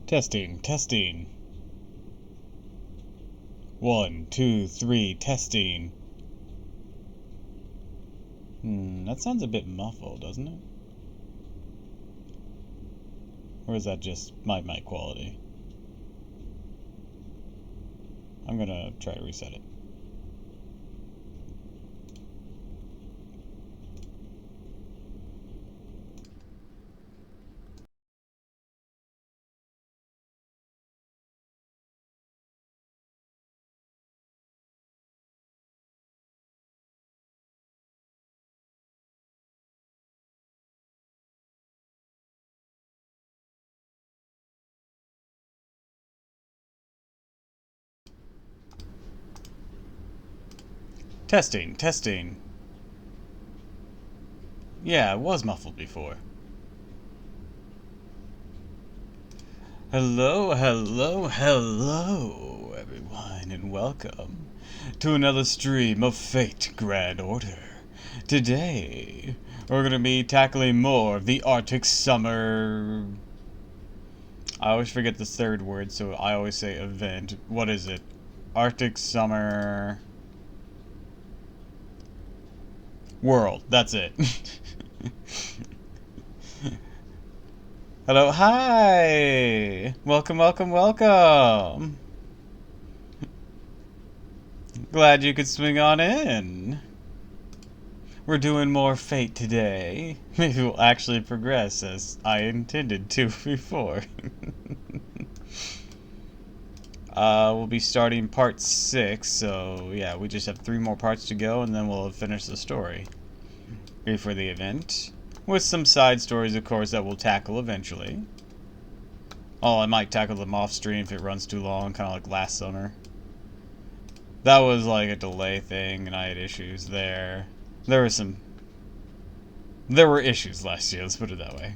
Testing, testing. 1, 2, 3, testing. That sounds a bit muffled, doesn't it? Or is that just my mic quality? I'm gonna try to reset it. Testing, testing. Yeah, it was muffled before. Hello, hello, hello, everyone, and welcome to another stream of Fate Grand Order. Today, we're going to be tackling more of the Arctic Summer... I always forget the third word, so I always say event. What is it? Arctic Summer... World. That's it. Hello, hi! Welcome, welcome, welcome! Glad you could swing on in. We're doing more Fate today. Maybe we'll actually progress as I intended to before. We'll be starting part 6, so yeah, we just have 3 more parts to go and then we'll finish the story. Ready for the event. With some side stories, of course, that we'll tackle eventually. Oh, I might tackle them off stream if it runs too long, kind of like last summer. That was like a delay thing, and I had issues there. There were issues last year, let's put it that way.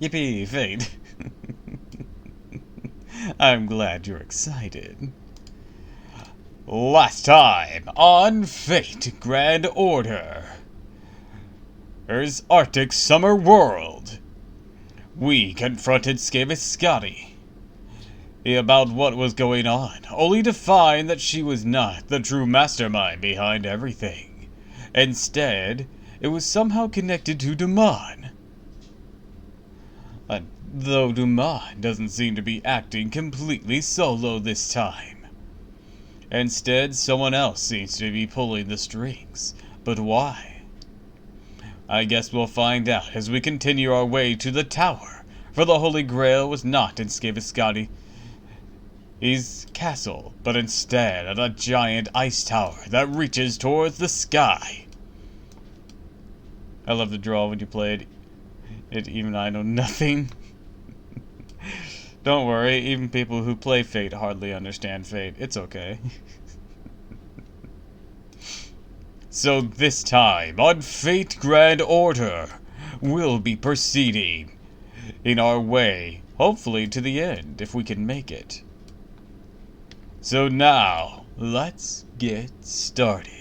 Yippee, Fate. I'm glad you're excited. Last time on Fate Grand Order. There's Arctic Summer World. We confronted Scaviscati about what was going on, only to find that she was not the true mastermind behind everything. Instead, it was somehow connected to Duman. Though Duman doesn't seem to be acting completely solo this time. Instead, someone else seems to be pulling the strings. But why? I guess we'll find out as we continue our way to the tower, for the Holy Grail was not in Scaviscati's castle, but instead at a giant ice tower that reaches towards the sky. I love the draw when you played it, even I know nothing. Don't worry, even people who play Fate hardly understand Fate. It's okay. So this time, on Fate Grand Order, we'll be proceeding in our way, hopefully to the end, if we can make it. So now, let's get started.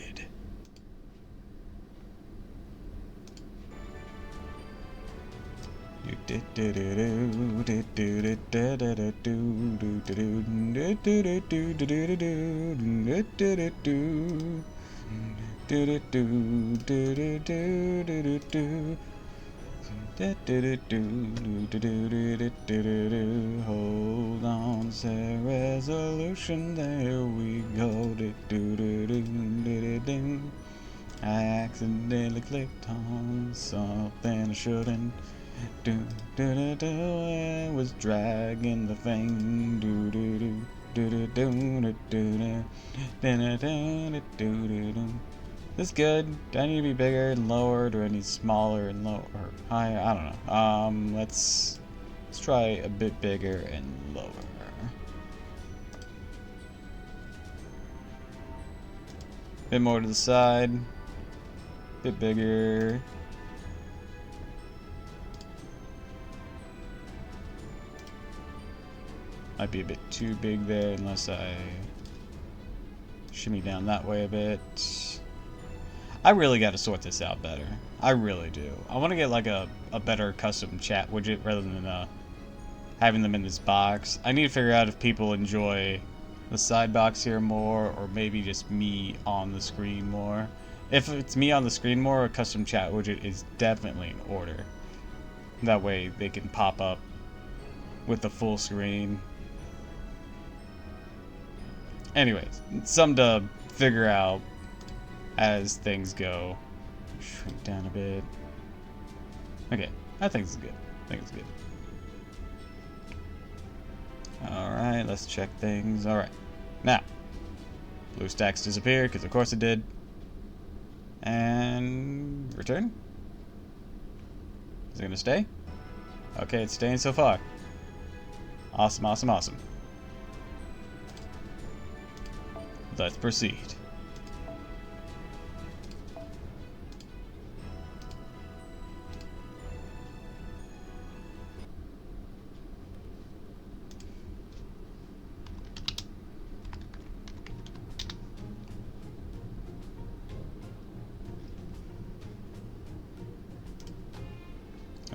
Hold on, say resolution, there we go. I accidentally clicked on something I shouldn't. I was dragging the thing. This good? Do I need to be bigger and lower? Do I need smaller and lower? Higher? I don't know. Let's try a bit bigger and lower. Bit more to the side. Bit bigger. Might be a bit too big there unless I shimmy down that way a bit. I really got to sort this out better. I really do. I want to get like a better custom chat widget rather than having them in this box. I need to figure out if people enjoy the side box here more, or maybe just me on the screen more. If it's me on the screen more, a custom chat widget is definitely in order. That way they can pop up with the full screen. Anyways, something to figure out as things go. Shrink down a bit. Okay, I think it's good. I think it's good. Alright, let's check things. Alright. Now, blue stacks disappeared, because of course it did. And return. Is it gonna stay? Okay, it's staying so far. Awesome, awesome, awesome. Let's proceed.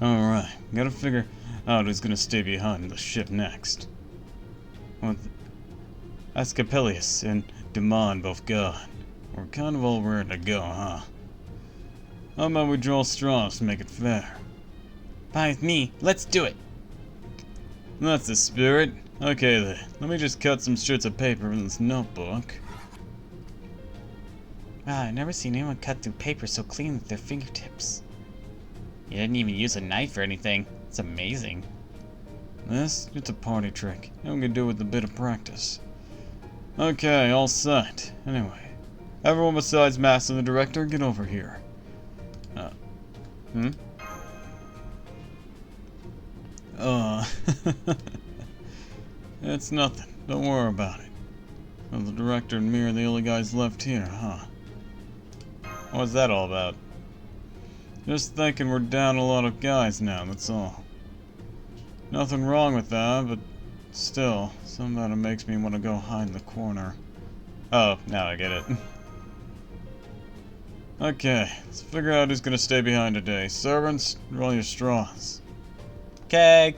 Alright, gotta figure out who's gonna stay behind the ship next. With Asclepius and Demon both gone, we're kind of all ready to go, huh? How about we draw straws to make it fair? Fine with me. Let's do it. That's the spirit. Okay then, let me just cut some strips of paper from this notebook. Wow, I've never seen anyone cut through paper so clean with their fingertips. You didn't even use a knife or anything. It's amazing. This? It's a party trick. I'm gonna do it with a bit of practice. Okay, all set. Anyway, everyone besides Master and the Director, get over here. It's nothing. Don't worry about it. Well, the Director and me are the only guys left here, huh? What's that all about? Just thinking we're down a lot of guys now, that's all. Nothing wrong with that, but still, something about it makes me want to go hide in the corner. Oh, now I get it. Okay, let's figure out who's gonna stay behind today. Servants, roll your straws. Okay.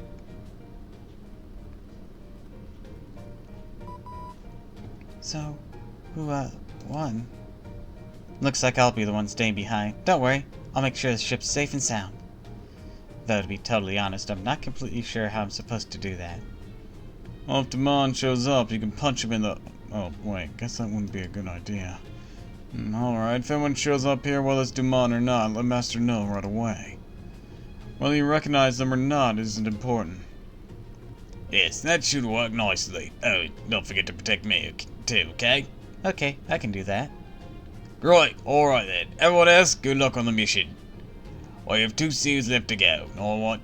So, who, won? Looks like I'll be the one staying behind. Don't worry, I'll make sure the ship's safe and sound. Though, to be totally honest, I'm not completely sure how I'm supposed to do that. Well, if Damon shows up, you can punch him in the... Oh, wait, guess that wouldn't be a good idea. Alright, if anyone shows up here, whether it's Damon or not, let Master know right away. Whether you recognize them or not isn't important. Yes, that should work nicely. Oh, don't forget to protect me, too, okay? Okay, I can do that. Right, alright then. Everyone else, good luck on the mission. We have 2 seals left to go. I want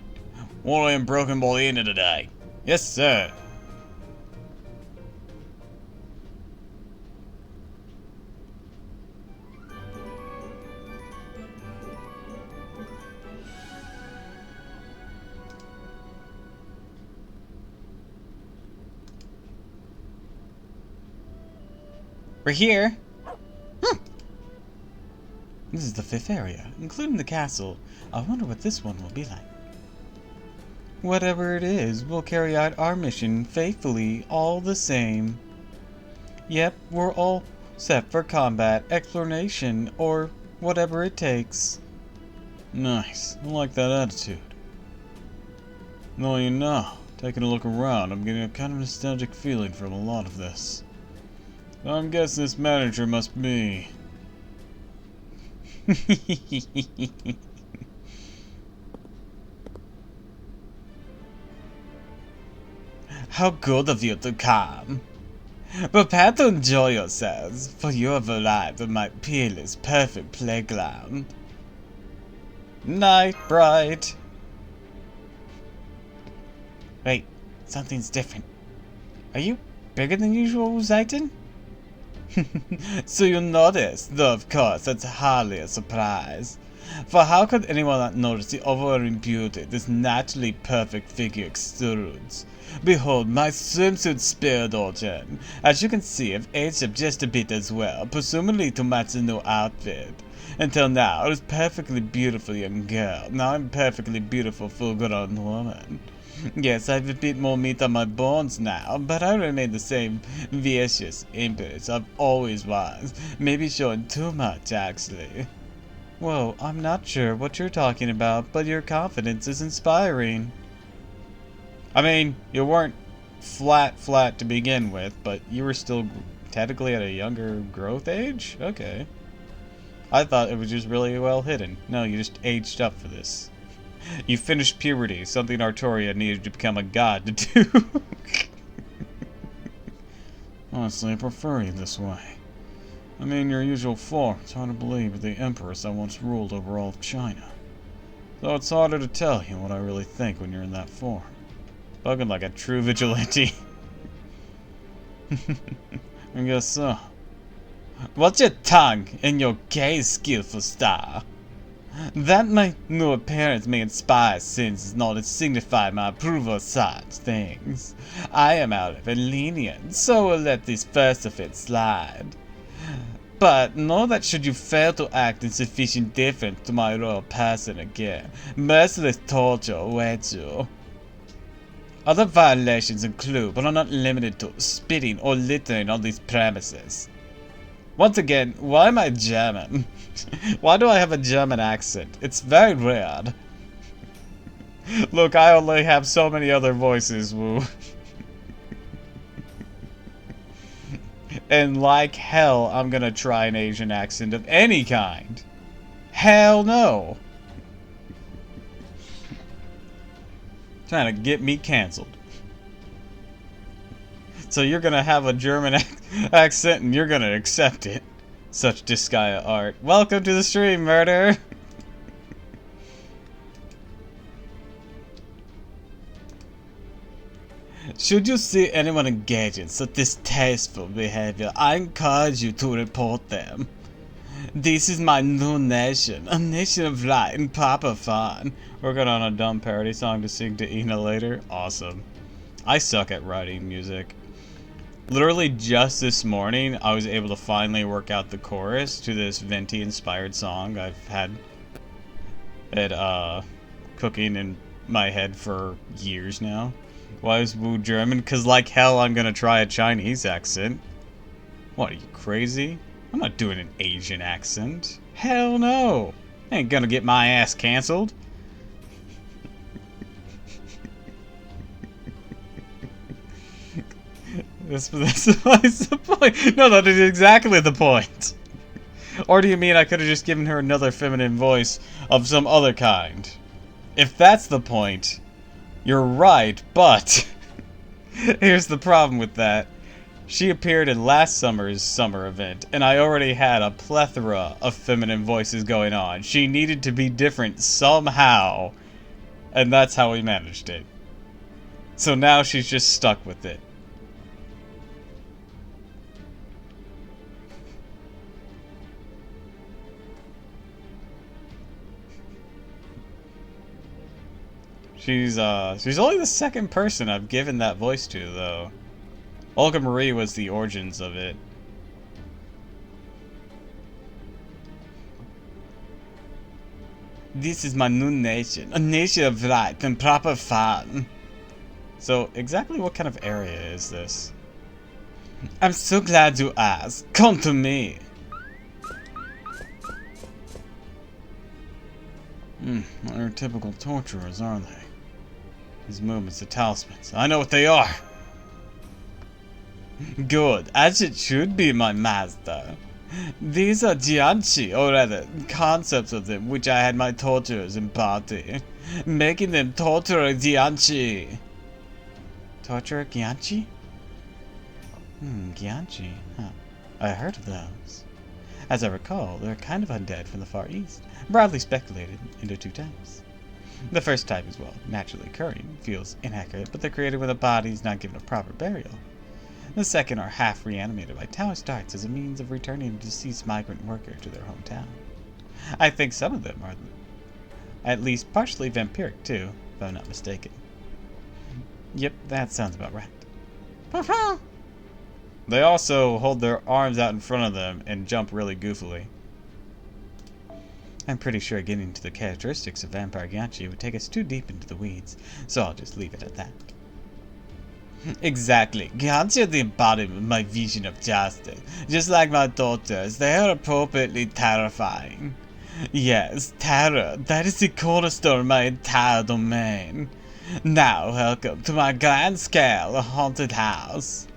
one of them broken by the end of the day. Yes, sir. We're here. This is the 5th area, including the castle. I wonder what this one will be like. Whatever it is, we'll carry out our mission faithfully all the same. Yep, we're all set for combat, exploration, or whatever it takes. Nice. I like that attitude. No, you know, taking a look around, I'm getting a kind of nostalgic feeling from a lot of this. I'm guessing this manager must be... How good of you to come. Prepare to enjoy yourselves, for you have arrived at my peerless, perfect playground. Night, bright. Wait, something's different. Are you bigger than usual, Zayton? So you noticed, though of course that's hardly a surprise. For how could anyone not notice the overwhelming beauty this naturally perfect figure extrudes? Behold my swimsuit spirit origin. As you can see, I've aged up just a bit as well, presumably to match the new outfit. Until now, I was perfectly beautiful young girl. Now I'm perfectly beautiful full-grown woman. Yes, I have a bit more meat on my bones now, but I remain the same vicious impetus I've always was. Maybe showing too much, actually. Whoa, I'm not sure what you're talking about, but your confidence is inspiring. I mean, you weren't flat to begin with, but you were still technically at a younger growth age? Okay. I thought it was just really well hidden. No, you just aged up for this. You finished puberty, something Artoria needed to become a god to do. Honestly, I prefer you this way. I mean, your usual form. It's hard to believe you're the empress that once ruled over all of China. So it's harder to tell you what I really think when you're in that form. Spoken like a true vigilante. I guess so. What's your tongue and your gay skillful style? That my new appearance may inspire sins is not to signify my approval of such things. I am out of lenient, so will let this first offense slide. But know that should you fail to act in sufficient difference to my royal person again, merciless torture awaits you. Other violations include, but are not limited to, spitting or littering on these premises. Once again, why am I German? Why do I have a German accent? It's very weird. Look, I only have so many other voices, woo. And like hell, I'm gonna try an Asian accent of any kind. Hell no. Trying to get me cancelled. So you're gonna have a German accent and you're gonna accept it. Such Disgaea art. Welcome to the stream, murder! Should you see anyone engage in such distasteful behavior, I encourage you to report them. This is my new nation, a nation of light and proper fun. Working on a dumb parody song to sing to Ina later? Awesome. I suck at writing music. Literally just this morning, I was able to finally work out the chorus to this Venti-inspired song. I've had it, cooking in my head for years now. Why is Wu German? Because like hell, I'm gonna try a Chinese accent. What, are you crazy? I'm not doing an Asian accent. Hell no! I ain't gonna get my ass cancelled. That's the point. No, that is exactly the point. Or do you mean I could have just given her another feminine voice of some other kind? If that's the point, you're right, but here's the problem with that. She appeared in last summer's summer event, and I already had a plethora of feminine voices going on. She needed to be different somehow, and that's how we managed it. So now she's just stuck with it. She's only the second person I've given that voice to, though. Olga Marie was the origins of it. This is my new nation, a nation of light and proper fun. So, exactly what kind of area is this? I'm so glad you asked. Come to me. They're typical torturers, aren't they? These movements are talismans. I know what they are. Good, as it should be, my master. These are Jianqi, or rather, concepts of them which I had my torturers embody, making them Torturer Jianqi. Torturer Jianqi? Jianqi, huh. I heard of those. As I recall, they're kind of undead from the Far East, broadly speculated into two types. The first type is, well, naturally occurring, feels inaccurate, but they're created when a body is not given a proper burial. The second are half reanimated by Taoist arts as a means of returning a deceased migrant worker to their hometown. I think some of them are at least partially vampiric too, if I'm not mistaken. Yep, that sounds about right. They also hold their arms out in front of them and jump really goofily. I'm pretty sure getting into the characteristics of Vampire Gyanchi would take us too deep into the weeds, so I'll just leave it at that. Exactly. Gyanchi are the embodiment of my vision of justice. Just like my daughters, they are appropriately terrifying. Yes, terror. That is the cornerstone of my entire domain. Now, welcome to my grand scale haunted house.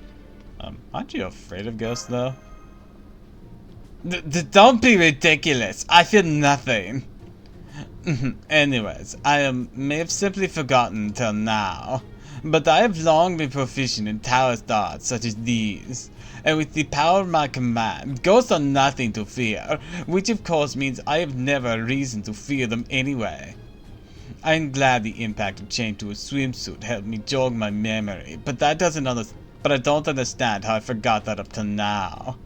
Aren't you afraid of ghosts, though? Don't be ridiculous. I feel nothing. Anyways, I may have simply forgotten until now, but I have long been proficient in Taoist arts such as these, and with the power of my command, ghosts are nothing to fear, which of course means I have never a reason to fear them anyway. I am glad the impact of chained to a swimsuit helped me jog my memory, but I don't understand how I forgot that up to now.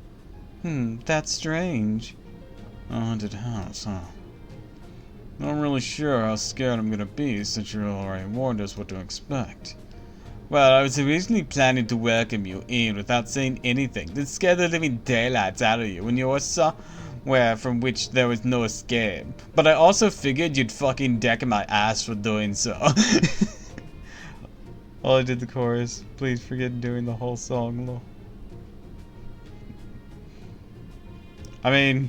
That's strange. A haunted house, huh? Not really sure how scared I'm gonna be since you already warned us what to expect. Well, I was originally planning to welcome you in without saying anything, then scare the living daylights out of you when you were somewhere from which there was no escape. But I also figured you'd fucking deck my ass for doing so. Oh, I did the chorus. Please forget doing the whole song, lol. I mean,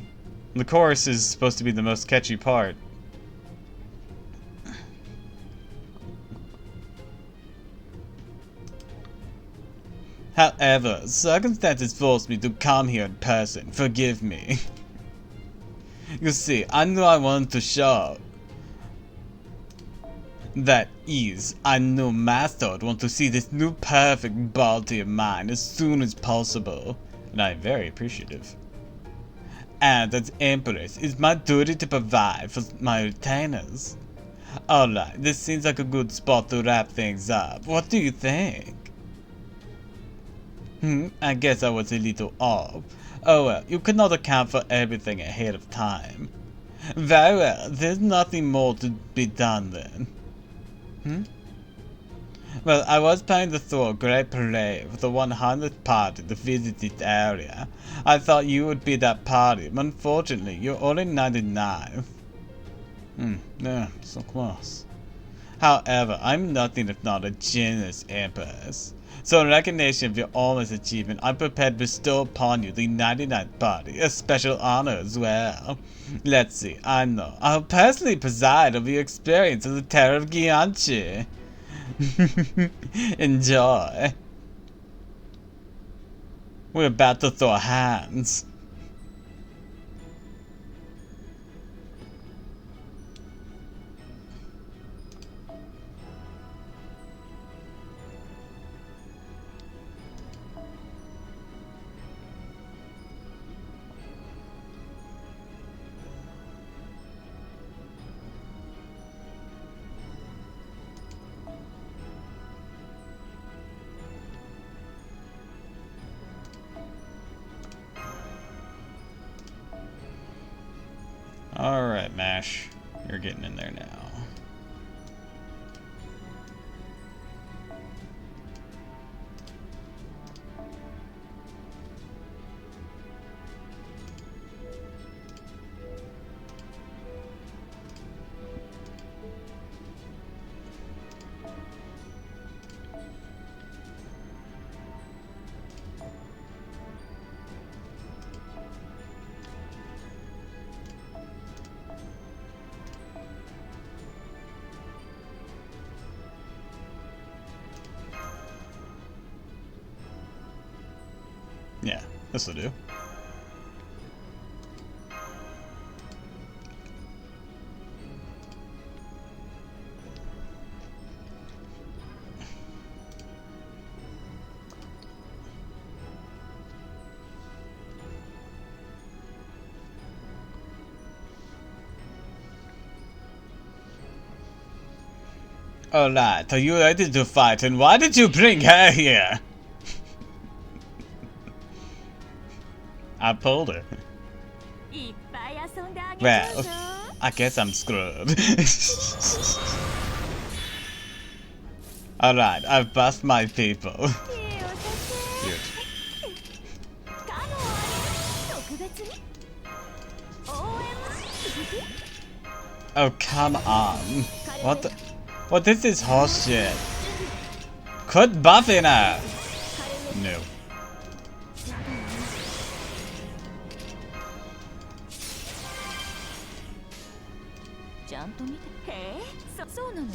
the chorus is supposed to be the most catchy part. However, circumstances forced me to come here in person. Forgive me. You see, I knew I wanted to show. That is, I knew Master would want to see this new perfect body of mine as soon as possible. And I'm very appreciative. And as Empress, it's my duty to provide for my retainers. Alright, this seems like a good spot to wrap things up. What do you think? I guess I was a little off. Oh well, you could not account for everything ahead of time. Very well, there's nothing more to be done then. Well, I was planning to throw a great parade for the 100th party to visit this area. I thought you would be that party, but unfortunately, you're only 99. Yeah, so close. However, I'm nothing if not a generous empress. So in recognition of your almost achievement, I'm prepared to bestow upon you the 99th party, a special honor as well. Let's see, I know. I'll personally preside over your experience of the Terror of Gyanchi. Enjoy. We're about to throw hands. Alright, Mash. You're getting in there now. Yeah, this'll do. Alright, are you ready to fight, and why did you bring her here? I pulled her. Well, I guess I'm screwed. Alright, I've buffed my people. Cute. Oh, come on. What the? What, this is horseshit. Quit buffing her! No. ちゃんと見て。へえ、そうなの？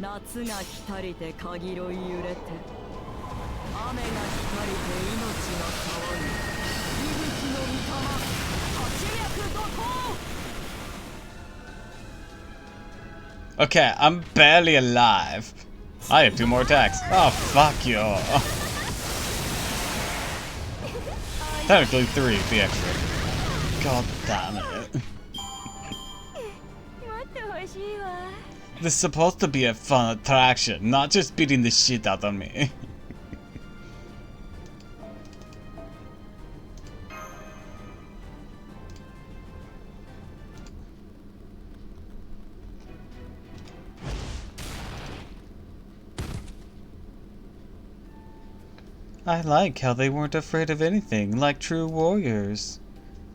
夏が来たりて鍵ろい揺れて、雨が来たりて命が騒ぐ。息吹の御霊、八脈怒涛。 Okay, I'm barely alive. I have 2 more attacks. Oh, fuck you. Technically 3 if the extra. God damn it. This is supposed to be a fun attraction, not just beating the shit out of me. I like how they weren't afraid of anything, like true warriors.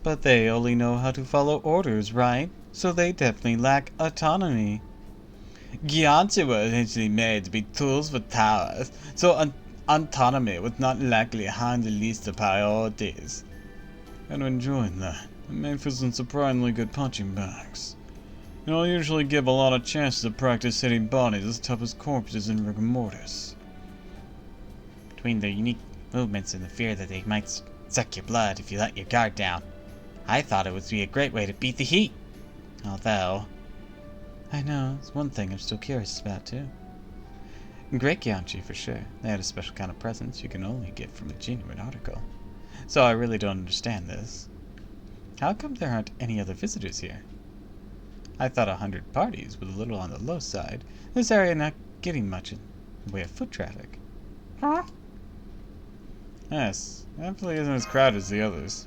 But they only know how to follow orders, right? So they definitely lack autonomy. Gyantzu were essentially made to be tools for towers, so autonomy was not likely high on the list of priorities. I'm enjoying that. It made for some surprisingly good punching bags. And I'll usually give a lot of chances to practice hitting bodies as tough as corpses in rigor mortis. Between their unique movements and the fear that they might suck your blood if you let your guard down, I thought it would be a great way to beat the heat. Although, I know, it's one thing I'm still curious about too. Great Gyanchi for sure. They had a special kind of presence you can only get from a genuine article. So I really don't understand this. How come there aren't any other visitors here? I thought 100 parties was a little on the low side. This area not getting much in the way of foot traffic. Huh? Yes, definitely isn't as crowded as the others.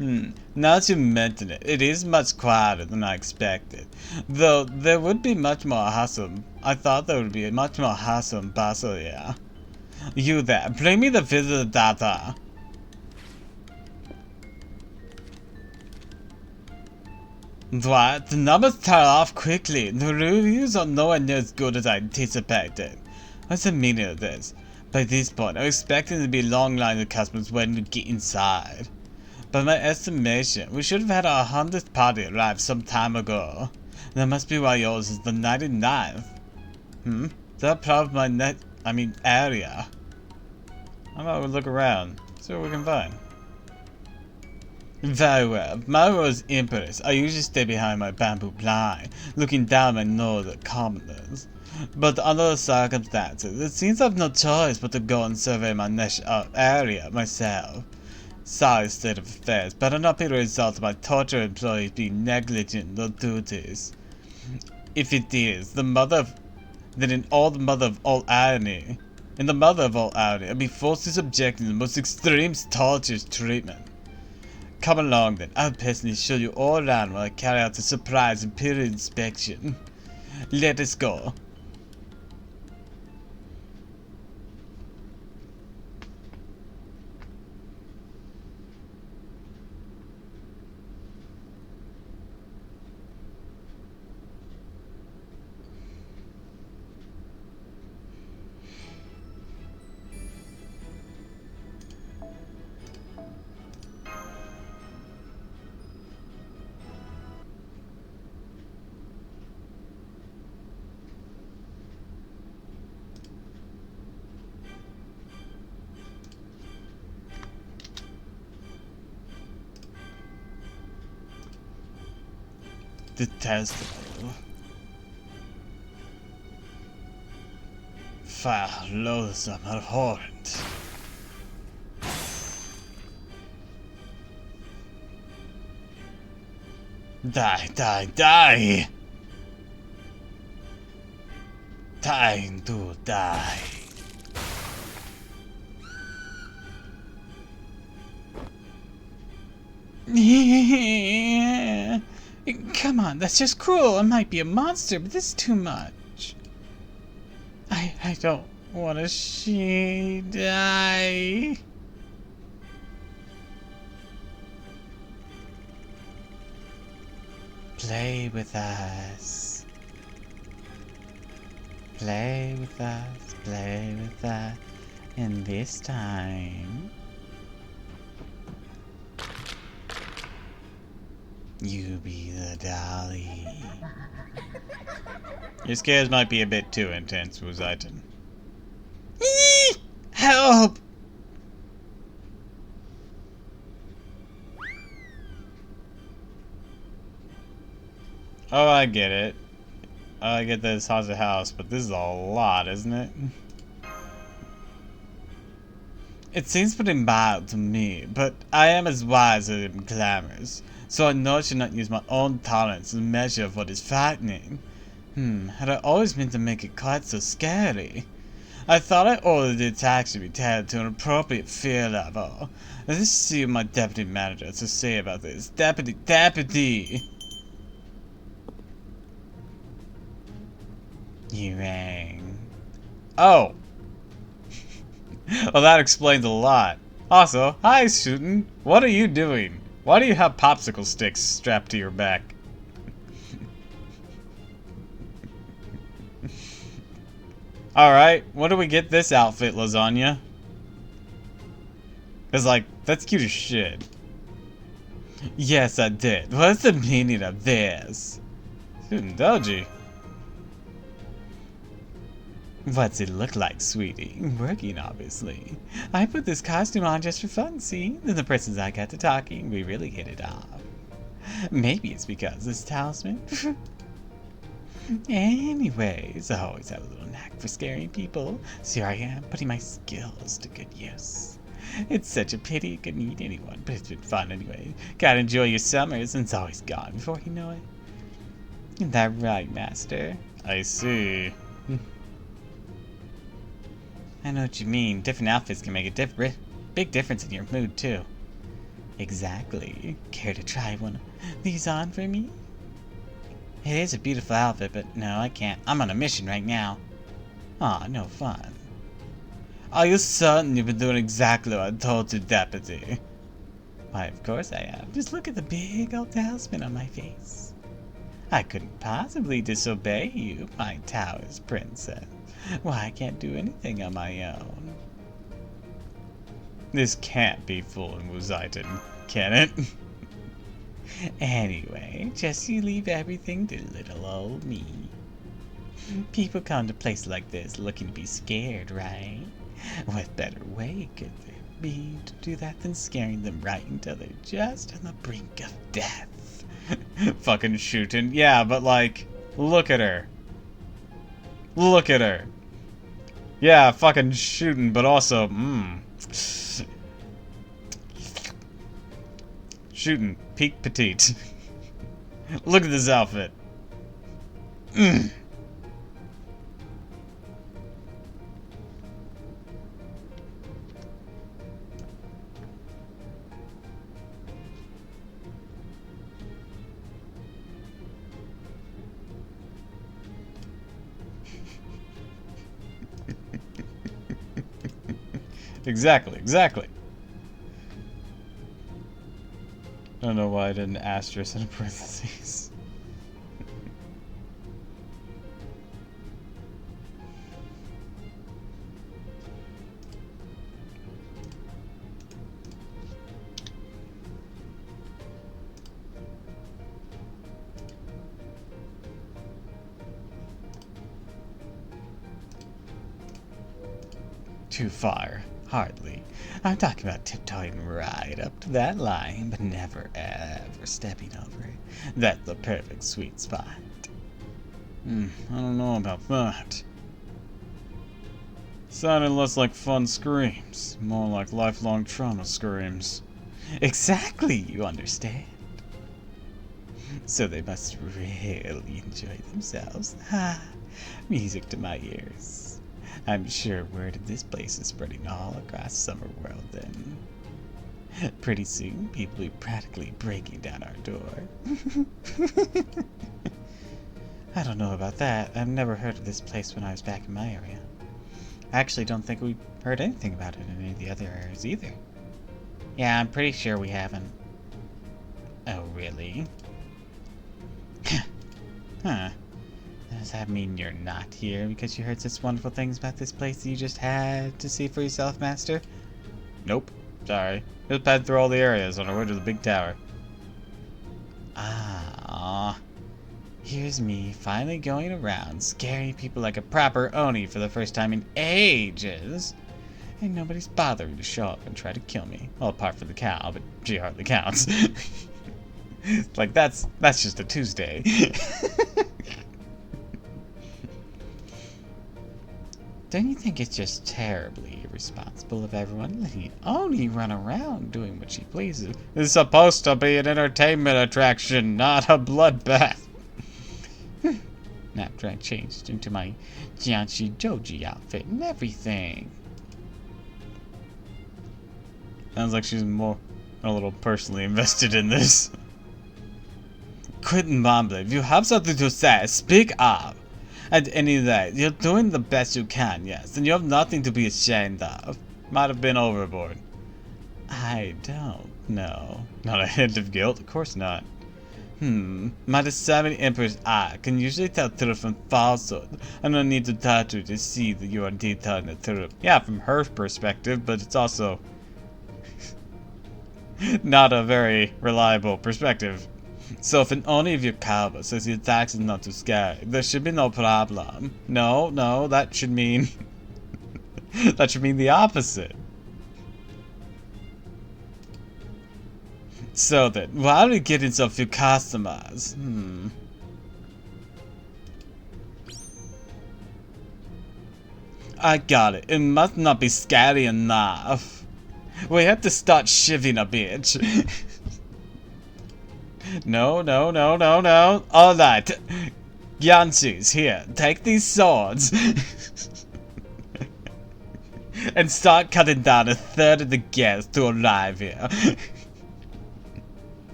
Now that you mention it, it is much quieter than I expected. Though there would be much more hustle. I thought there would be much more hustle and bustle here. You there, bring me the visitor data. What? The numbers turn off quickly. The reviews are nowhere near as good as I anticipated. What's the meaning of this? By this point, I'm expecting there to be a long line of customers waiting to get inside. By my estimation, we should have had our 100th party arrive some time ago. That must be why yours is the 99th. Is that probably my area? How about we look around, see what we can find? Very well. My role as Empress, I usually stay behind my bamboo blind, looking down my nose at commoners. But under the circumstances, it seems I've no choice but to go and survey my area myself. Sorry state of affairs, better not be the result of my torture employees being negligent in their duties. If it is, then in the mother of all irony, I'll be forced to subject to the most extreme torture treatment. Come along then, I'll personally show you all around while I carry out the surprise imperial inspection. Let us go. Detestable. Foul, loathsome, abhorrent. Die, die, die! Time to die. Come on, that's just cruel. I might be a monster, but this is too much. I don't want to die. Play with us. Play with us. Play with us. And this time, you be the dolly. Your scares might be a bit too intense, Wuzaiton. Help! Oh, I get it. I get that it's haunted house, but this is a lot, isn't it? It seems pretty mild to me, but I am as wise as it clamors, so I know I should not use my own tolerance as a measure of what is frightening. Had I always meant to make it quite so scary? I thought I ordered the attacks to be tailored to an appropriate fear level. Let's see what my deputy manager has to say about this. Deputy! You rang. Oh! Well, that explains a lot. Also, hi, Shootin'. What are you doing? Why do you have popsicle sticks strapped to your back? Alright, what do we get this outfit, Lasagna? It's like, that's cute as shit. Yes, I did. What's the meaning of this? Shootin' Doji. What's it look like, sweetie? Working, obviously. I put this costume on just for fun, see? Then the persons I got to talking, we really hit it off. Maybe it's because this talisman. Anyways, I always have a little knack for scaring people, so here I am, putting my skills to good use. It's such a pity it could meet anyone, but it's been fun anyway. Gotta enjoy your summers, and it's always gone before you know it. Isn't that right, master? I see. I know what you mean. Different outfits can make a big difference in your mood, too. Exactly. Care to try one of these on for me? It is a beautiful outfit, but no, I can't. I'm on a mission right now. Aw, no fun. Are you certain you've been doing exactly what I told you, Deputy? Why, of course I am. Just look at the big old talisman on my face. I couldn't possibly disobey you, my tower's princess. Why, I can't do anything on my own. This can't be fooling Wuzaiton, can it? Anyway, just you leave everything to little old me. People come to places like this looking to be scared, right? What better way could there be to do that than scaring them right until they're just on the brink of death? Fucking shooting. Yeah, but like, look at her. Look at her. Yeah, fucking shooting, but also, shooting, peak petite. Look at this outfit. Exactly. I don't know why I didn't asterisk in parentheses. Too far. Hardly. I'm talking about tiptoeing right up to that line, but never ever stepping over it. That's the perfect sweet spot. I don't know about that. Sounded less like fun screams, more like lifelong trauma screams. Exactly, you understand. So they must really enjoy themselves. Ha! Music to my ears. I'm sure word of this place is spreading all across Summer World then. Pretty soon, people will be practically breaking down our door. I don't know about that. I've never heard of this place when I was back in my area. I actually don't think we heard anything about it in any of the other areas either. Yeah, I'm pretty sure we haven't. Oh, really? Huh. Does that mean you're not here because you heard such wonderful things about this place that you just had to see for yourself, Master? Nope. Sorry. Just passed through all the areas on our way to the big tower. Ah, here's me finally going around scaring people like a proper Oni for the first time in ages. And nobody's bothering to show up and try to kill me. Well, apart from the cow, but she hardly counts. Like, that's just a Tuesday. Don't you think it's just terribly irresponsible of everyone letting Oni run around doing what she pleases? It's supposed to be an entertainment attraction, not a bloodbath. After I changed into my Jianshi Joji outfit and everything. Sounds like she's a little personally invested in this. Quit mumbling. If you have something to say, speak up. At any rate, you're doing the best you can, yes, and you have nothing to be ashamed of. Might have been overboard. I don't know. Not a hint of guilt? Of course not. My discerning Emperor's eye can usually tell truth from falsehood. I don't need to touch you to see that you are indeed telling the truth. Yeah, from her perspective, but it's also not a very reliable perspective. So if only of your cowboy says the attacks is not too scary, there should be no problem. No, that should mean that should mean the opposite. So then, why are we getting so few customers? I got it. It must not be scary enough. We have to start shivving a bitch. No. Alright. Yanshis, here, take these swords. And start cutting down a third of the guests to arrive here.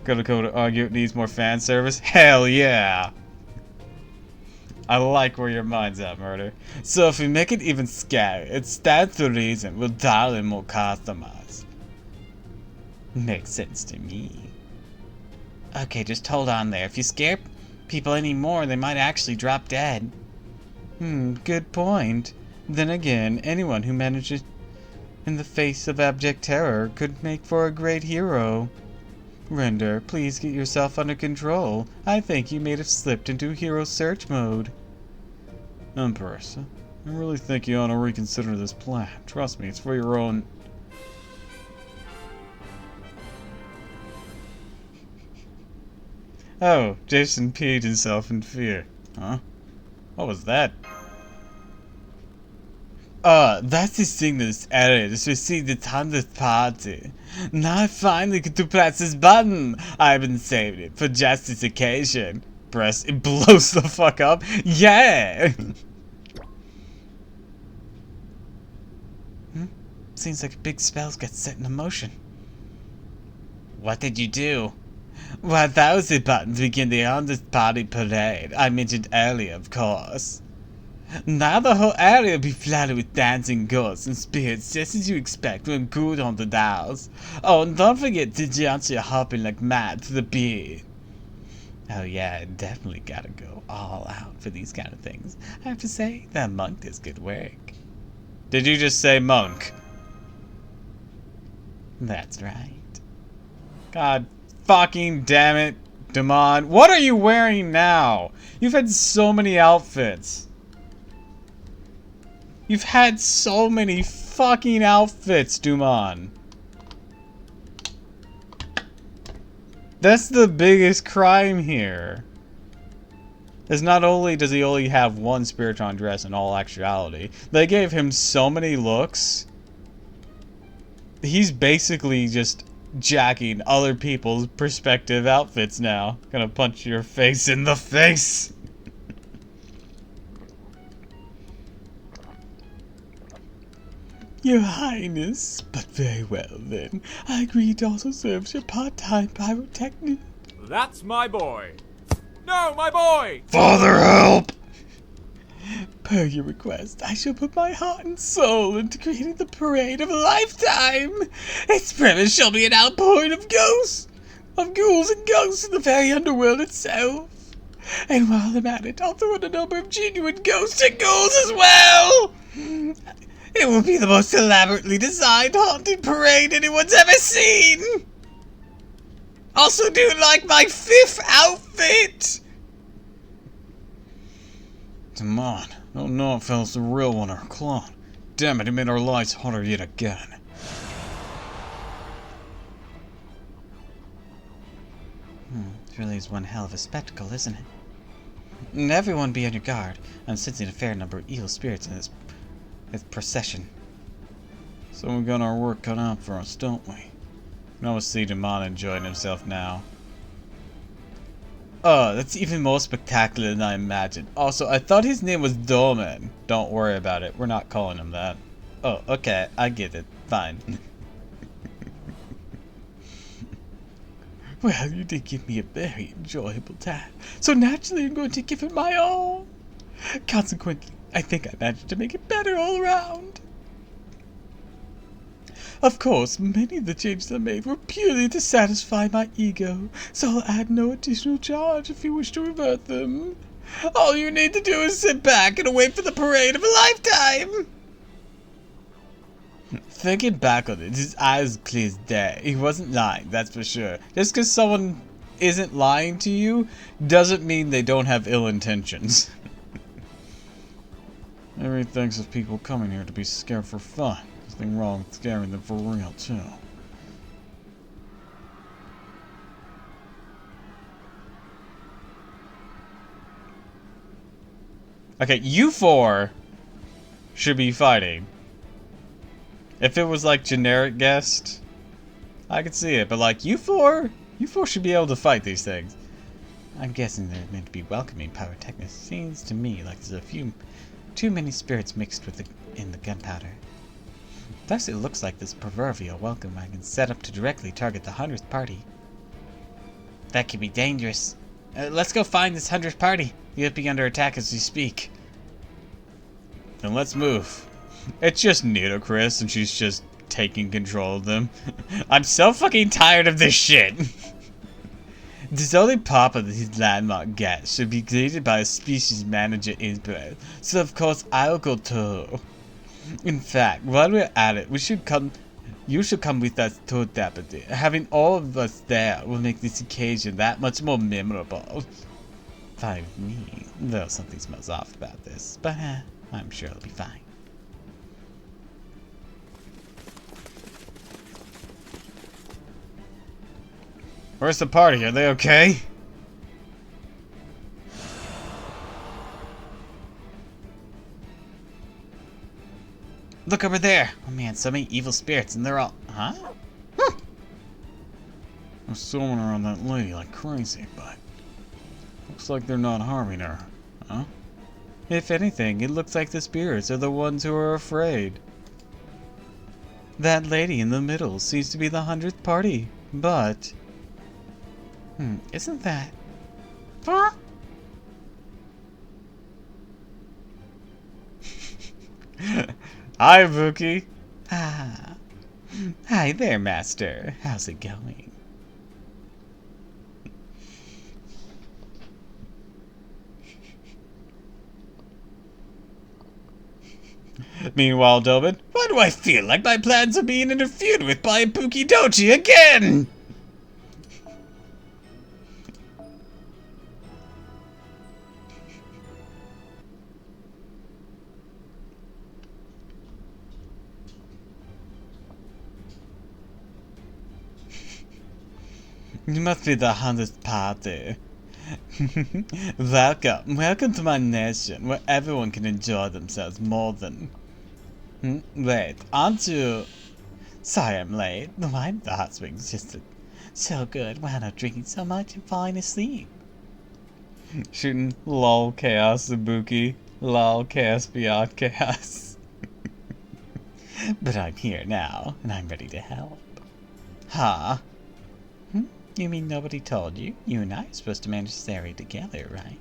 Gonna go to argue it needs more fan service? Hell yeah! I like where your mind's at, Murder. So if we make it even scary, it stands to reason we'll dial in more customers. Makes sense to me. Okay, just hold on there. If you scare people anymore, they might actually drop dead. Good point. Then again, anyone who manages in the face of abject terror could make for a great hero. Render, please get yourself under control. I think you may have slipped into hero search mode. Empress, I really think you ought to reconsider this plan. Trust me, it's for your own... Oh, Jason peed himself in fear. Huh? What was that? That's the thing this area to receive the Thunder's party. Now I finally get to press this button. I've been saving it for just this occasion. Press, it blows the fuck up. Yeah! Seems like a big spell's got set in motion. What did you do? Well, that was the button to begin the Thunder's party parade I mentioned earlier, of course. Now the whole area will be flooded with dancing ghosts and spirits just as you expect when good on the dials. Oh, and don't forget to jump your hopping like mad to the beat. Oh yeah, definitely gotta go all out for these kind of things. I have to say, that monk does good work. Did you just say monk? That's right. God fucking damn it, Damon. What are you wearing now? You've had so many outfits. You've had so many fucking outfits, Dumon. That's the biggest crime here. Is not only does he only have one Spiritron dress in all actuality, they gave him so many looks. He's basically just jacking other people's perspective outfits now. Gonna punch your face in the face. Your Highness, but very well then. I agree to also serve as your part-time pyrotechnician. That's my boy. No, my boy! Father, help! Per your request, I shall put my heart and soul into creating the parade of a lifetime. Its premise shall be an outpouring of ghosts, of ghouls and ghosts in the very underworld itself. And while I'm at it, I'll throw in a number of genuine ghosts and ghouls as well! It will be the most elaborately designed haunted parade anyone's ever seen! Also, do you like my 5th outfit? Come on. I don't know if it was the real one or a clone. Damn it, it made our lives harder yet again. It really is one hell of a spectacle, isn't it? And everyone be on your guard. I'm sensing a fair number of evil spirits in this procession. So we got our work cut out for us, don't we? Now we'll see Damon enjoying himself now. Oh, that's even more spectacular than I imagined. Also, I thought his name was Dolman. Don't worry about it. We're not calling him that. Oh, okay. I get it. Fine. Well, you did give me a very enjoyable time. So naturally, I'm going to give it my all. Consequently, I think I managed to make it better all around. Of course, many of the changes I made were purely to satisfy my ego, so I'll add no additional charge if you wish to revert them. All you need to do is sit back and wait for the parade of a lifetime! Thinking back on it, his eyes clear as day. He wasn't lying, that's for sure. Just because someone isn't lying to you doesn't mean they don't have ill intentions. Everybody thinks of people coming here to be scared for fun. Nothing wrong with scaring them for real, too. Okay, you four should be fighting. If it was like generic guest, I could see it, but like you four should be able to fight these things. I'm guessing they're meant to be welcoming pyrotechnics. Seems to me like there's too many spirits mixed in the gunpowder. Thus, it looks like this proverbial welcome wagon set up to directly target the 100th party. That could be dangerous. Let's go find this 100th party. You'll be under attack as we speak. Then let's move. It's just Nita Chris, and she's just taking control of them. I'm so fucking tired of this shit. This only papa that his landmark gets should be greeted by a species manager inbred, so of course I'll go too. In fact, while we're at it, you should come with us to Deputy. Having all of us there will make this occasion that much more memorable. Fine with me, though something smells off about this, but I'm sure it'll be fine. Where's the party? Are they okay? Look over there! Oh man, so many evil spirits, and they're all... Huh? I'm swimming around that lady like crazy, but... looks like they're not harming her, huh? If anything, it looks like the spirits are the ones who are afraid. That lady in the middle seems to be the 100th party, but... isn't that... Huh? Hi, Buki. Ah. Hi there, Master. How's it going? Meanwhile, Dobin, why do I feel like my plans are being interfered with by Buki Dochi again? You must be the 100th party. Welcome to my nation, where everyone can enjoy themselves more than... Wait, aren't you... Sorry I'm late. The wine at the hot springs just so good. Wound up drinking so much and falling asleep. Shooting lol chaos, Ibuki. Lol chaos beyond chaos. But I'm here now, and I'm ready to help. Huh? You mean nobody told you? You and I are supposed to manage this area together, right?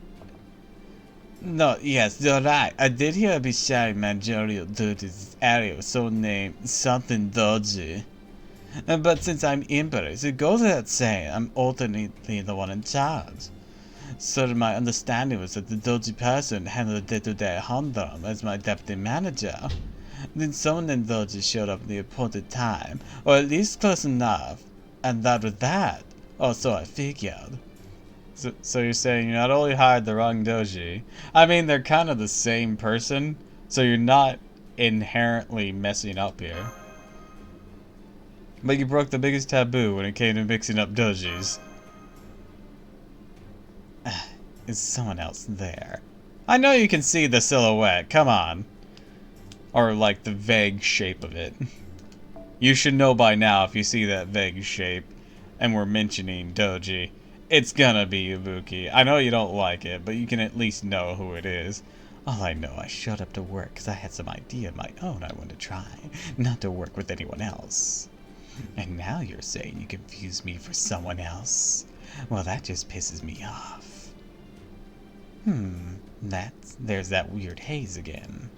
No, yes, you're right. I did hear I'd be sharing managerial duties. This area was so named something dodgy. But since I'm Emperor, it goes without saying I'm ultimately the one in charge. So my understanding was that the doji person handled the day-to-day humdrum as my deputy manager. Then someone named Doji showed up at the appointed time, or at least close enough, and that was that. Or so I figured. So you're saying you not only hired the wrong doji, I mean, they're kind of the same person, so you're not inherently messing up here. But you broke the biggest taboo when it came to mixing up dojis. Is someone else there? I know you can see the silhouette, come on. Or like the vague shape of it. You should know by now if you see that vague shape, and we're mentioning doji, it's gonna be Ibuki. I know you don't like it, but you can at least know who it is. All I know, I showed up to work because I had some idea of my own I wanted to try, not to work with anyone else. And now you're saying you confused me for someone else? Well, that just pisses me off. There's that weird haze again.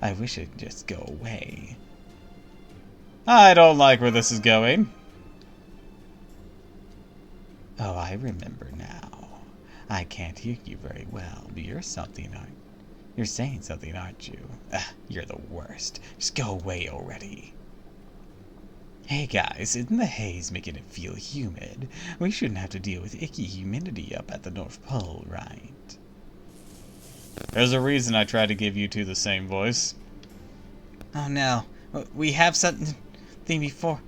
I wish it'd just go away. I don't like where this is going. Oh, I remember now. I can't hear you very well, but you're saying something, aren't you? You're the worst. Just go away already. Hey guys, isn't the haze making it feel humid? We shouldn't have to deal with icky humidity up at the North Pole, right? There's a reason I try to give you two the same voice. Oh no, we have something before.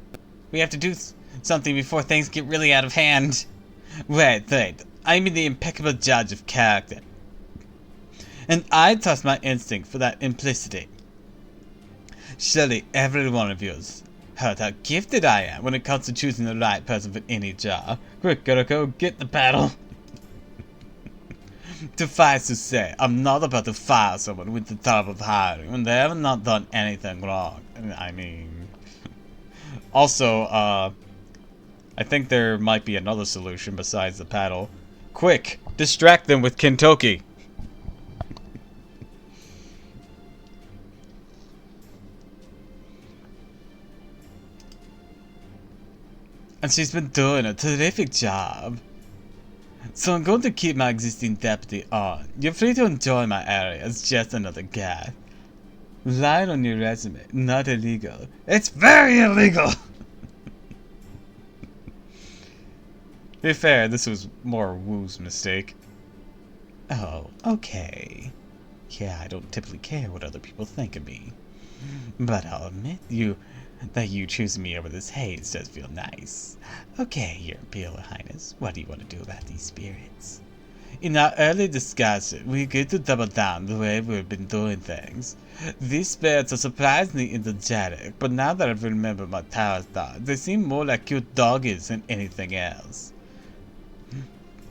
We have to do something before things get really out of hand. Wait, I'm the impeccable judge of character. And I trust my instinct for that implicity. Surely every one of you's heard how gifted I am when it comes to choosing the right person for any job. Quick, gotta go get the paddle. Suffice to say, I'm not about to fire someone with the top of hiring when they have not done anything wrong. I mean... Also, I think there might be another solution besides the paddle. Quick! Distract them with Kentucky! And she's been doing a terrific job. So I'm going to keep my existing deputy on. You're free to enjoy my area as just another guy. Line on your resume, not illegal. It's very illegal! To be fair, this was more Wu's mistake. Oh, okay. Yeah, I don't typically care what other people think of me. But I'll admit that you choosing me over this haze does feel nice. Okay, Your Imperial Highness, what do you want to do about these spirits? In our early discussion, we agreed to double down the way we've been doing things. These spirits are surprisingly energetic, but now that I've remembered my tower thoughts, they seem more like cute doggies than anything else.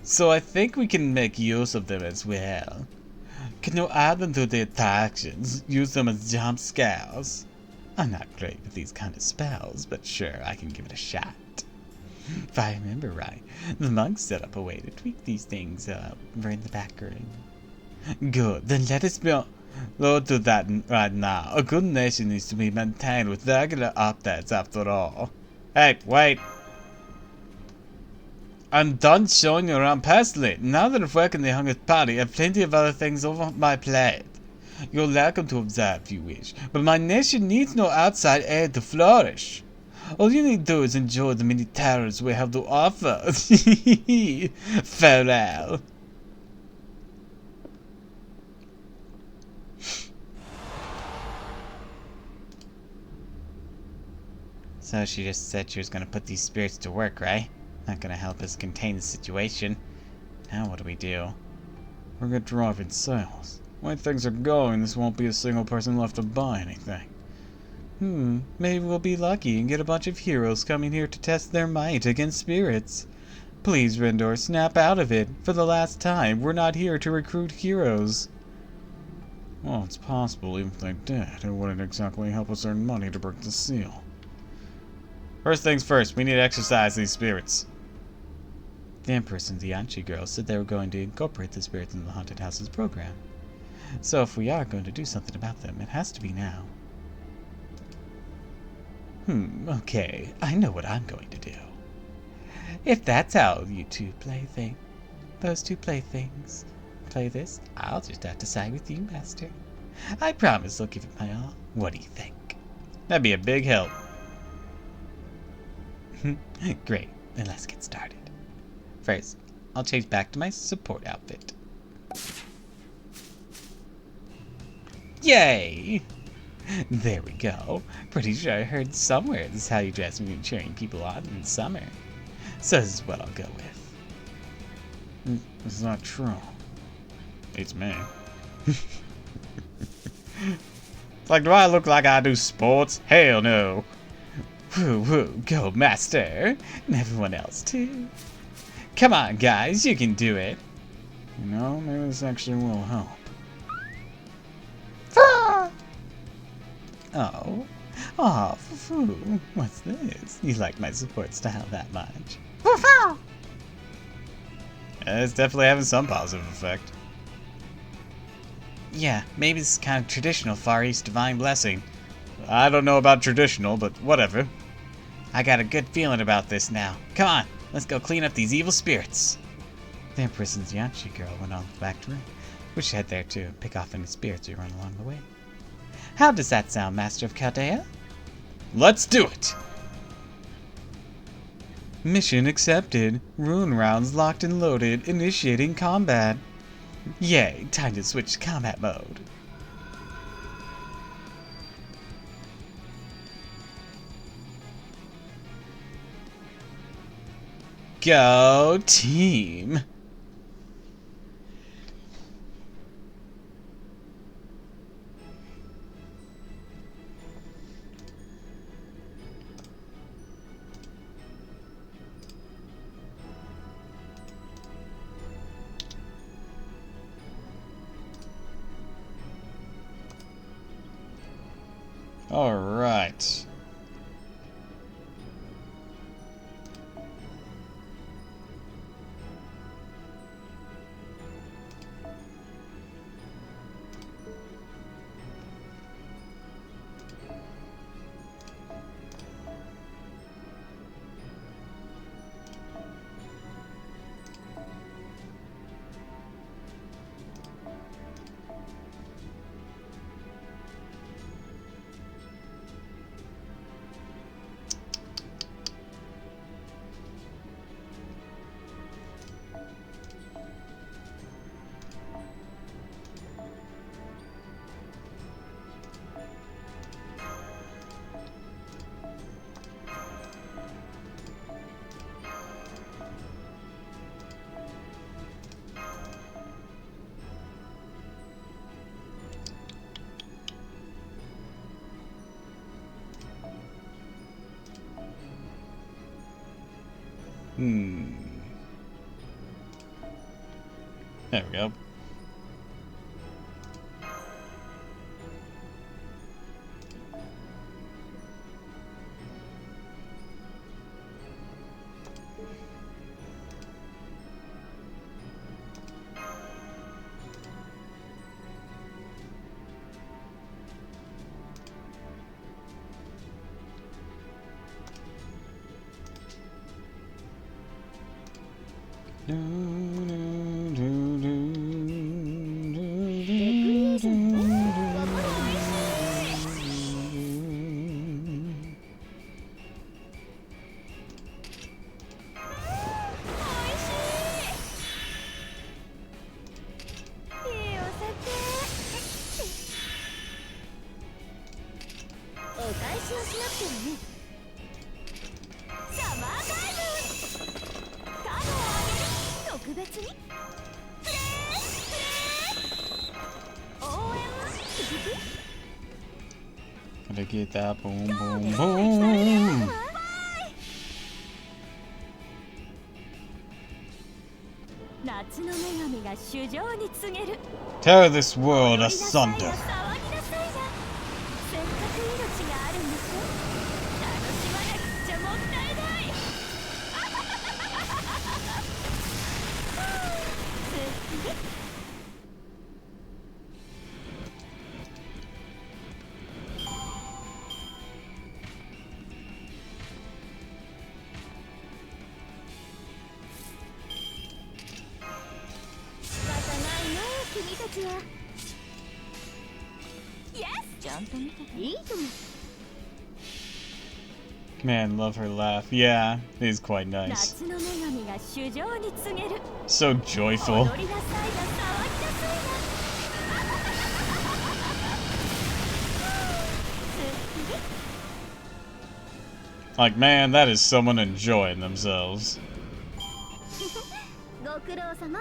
So I think we can make use of them as well. Can you add them to the attractions? Use them as jump scares? I'm not great with these kind of spells, but sure, I can give it a shot. If I remember right, the monks set up a way to tweak these things over in the background. Good, then let us go to that right now. A good nation needs to be maintained with regular updates after all. Hey, wait! I'm done showing you around personally. Now that I've worked in the Hunger's Party, I have plenty of other things over my plate. You're welcome to observe if you wish, but my nation needs no outside aid to flourish. All you need to do is enjoy the many terrors we have to offer. Farewell. So she just said she was going to put these spirits to work, right? Not going to help us contain the situation. Now what do we do? We're gonna drive in sales. The way things are going, this won't be a single person left to buy anything. Maybe we'll be lucky and get a bunch of heroes coming here to test their might against spirits. Please, Rendor, snap out of it. For the last time, we're not here to recruit heroes. Well, it's possible even if they did. It wouldn't exactly help us earn money to break the seal. First things first, we need to exercise these spirits. The Empress and the Anchi girl said they were going to incorporate the spirits into the Haunted House's program. So if we are going to do something about them, it has to be now. Okay, I know what I'm going to do. If that's how you two play things, those two playthings. Play this? I'll just have to side with you, Master. I promise I'll give it my all. What do you think? That'd be a big help. Great, then let's get started. First, I'll change back to my support outfit. Yay! There we go. Pretty sure I heard somewhere this is how you dress when you're cheering people on in summer. So this is what I'll go with. It's not true. It's me. It's like, do I look like I do sports? Hell no. Woo woo, go Master! And everyone else too. Come on guys, you can do it. You know, maybe this actually will help. Oh. Aw, foo. What's this? You like my support style that much? Yeah, it's definitely having some positive effect. Yeah, maybe this is kind of traditional Far East divine blessing. I don't know about traditional, but whatever. I got a good feeling about this now. Come on, let's go clean up these evil spirits. The Empress's Yanchi girl went on to the factory. We should head there too and pick off any spirits we run along the way. How does that sound, Master of Chaldea? Let's do it! Mission accepted. Rune rounds locked and loaded. Initiating combat. Yay, time to switch to combat mode. Go team! All right. There we go. Gotta get that boom, boom, boom. Tear this world asunder. たちは。Yes! ちゃんと見てて。いいとも。 Man, love her laugh. Yeah, it is quite nice. 夏の女神が主情に告げる。 So joyful. 踊りなさいな、騒ぎなさいな。 Like, man, that is someone enjoying themselves. ご苦労様。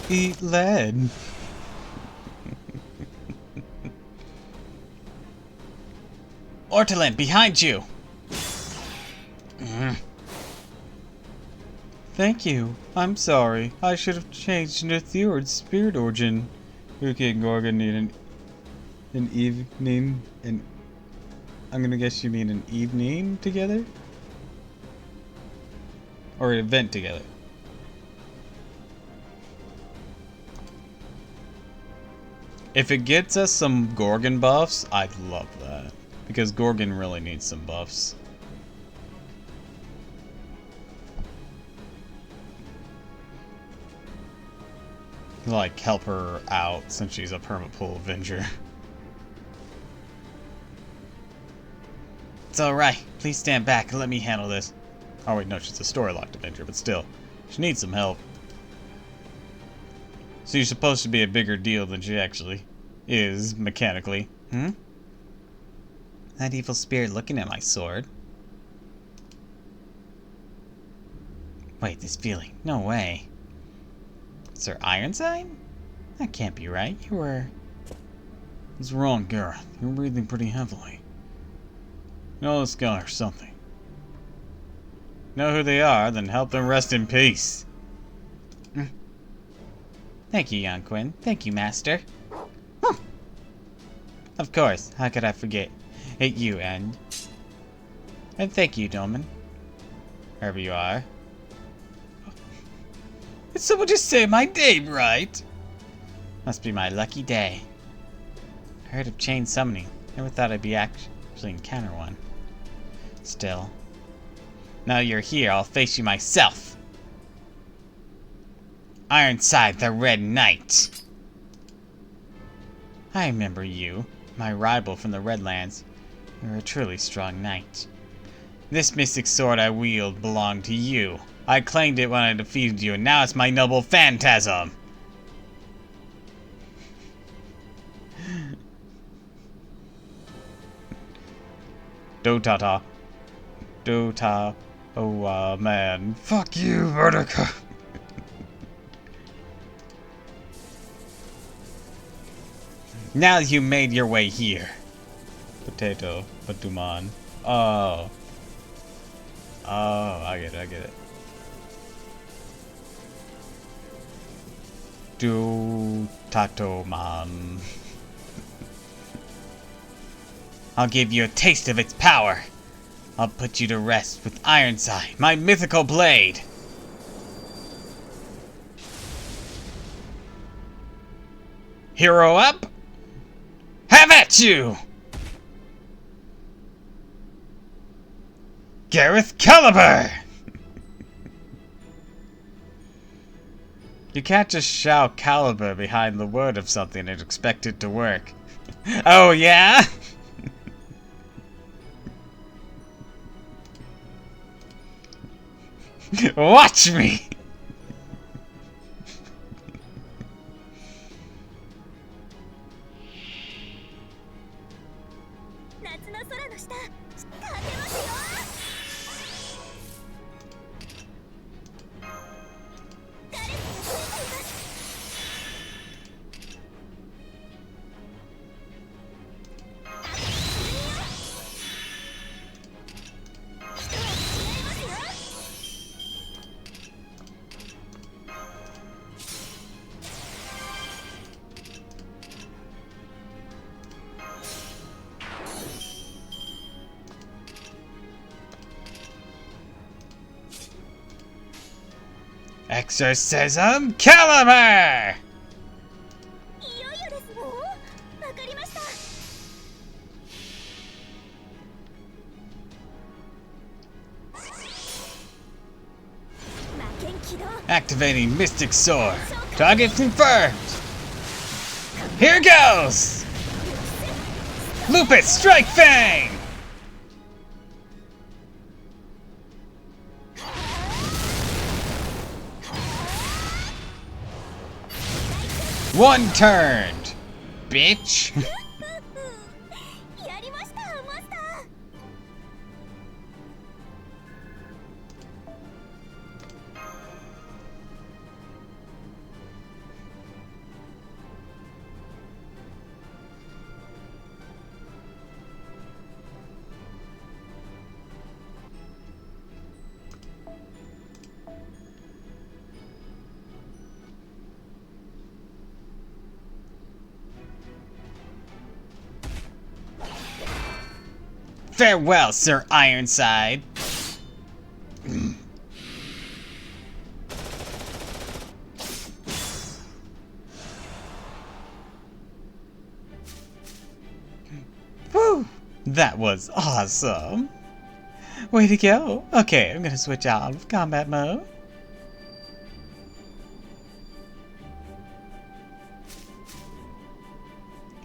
Eat lead. Ortolan, behind you! Thank you. I'm sorry. I should have changed into Theod's spirit origin. Okay, Gorgon need an evening, and I'm gonna guess you mean an evening together? Or an event together. If it gets us some Gorgon buffs, I'd love that. Because Gorgon really needs some buffs. Like, help her out since she's a permapool Avenger. It's alright. Please stand back and let me handle this. Oh wait, no, she's a story-locked Avenger, but still. She needs some help. So you're supposed to be a bigger deal than she actually is, mechanically. Hmm? That evil spirit looking at my sword. Wait, this feeling. No way. Sir Ironside? That can't be right. You were... What's wrong, Gareth? You're breathing pretty heavily. Know this guy or something. Know who they are, then help them rest in peace. Thank you, young Quinn. Thank you, Master. Of course. How could I forget? It you, and thank you, Doman. Wherever you are. Did someone just say my name right? Must be my lucky day. I heard of chain summoning. Never thought I'd be actually encounter one. Still. Now you're here, I'll face you myself. Ironside the Red Knight. I remember you, my rival from the Redlands. You were a truly strong knight. This mystic sword I wield belonged to you. I claimed it when I defeated you, and now it's my noble phantasm. Dotata. Dota. Oh, man. Fuck you, Vertica. Now you made your way here. Potato. Batuman. Oh. Oh, I get it. Do Tato Man. I'll give you a taste of its power. I'll put you to rest with Ironside, my mythical blade. Hero up! Have at you! Gareth Caliber! You can't just shout caliber behind the word of something and expect it to work. Oh, yeah? Watch me! Exorcism Caliber! いよいよですの。わかりました。魔剣起動。 Activating Mystic Sword. Target confirmed. Here goes! Lupus Strike Fang! One turned, bitch. やりましたマスター。 Farewell, Sir Ironside. Woo! That was awesome. Way to go. Okay, I'm gonna switch out of combat mode.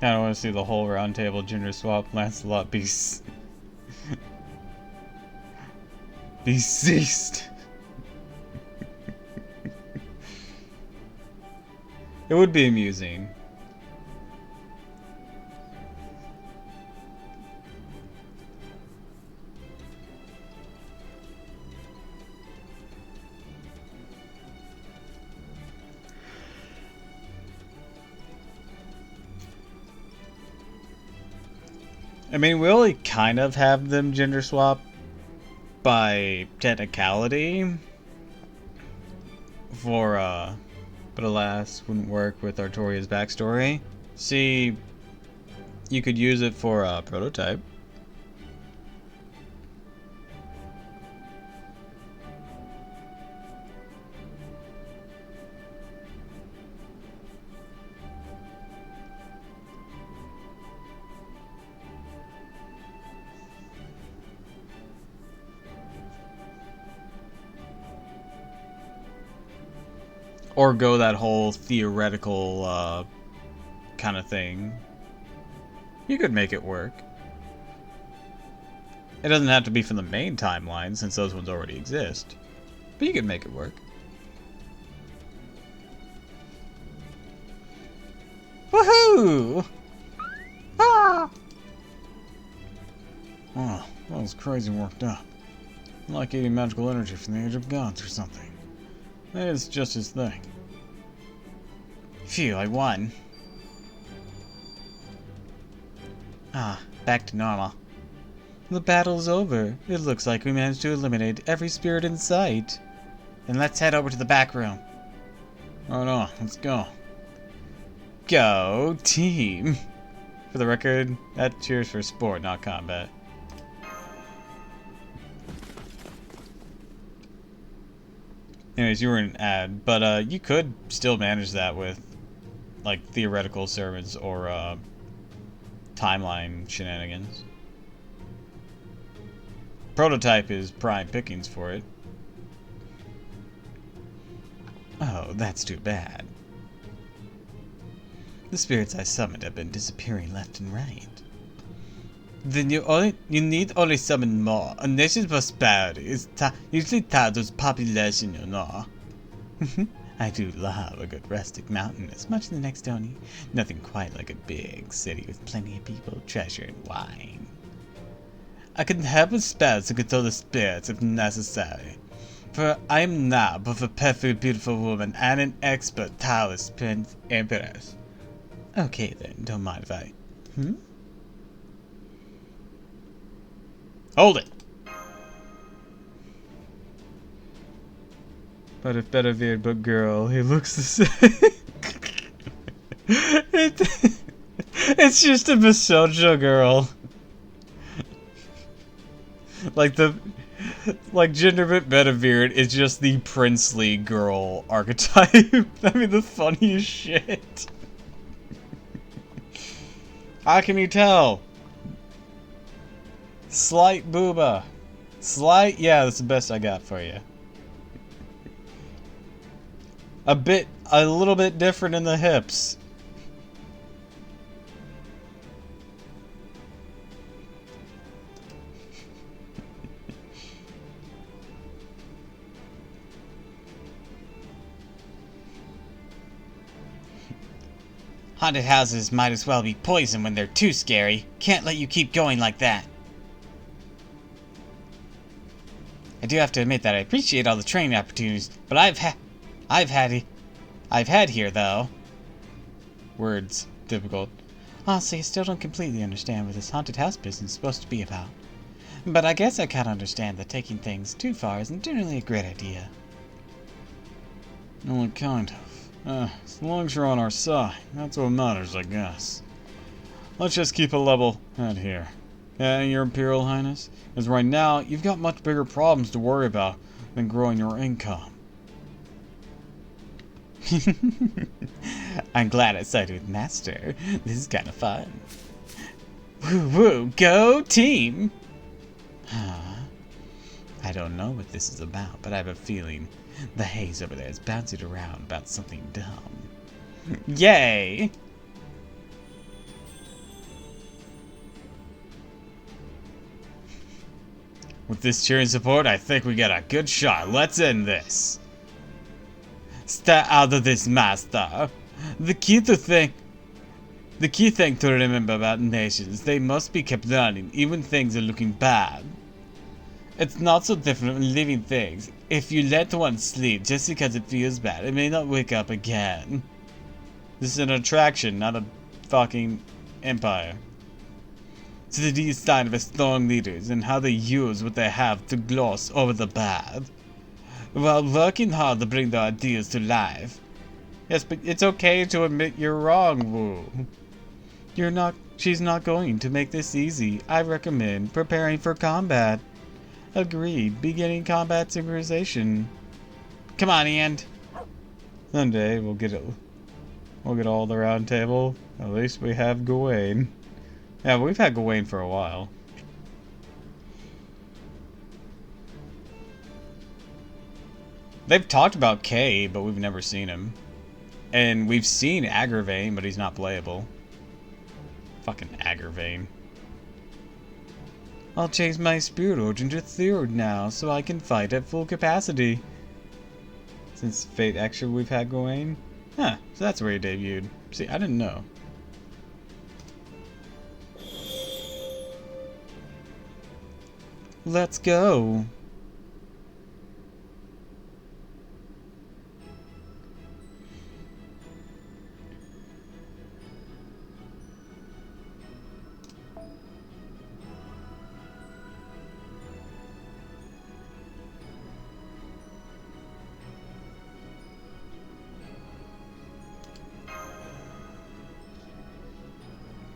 Kinda wanna see the whole round table gender swap Lancelot be ceased. It would be amusing. I mean, we only kind of have them gender swap by technicality for, but alas, wouldn't work with Artoria's backstory. See, you could use it for a prototype. Or go that whole theoretical kind of thing. You could make it work. It doesn't have to be from the main timeline, since those ones already exist. But you could make it work. Woohoo! Ah! Oh, that was crazy worked up. Like eating magical energy from the Age of Gods or something. It's just his thing. Phew, I won. Ah, back to normal. The battle's over. It looks like we managed to eliminate every spirit in sight. Then let's head over to the back room. Oh no, let's go. Go team! For the record, that cheers for sport, not combat. Anyways, you were in an ad, but you could still manage that with like theoretical servants or timeline shenanigans. Prototype is prime pickings for it. Oh, that's too bad. The spirits I summoned have been disappearing left and right. Then you need only summon more. A nation's prosperity is usually tied to its population, you know. I do love a good rustic mountain as much as the next Tony. Nothing quite like a big city with plenty of people, treasure, and wine. I can help with spells to control the spirits if necessary. For I am now both a perfectly beautiful woman and an expert Taoist Prince Empress. Okay then, don't mind if I... Hold it! But if better beard but girl, he looks the same. It's just a Bashojo girl. Like the Like, Gender Benebeard is just the princely girl archetype. I mean, the funniest shit. How can you tell? Slight booba. Slight? Yeah, that's the best I got for you. A little bit different in the hips. Haunted houses might as well be poison when they're too scary. Can't let you keep going like that. I do have to admit that I appreciate all the training opportunities, but I've had here though. Words. Difficult. Honestly, I still don't completely understand what this haunted house business is supposed to be about. But I guess I kind of understand that taking things too far isn't generally a great idea. Only kind of. As long as you're on our side, that's what matters, I guess. Let's just keep a level head here. Yeah, Your Imperial Highness? Because right now, you've got much bigger problems to worry about than growing your income. I'm glad I sided with Master. This is kind of fun. Woo woo, go team! I don't know what this is about, but I have a feeling the haze over there is bouncing around about something dumb. Yay! With this cheering support, I think we got a good shot. Let's end this. Stay out of this, Master. The key thing to remember about nations, they must be kept learning, even things are looking bad. It's not so different from living things. If you let one sleep just because it feels bad, it may not wake up again. This is an attraction, not a fucking empire. It's the sign of strong leaders and how they use what they have to gloss over the bad, while working hard to bring their ideas to life. Yes, but it's okay to admit you're wrong, Wu. She's not going to make this easy. I recommend preparing for combat. Agreed. Beginning combat synchronization. Come on, Ian. Someday we'll get all the round table. At least we have Gawain. Yeah, we've had Gawain for a while. They've talked about Kay, but we've never seen him. And we've seen Agravain, but he's not playable. Fucking Agravain. I'll change my Spirit Origin to third now, so I can fight at full capacity. Since Fate Extra we've had Gawain? Huh, so that's where he debuted. See, I didn't know. Let's go.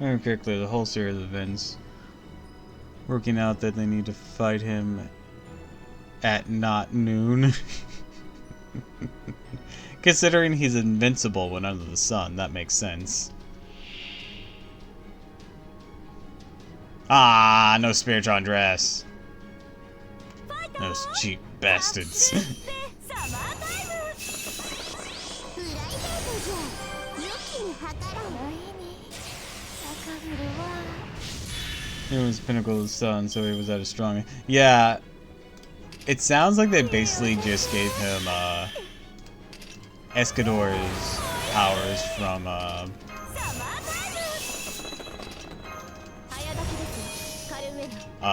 Very quickly, the whole series of events. Working out that they need to fight him at not noon. Considering he's invincible when under the sun, that makes sense. Ah, no Spiritron dress. Those cheap bastards. It was Pinnacle of the Sun, so he was at a strong... Yeah, it sounds like they basically just gave him, Escador's powers from,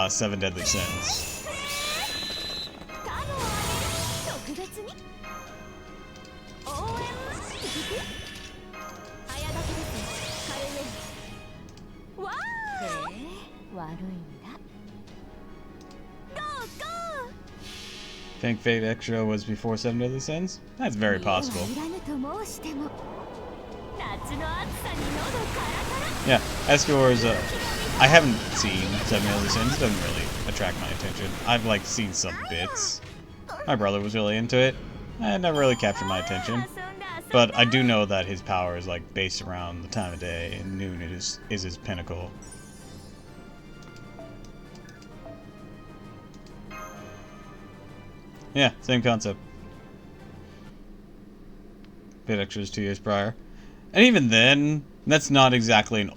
Seven Deadly Sins. Think Fate Extra was before Seven Deadly Sins? That's very possible. Yeah, Escador's, I haven't seen Seven Deadly Sins, doesn't really attract my attention. I've like seen some bits. My brother was really into it. It never really captured my attention. But I do know that his power is like based around the time of day, and noon is his pinnacle. Yeah, same concept. Fate Extra is 2 years prior. And even then, that's not exactly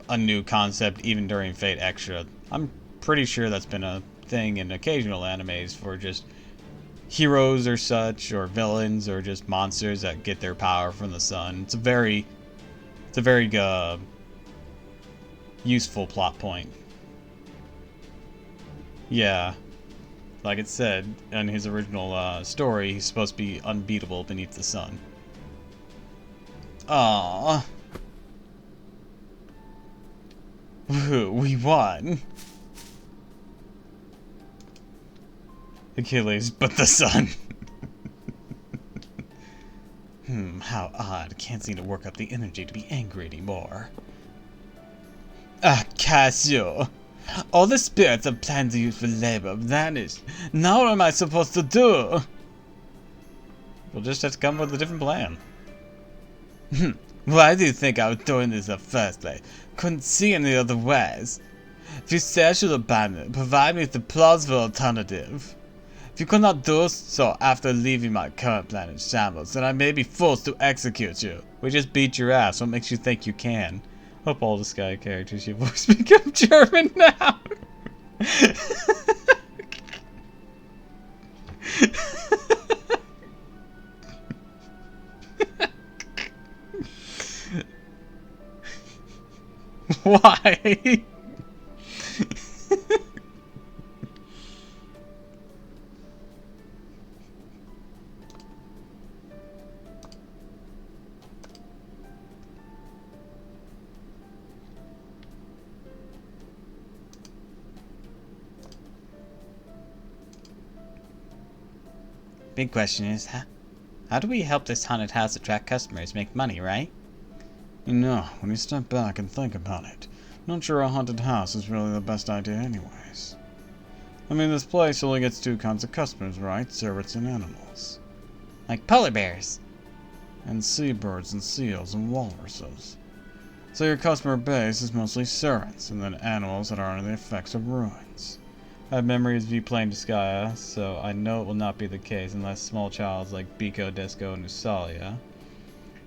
a new concept, even during Fate Extra. I'm pretty sure that's been a thing in occasional animes for just heroes or such, or villains, or just monsters that get their power from the sun. It's a very useful plot point. Yeah. Like it said in his original story, he's supposed to be unbeatable beneath the sun. Aww. We won. Achilles, but the sun. How odd. Can't seem to work up the energy to be angry anymore. Ah, Cassio. All the spirits I planned to use for labor have vanished. Now what am I supposed to do? We'll just have to come up with a different plan. Why do you think I was doing this in the first place? Couldn't see any other ways. If you say I should abandon it, provide me with a plausible alternative. If you could not do so after leaving my current plan in shambles, then I may be forced to execute you. We just beat your ass. What makes you think you can? Hope all the Sky characters you voice become German now. Why? Big question is, how do we help this haunted house attract customers, make money, right? You know, when you step back and think about it, not sure a haunted house is really the best idea anyways. I mean, this place only gets 2 kinds of customers, right? Servants and animals. Like polar bears. And seabirds and seals and walruses. So your customer base is mostly servants, and then animals that are under the effects of ruins. I have memories of you playing Disgaea, so I know it will not be the case unless small childs like Biko, Desko, and Usalia.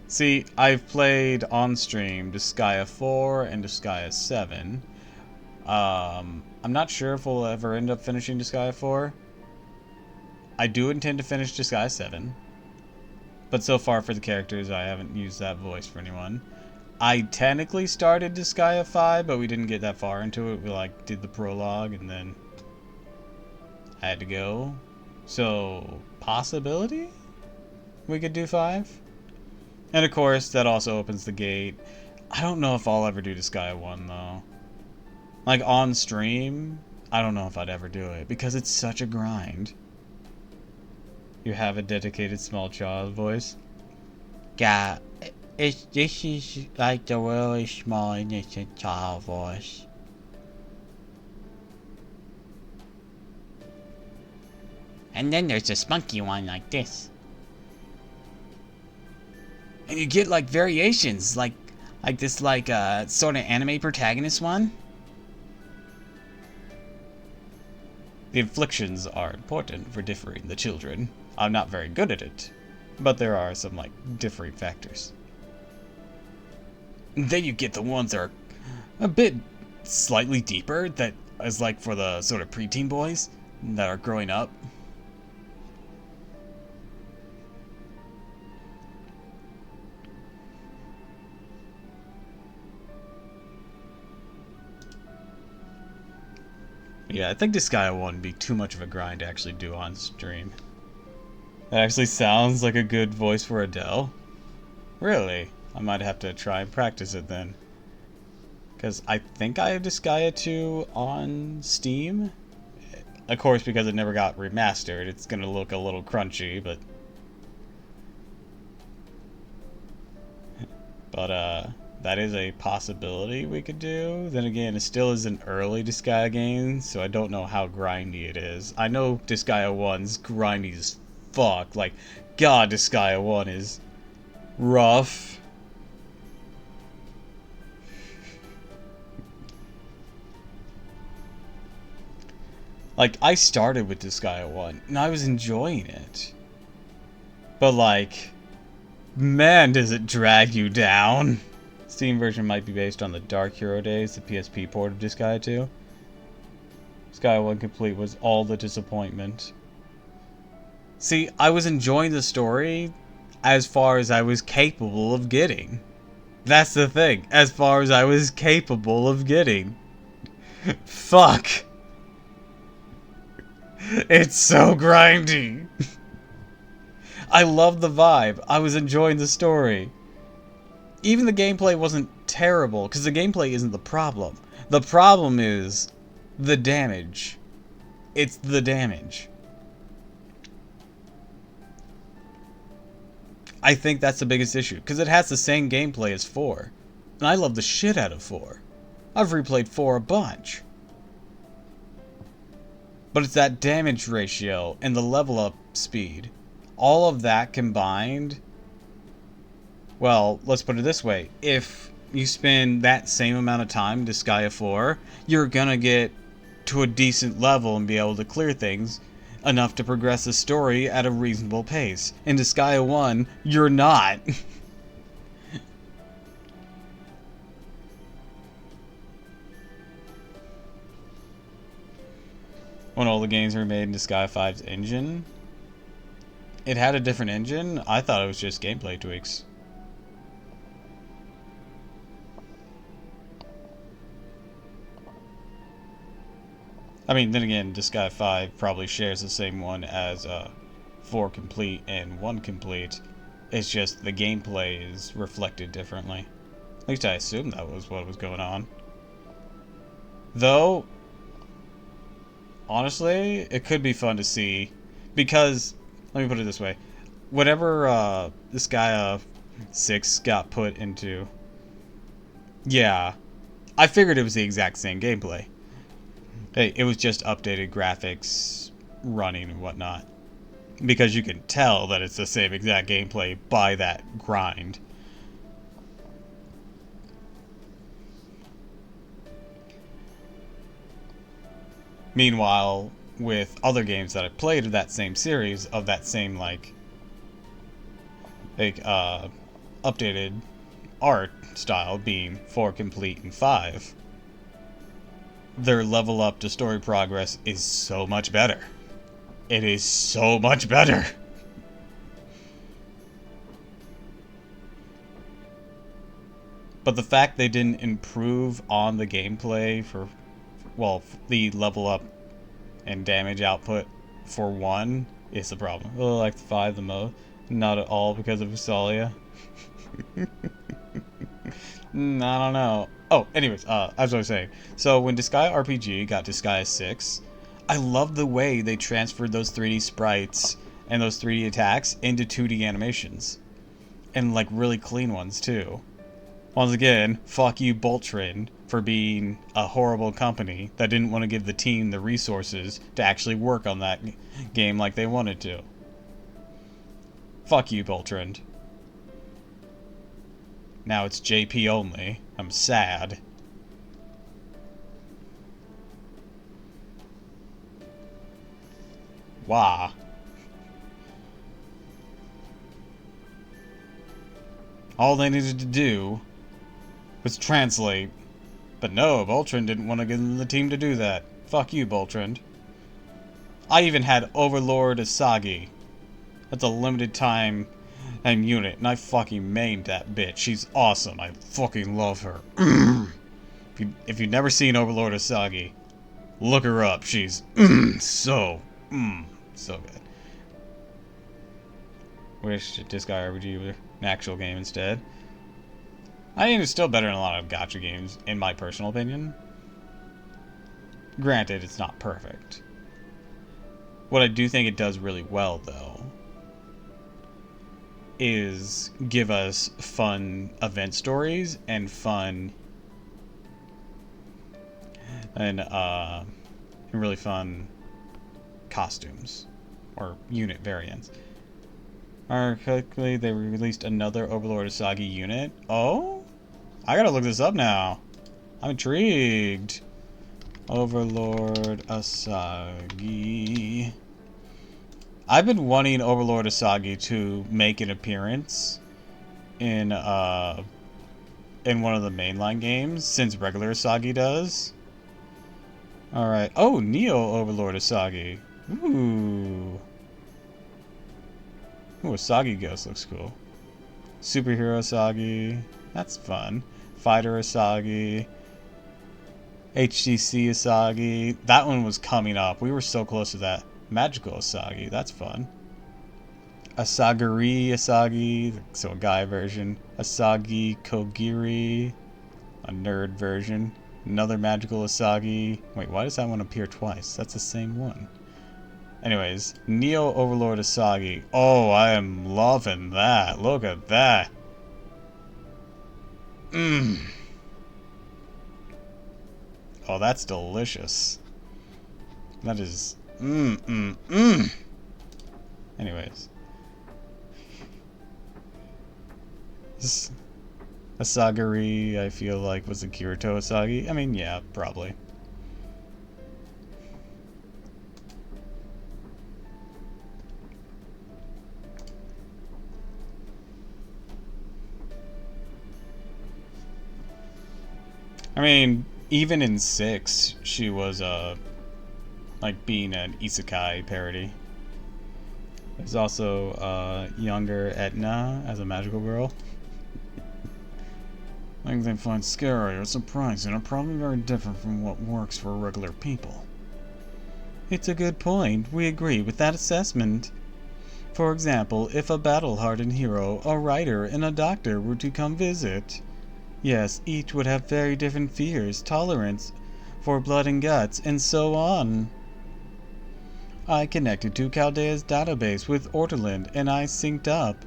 See, I've played on stream Disgaea 4 and Disgaea 7. I'm not sure if we'll ever end up finishing Disgaea 4. I do intend to finish Disgaea 7. But so far for the characters, I haven't used that voice for anyone. I technically started Disgaea 5, but we didn't get that far into it. We like did the prologue and then I had to go. So, possibility? We could do 5? And of course, that also opens the gate. I don't know if I'll ever do Disgaea 1, though. Like, on stream, I don't know if I'd ever do it, because it's such a grind. You have a dedicated small child voice? Yeah, this is like the really small innocent child voice. And then there's a spunky one like this. And you get like variations, like this sort of anime protagonist one. The inflictions are important for differing the children. I'm not very good at it, but there are some, like, differing factors. And then you get the ones that are a bit slightly deeper, that is like for the sort of preteen boys that are growing up. Yeah, I think Disgaea 1 would be too much of a grind to actually do on stream. That actually sounds like a good voice for Adele. Really? I might have to try and practice it then. Because I think I have Disgaea 2 on Steam. Of course, because it never got remastered, it's going to look a little crunchy, but that is a possibility we could do. Then again, it still is an early Disgaea game, so I don't know how grindy it is. I know Disgaea 1's grindy as fuck. Like, God, Disgaea 1 is rough. Like, I started with Disgaea 1, and I was enjoying it. But, like, man, does it drag you down. Steam version might be based on the Dark Hero days, the PSP port of Disgaea 2. Disgaea 1 Complete was all the disappointment. See, I was enjoying the story as far as I was capable of getting. That's the thing, as far as I was capable of getting. Fuck. It's so grindy. I loved the vibe. I was enjoying the story. Even the gameplay wasn't terrible, because the gameplay isn't the problem. The problem is the damage. It's the damage. I think that's the biggest issue, because it has the same gameplay as 4. And I love the shit out of 4. I've replayed 4 a bunch. But it's that damage ratio and the level up speed. All of that combined, well, let's put it this way. If you spend that same amount of time in Disgaea 4, you're gonna get to a decent level and be able to clear things enough to progress the story at a reasonable pace. In Disgaea 1, you're not. When all the games were made in Disgaea 5's engine, it had a different engine. I thought it was just gameplay tweaks. I mean, then again, Disgaea 5 probably shares the same one as 4 Complete and 1 Complete. It's just the gameplay is reflected differently. At least I assume that was what was going on. Though, honestly, it could be fun to see, because, let me put it this way. Whenever Disgaea 6 got put into, yeah, I figured it was the exact same gameplay. Hey, it was just updated graphics, running and whatnot. Because you can tell that it's the same exact gameplay by that grind. Meanwhile, with other games that I played of that same series, of that same, updated art style being 4 Complete and 5, their level up to story progress is so much better. It is so much better. But the fact they didn't improve on the gameplay for, well, the level up and damage output for 1 is the problem. I like the 5 the most. Not at all because of Usalia. I don't know. Oh, anyways, as I was saying, so when Disgaea RPG got Disgaea 6, I loved the way they transferred those 3D sprites and those 3D attacks into 2D animations. And, like, really clean ones, too. Once again, fuck you, Boltrin, for being a horrible company that didn't want to give the team the resources to actually work on that game like they wanted to. Fuck you, Boltrin. Now it's JP only. I'm sad. Wah. All they needed to do was translate. But no, Boltrand didn't want to give the team to do that. Fuck you, Boltrand. I even had Overlord Asagi. That's a limited time unit, and I fucking mained that bitch. She's awesome. I fucking love her. If you've never seen Overlord Asagi, look her up. She's so good. Wish Disgaea RPG were an actual game instead. I think it's still better than a lot of gacha games, in my personal opinion. Granted, it's not perfect. What I do think it does really well, though, is give us fun event stories and fun and really fun costumes or unit variants. Alright, quickly they released another Overlord Asagi unit. Oh? I gotta look this up now. I'm intrigued. Overlord Asagi. I've been wanting Overlord Asagi to make an appearance in one of the mainline games since regular Asagi does. Alright. Oh, Neo Overlord Asagi. Ooh. Ooh, Asagi Ghost looks cool. Superhero Asagi. That's fun. Fighter Asagi. HTC Asagi. That one was coming up. We were so close to that. Magical Asagi. That's fun. Asagiri Asagi. So a guy version. Asagi Kogiri. A nerd version. Another magical Asagi. Wait, why does that one appear twice? That's the same one. Anyways, Neo Overlord Asagi. Oh, I am loving that. Look at that. Mmm. Oh, that's delicious. That is... Anyways. This Asagiri, I feel like, was a Kirito Asagi. I mean, yeah, probably. I mean, even in 6, she was, like, being an isekai parody. There's also, younger Etna as a magical girl. Things they find scary or surprising are probably very different from what works for regular people. It's a good point. We agree with that assessment. For example, if a battle-hardened hero, a writer, and a doctor were to come visit... Yes, each would have very different fears, tolerance for blood and guts, and so on. I connected to Chaldea's database with Ortoland, and I synced up.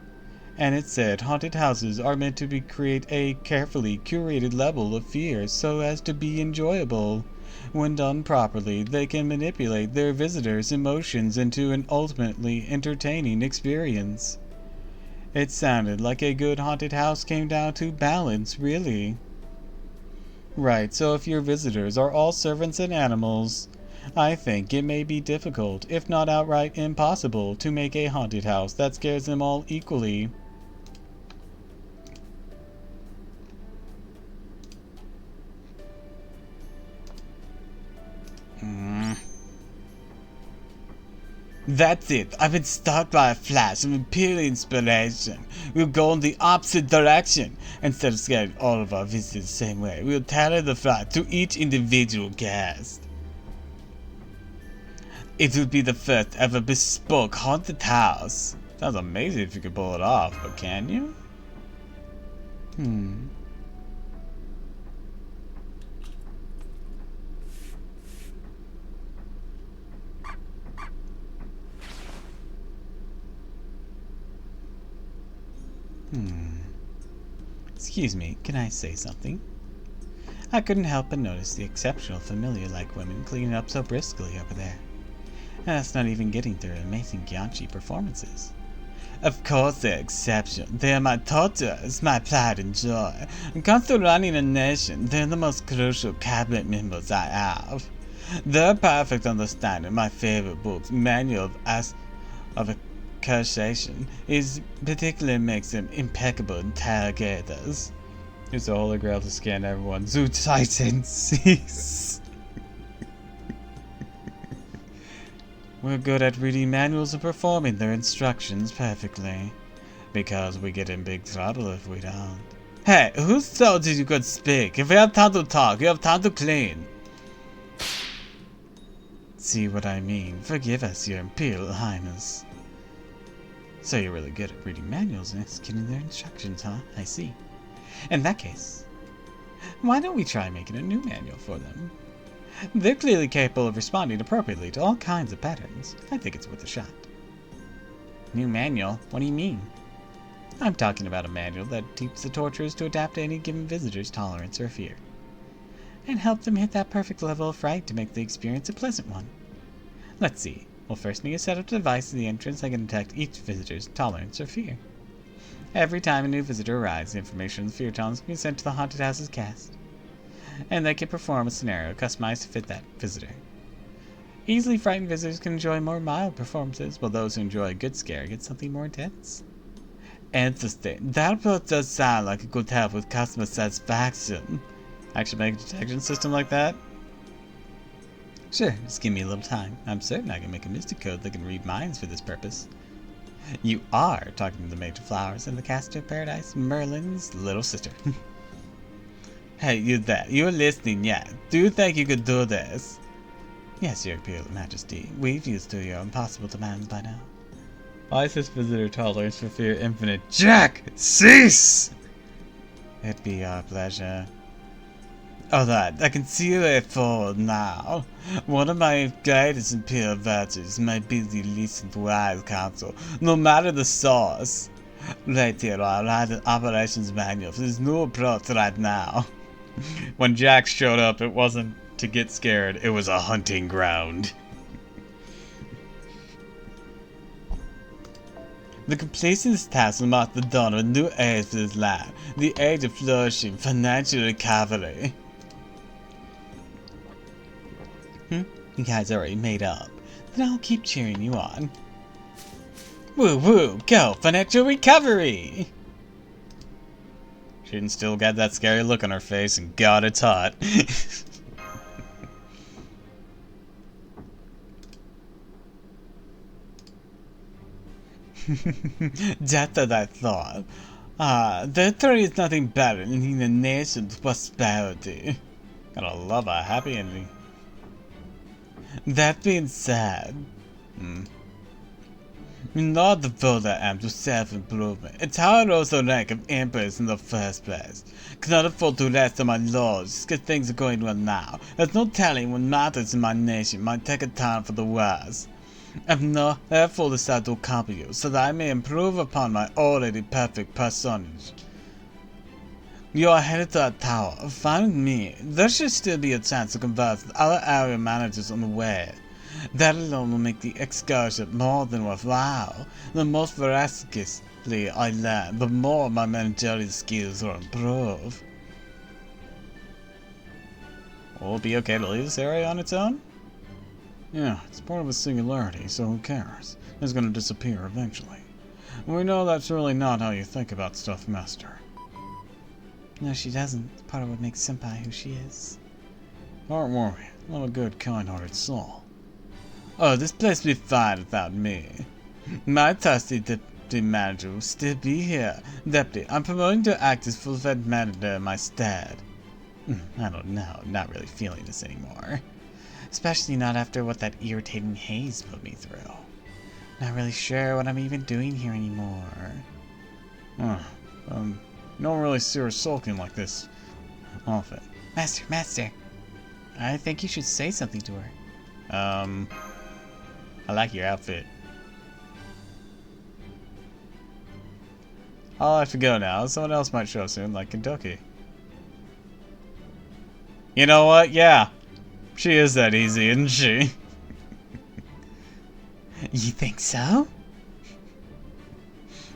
And it said haunted houses are meant to create a carefully curated level of fear so as to be enjoyable. When done properly, they can manipulate their visitors' emotions into an ultimately entertaining experience. It sounded like a good haunted house came down to balance, really. Right, so if your visitors are all servants and animals, I think it may be difficult, if not outright impossible, to make a haunted house that scares them all equally. That's it. I've been struck by a flash of imperial inspiration. We'll go in the opposite direction. Instead of scaring all of our visitors the same way, we'll tailor the flight to each individual guest. It will be the first ever bespoke haunted house. Sounds amazing if you could pull it off, but can you? Excuse me, can I say something? I couldn't help but notice the exceptional familiar-like women cleaning up so briskly over there. And that's not even getting their amazing Gyanchi performances. Of course they're exceptional. They're my daughters, my pride and joy. When it comes to running a nation, they're the most crucial cabinet members I have. They're perfect understanding my favorite book, Manual of Conversation, is particularly makes them impeccable interrogators. Use the Holy Grail to scan everyone. Zoo Titan cease. We're good at reading manuals and performing their instructions perfectly. Because we get in big trouble if we don't. Hey, who told you could speak? If you have time to talk, you have time to clean. See what I mean? Forgive us, your Imperial Highness. So you're really good at reading manuals and executing their instructions, huh? I see. In that case, why don't we try making a new manual for them? They're clearly capable of responding appropriately to all kinds of patterns. I think it's worth a shot. New manual? What do you mean? I'm talking about a manual that teaches the torturers to adapt to any given visitor's tolerance or fear, and help them hit that perfect level of fright to make the experience a pleasant one. Let's see. We'll first need to set up a device at the entrance that can detect each visitor's tolerance or fear. Every time a new visitor arrives, the information on the fear tolerance can be sent to the haunted house's cast, and they can perform a scenario customized to fit that visitor. Easily frightened visitors can enjoy more mild performances, while those who enjoy a good scare get something more intense. Interesting. That both does sound like it could help with customer satisfaction. Actually make a detection system like that? Sure, just give me a little time. I'm certain I can make a mystic code that can read minds for this purpose. You are talking to the Mage of Flowers and the Caster of Paradise, Merlin's little sister. Hey, you there. You're listening, yeah. Do you think you could do this? Yes, Your Imperial Majesty. We've used to your impossible demands by now. Why is this visitor tolerance for fear infinite? Jack! Cease! It'd be our pleasure. Alright, I can see your way forward now. One of my greatest imperial virtues might be the least wise counsel, no matter the source. Right here, I'll write an operations manual for this new approach right now. When Jack showed up, it wasn't to get scared, it was a hunting ground. The completion of this task will mark the dawn of a new age for this land, the age of flourishing financial recovery. You guys already made up. Then I'll keep cheering you on. Woo woo, go financial recovery! She still got that scary look on her face, and God, it's hot. Just as I thought. There is nothing better than the nation's prosperity. Gotta love a happy ending. That being said, not the vote I am to self-improvement. It's how I rose the rank of empress in the first place. Cannot afford to rest on my laurels just because things are going well now. There's no telling when matters in my nation might take a turn for the worse. I've therefore decided to accompany you so that I may improve upon my already perfect personage. You are headed to that tower. Find me. There should still be a chance to converse with other area managers on the way. That alone will make the excursion more than worthwhile. The most voraciously I learn, the more my managerial skills will improve. Will it be okay to leave this area on its own? Yeah, it's part of a singularity, so who cares? It's gonna disappear eventually. We know that's really not how you think about stuff, Master. No, she doesn't. It's part of what makes Senpai who she is. Don't worry, I'm a good, kind-hearted soul. Oh, this place will be fine without me. My trusty deputy manager will still be here. Deputy, I'm promoting to act as full-fledged manager in my stead. I don't know, not really feeling this anymore. Especially not after what that irritating haze put me through. Not really sure what I'm even doing here anymore. You don't really see her sulking like this often. Master. I think you should say something to her. I like your outfit. I'll have to go now. Someone else might show soon, like Kentucky. You know what? Yeah. She is that easy, isn't she? You think so?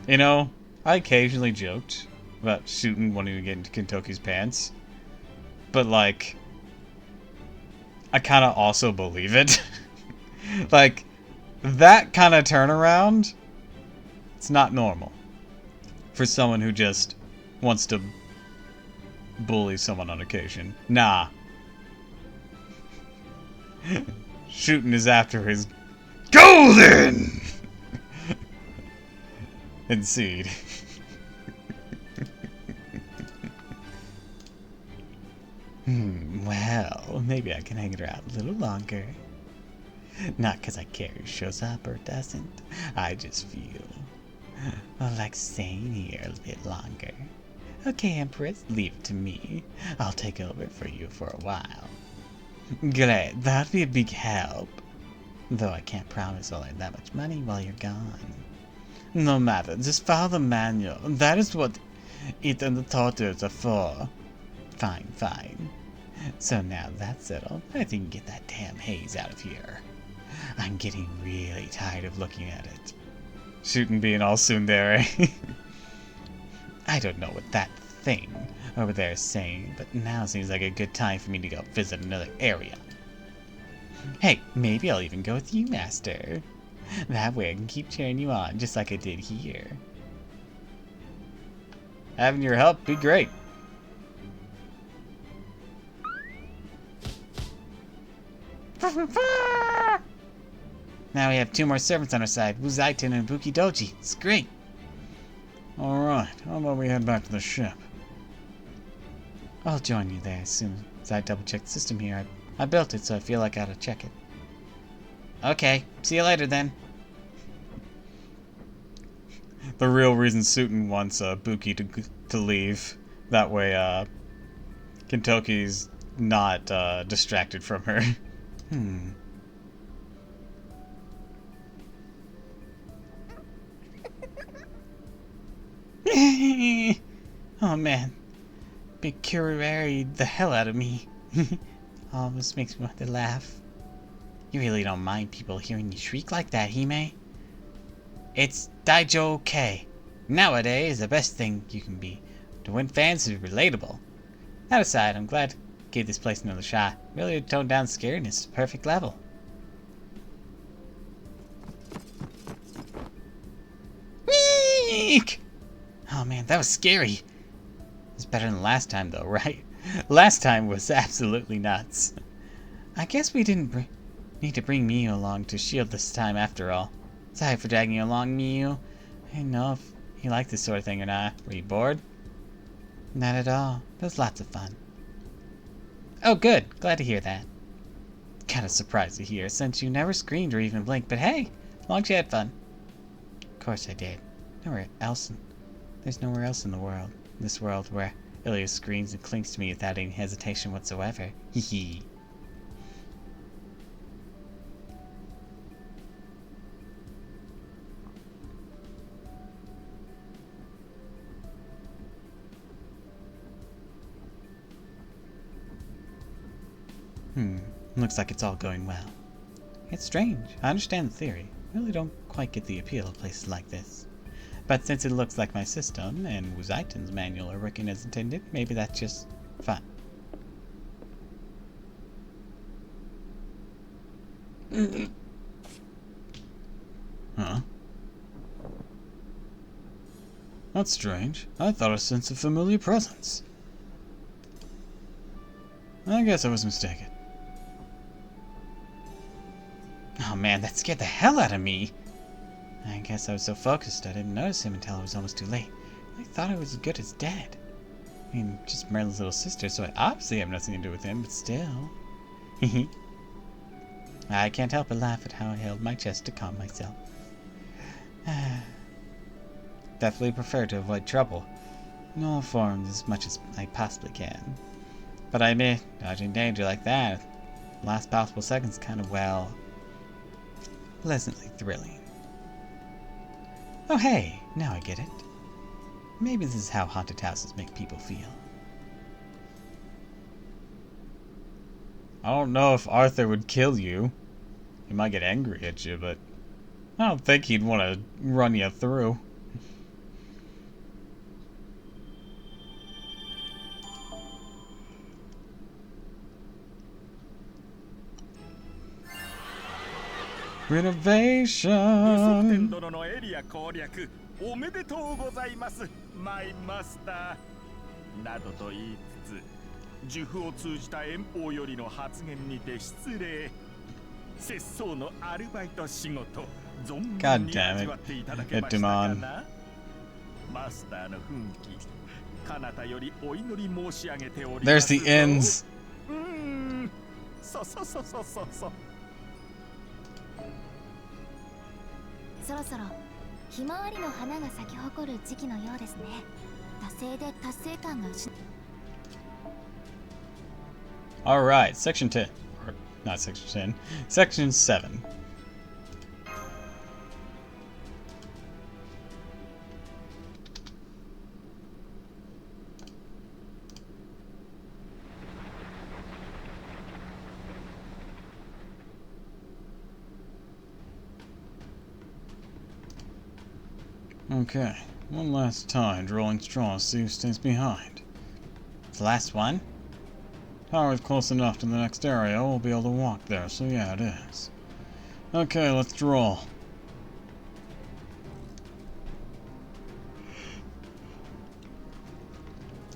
You know, I occasionally joked about shooting wanting to get into Kentucky's pants. But, like, I kind of also believe it. Like, that kind of turnaround, it's not normal. For someone who just wants to bully someone on occasion. Nah. Shooting is after his golden and seed. Well, maybe I can hang it around a little longer. Not because I care who shows up or doesn't. I just feel like staying here a bit longer. Okay, Empress, leave it to me. I'll take over for you for a while. Great, that'd be a big help. Though I can't promise I'll earn that much money while you're gone. No matter, just follow the manual. That is what it and the tortures are for. Fine, fine. So now that's settled, I think we can get that damn haze out of here. I'm getting really tired of looking at it. Shooting being all tsundere. I don't know what that thing over there is saying, but now seems like a good time for me to go visit another area. Hey, maybe I'll even go with you, Master. That way I can keep cheering you on, just like I did here. Having your help be great. Now we have 2 more servants on our side, Wuzaitin and Bukidoji. It's great. Alright, how about we head back to the ship? I'll join you there as soon as I double check the system here. I built it, so I feel like I ought to check it. Okay, see you later then. The real reason Suten wants Buki to leave. That way, Kentoki's not distracted from her. Oh man. Big curary the hell out of me. Almost makes me want to laugh. You really don't mind people hearing you shriek like that, Hime? It's Daijo-kei. Nowadays, the best thing you can be to win fans is relatable. That aside, I'm glad to give this place another shot. Really toned down scariness to perfect level. Eek! Oh man, that was scary. It's better than last time though, right? Last time was absolutely nuts. I guess we didn't need to bring Miyu along to shield this time after all. Sorry for dragging you along, Miyu. I didn't know if you liked this sort of thing or not. Were you bored? Not at all. It was lots of fun. Oh good, glad to hear that. Kinda surprised to hear, since you never screamed or even blinked, but hey, as long as you had fun. Of course I did. There's nowhere else in this world where Ilya screams and clings to me without any hesitation whatsoever. Hee hee. Looks like it's all going well. It's strange. I understand the theory. I really don't quite get the appeal of places like this. But since it looks like my system and Wuzaitin's manual are working as intended, maybe that's just fine. Huh? That's strange. I thought I sensed a familiar presence. I guess I was mistaken. Oh man, that scared the hell out of me. I guess I was so focused I didn't notice him until it was almost too late. I thought I was as good as dead. I mean, just Merlin's little sister, so I obviously have nothing to do with him, but still. I can't help but laugh at how I held my chest to calm myself. Definitely prefer to avoid trouble in all forms as much as I possibly can. But I admit, dodging danger like that, last possible seconds kind of, well, pleasantly thrilling. Oh hey, now I get it. Maybe this is how haunted houses make people feel. I don't know if Arthur would kill you. He might get angry at you, but I don't think he'd want to run you through. Renovation! 殿のエリア攻略おめでとうございますマイマスターなどと言いつつ呪符を通じた遠方よりの発言にて失礼節操のアルバイト仕事存分に味わっていただけましたかなマスターの奮起彼方よりお祈り申し上げております There's the ends. そうそろそろひまわりの花が咲き誇る時期のようですね。達成で達成感が失 Alright, section 10. Or, not section 10. Section 7. Okay, one last time, drawing straws, see who stays behind. The last one? Tower's close enough to the next area, we'll be able to walk there, so yeah, it is. Okay, let's draw.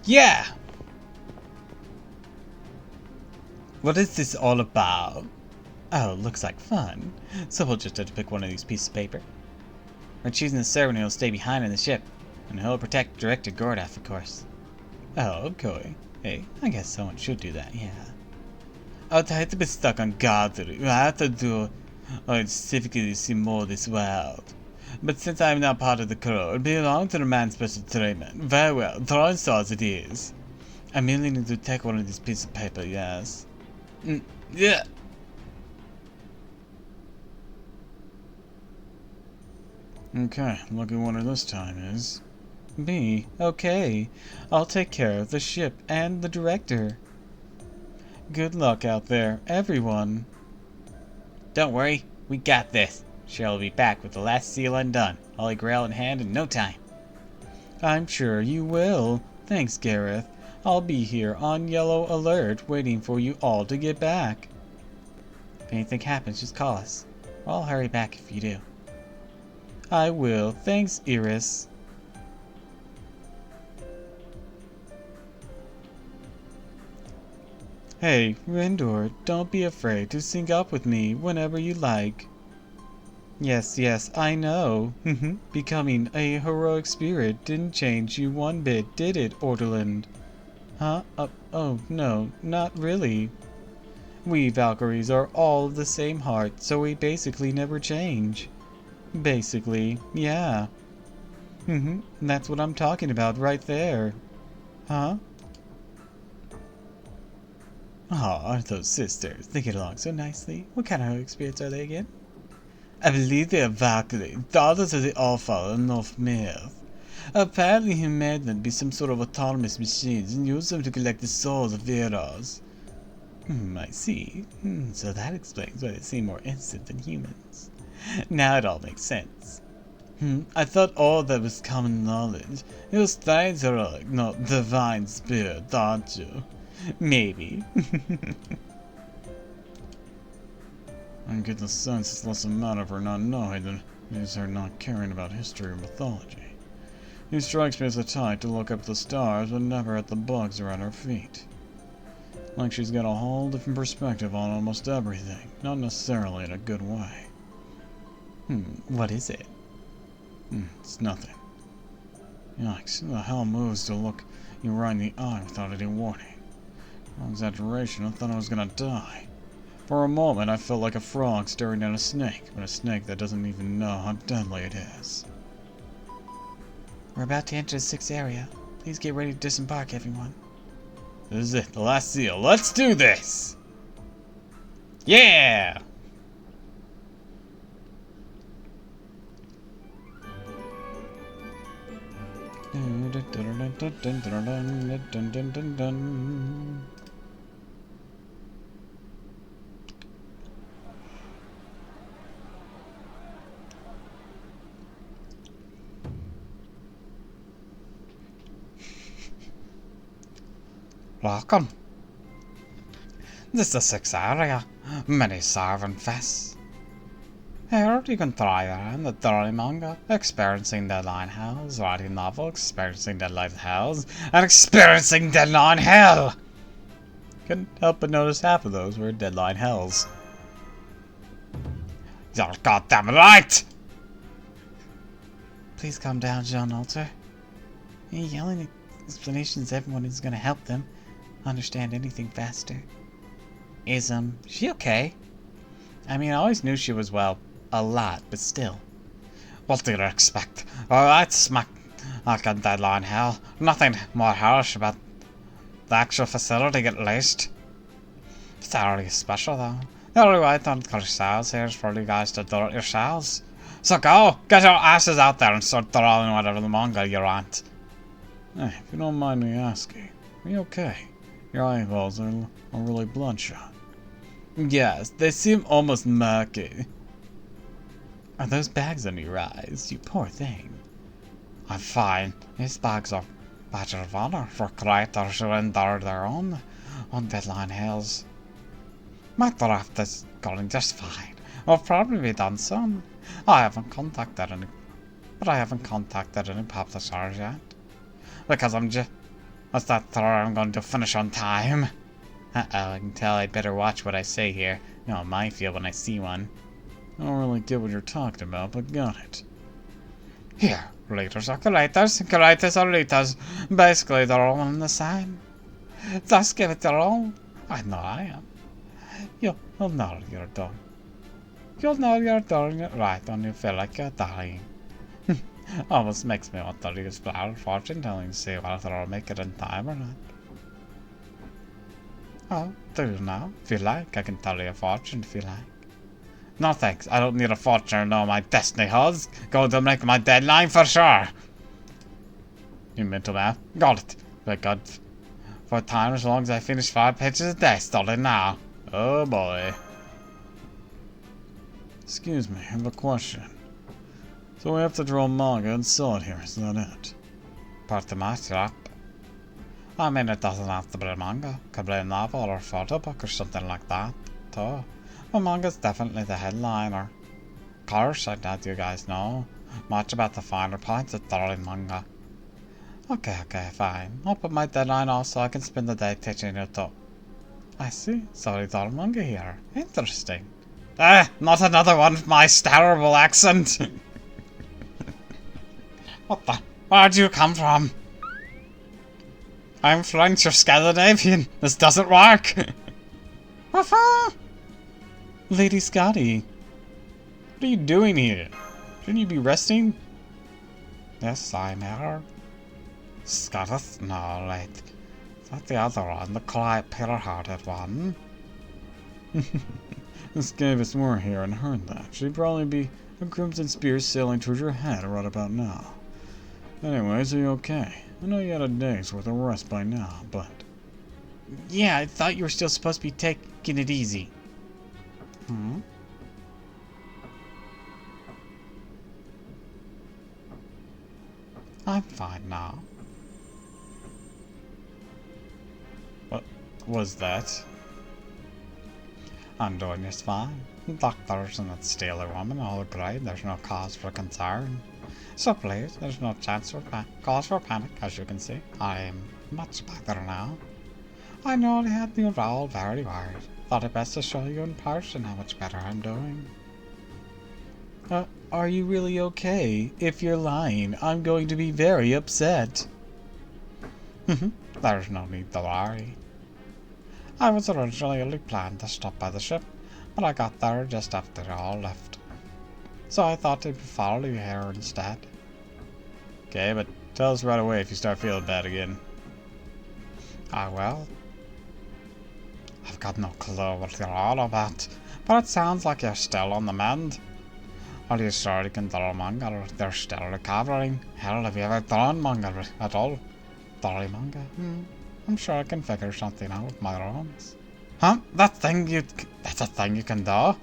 Yeah! What is this all about? Oh, looks like fun. So we'll just have to pick one of these pieces of paper. We're choosing the servant who will stay behind in the ship. And he'll protect Director Gordaf, of course. Oh, okay. Hey, I guess someone should do that, yeah. I'd hate to be stuck on Godry. I have to do or specifically see more of this world. But since I am now part of the crew, it belongs to the man's special treatment. Very well, throwing stars it is. I merely need to take one of these pieces of paper, yes. Yeah. Okay, lucky winner this time is... Me? Okay. I'll take care of the ship and the director. Good luck out there, everyone. Don't worry, we got this. Cheryl will be back with the last seal undone, Holy Grail in hand in no time. I'm sure you will. Thanks, Gareth. I'll be here on yellow alert, waiting for you all to get back. If anything happens, just call us. I'll hurry back if you do. I will. Thanks, Iris. Hey, Rendor, don't be afraid to sync up with me whenever you like. Yes, I know. Becoming a heroic spirit didn't change you one bit, did it, Orderland? Huh? Oh, no, not really. We Valkyries are all of the same heart, so we basically never change. Basically, yeah. That's what I'm talking about right there. Huh? Aw, aren't those sisters? They get along so nicely. What kind of heroic spirits are they again? I believe they are Valkyrie, daughters of the Allfather in North Myth. Apparently he made them be some sort of autonomous machines and used them to collect the souls of heroes. I see. So that explains why they seem more innocent than humans. Now it all makes sense. I thought all that was common knowledge. It was Stein's heroic, not divine spirit, aren't you? Maybe. I get the sense it's less a matter of her not knowing than it is her not caring about history or mythology. It strikes me as a type to look up at the stars but never at the bugs around her feet. Like she's got a whole different perspective on almost everything, not necessarily in a good way. What is it? It's nothing. Yikes, who the hell moves to look you right in the eye without any warning? No exaggeration, I thought I was gonna die. For a moment, I felt like a frog staring at a snake, but a snake that doesn't even know how deadly it is. We're about to enter the 6th area. Please get ready to disembark, everyone. This is it, the last seal. Let's do this! Yeah! Welcome. This is the 6th area. Many servant fests. Here you can try your hand at dirty manga, experiencing deadline hells, writing novel, experiencing deadline hells, and experiencing deadline hell! Couldn't help but notice half of those were deadline hells. You're goddamn right! Please calm down, Jean Alter. Yelling explanations to everyone is gonna help them understand anything faster. Is, she okay? I mean, I always knew she was, well, a lot, but still. What do you expect? Alright, smack like a deadline hell. Nothing more harsh about the actual facility, at least. It's already special, though. The only way to do yourselves here is for you guys to do it yourselves. So go! Get your asses out there and start throwing whatever the manga you want. Hey, if you don't mind me asking, are you okay? Your eyeballs are really bloodshot. Yes, they seem almost murky. Are those bags under your eyes? You poor thing. I'm fine. These bags are badge of honor for creators who endure their own on deadline hills. My draft is going just fine. Will probably be done soon. I haven't contacted any publishers yet. Because what's that story I'm going to finish on time? Uh-oh, I can tell I'd better watch what I say here. You know, my feel when I see one. I don't really get what you're talking about, but got it. Here, readers are creators are readers. Basically, they're all one and the same. Just give it your all. I know I am. You'll know you're done. You'll know you're doing it right when you feel like you're dying. Almost makes me want to use flower fortune telling to see whether I'll make it in time or not. Oh, do you now? If you like, I can tell you a fortune if you like. No thanks, I don't need a fortune to know my destiny holds. Going to make my deadline for sure. You mental math? Got it. But God, for time as long as I finish 5 pages a day, starting now. Oh boy. Excuse me, I have a question. So we have to draw manga and sell it here, is that it? Part of my shop. I mean, it doesn't have to be manga. Could be a novel or a photo book or something like that, too. But manga's definitely the headliner. Of course, I'd let you guys know much about the finer points of drawing manga. Okay, fine. I'll put my deadline off so I can spend the day teaching you too. I see. So you draw manga here. Interesting. Not another one with my terrible accent! What the? Where'd you come from? I'm French or Scandinavian. This doesn't work. Lady Scotty, what are you doing here? Shouldn't you be resting? Yes, I'm here. Scottish? No, wait. Is that the other one? The quiet, pure-hearted one? This gave us more here and heard that. Should probably be a crimson spear sailing towards your head right about now. Anyways, are you okay? I know you had a day's worth of rest by now, but... Yeah, I thought you were still supposed to be taking it easy. I'm fine now. What was that? I'm doing just fine. The doctors and that Steeler woman all agree there's no cause for concern. So please, there's no cause for panic, as you can see. I am much better now. I know I had you all very worried. Thought it best to show you in person how much better I'm doing. Are you really okay? If you're lying, I'm going to be very upset. There's no need to worry. I was originally planned to stop by the ship, but I got there just after you all left. So I thought I'd follow you here instead. Okay, but tell us right away if you start feeling bad again. I will. I've got no clue what you're all about, but it sounds like you're still on the mend. Are you sure you can draw manga or they're still recovering? Hell, have you ever drawn manga at all? Draw manga? I'm sure I can figure something out with my ones. Huh? That's a thing you can do?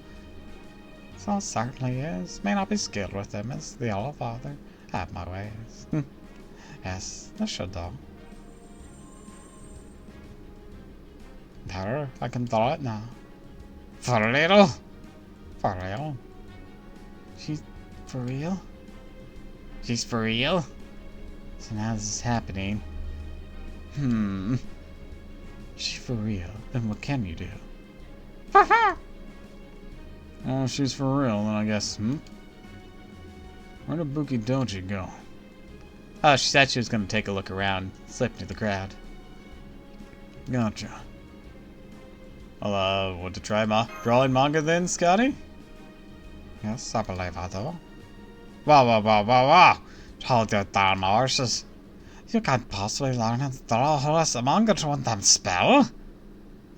So certainly is. May not be skilled with them as the All Father. I have my ways. Yes, I should do. There, I can draw it now. For real? For real? She's for real? She's for real? So now this is happening. She's for real. Then what can you do? Oh, she's for real, then I guess, Where did Buki Doji go? Oh, she said she was going to take a look around. Slip through the crowd. Gotcha. Well, want to try drawing manga then, Scotty? Yes, I believe I do. Whoa. Hold your damn horses. You can't possibly learn how to draw a whole list of manga to one damn spell.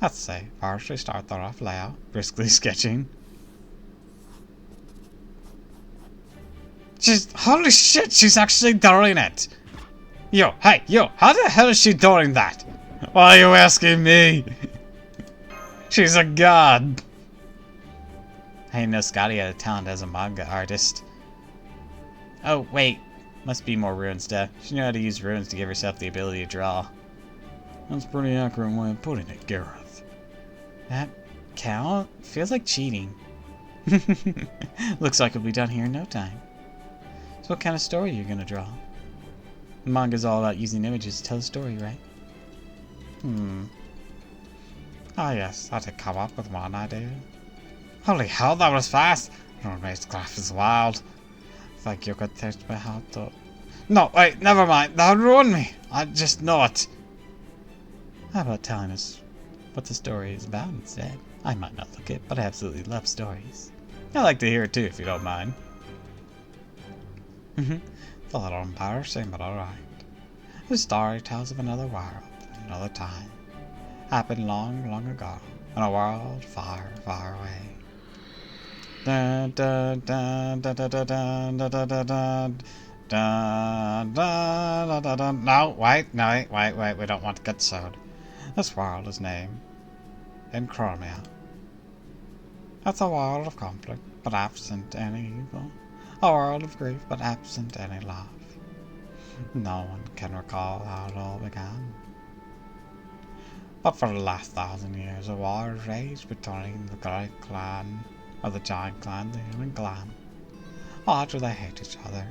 Let's see. First we start the rough layout, briskly sketching. Holy shit, she's actually doing it! Yo, how the hell is she doing that? Why are you asking me? She's a god. I didn't know Scotty had a talent as a manga artist. Oh, wait. Must be more rune stuff. She knew how to use runes to give herself the ability to draw. That's a pretty accurate way of putting it, Gareth. That count? Feels like cheating. Looks like it'll be done here in no time. So what kind of story are you gonna draw? The manga's all about using images to tell a story, right? Ah yes, I did come up with one idea. Holy hell, that was fast! Your craft is wild. Think you could teach me how to... No, wait, never mind. That would ruin me. I just know it. How about telling us what the story is about instead? I might not look it, but I absolutely love stories. I like to hear it too, if you don't mind. It's a little embarrassing, but alright. The story tells of another world, another time. Happened long, long ago, in a world far, far away. Dun, dun, dun, dun, dun, dun, dun, dun, dun, dun, dun, dun, dun, dun. No, wait, we don't want to get sued. This world is named Enchromia. It's a world of conflict, but absent any evil. A world of grief, but absent any love. No one can recall how it all began. But for the last 1,000 years, a war has raged between the great clan of the giant clan, the human clan. Why do they hate each other?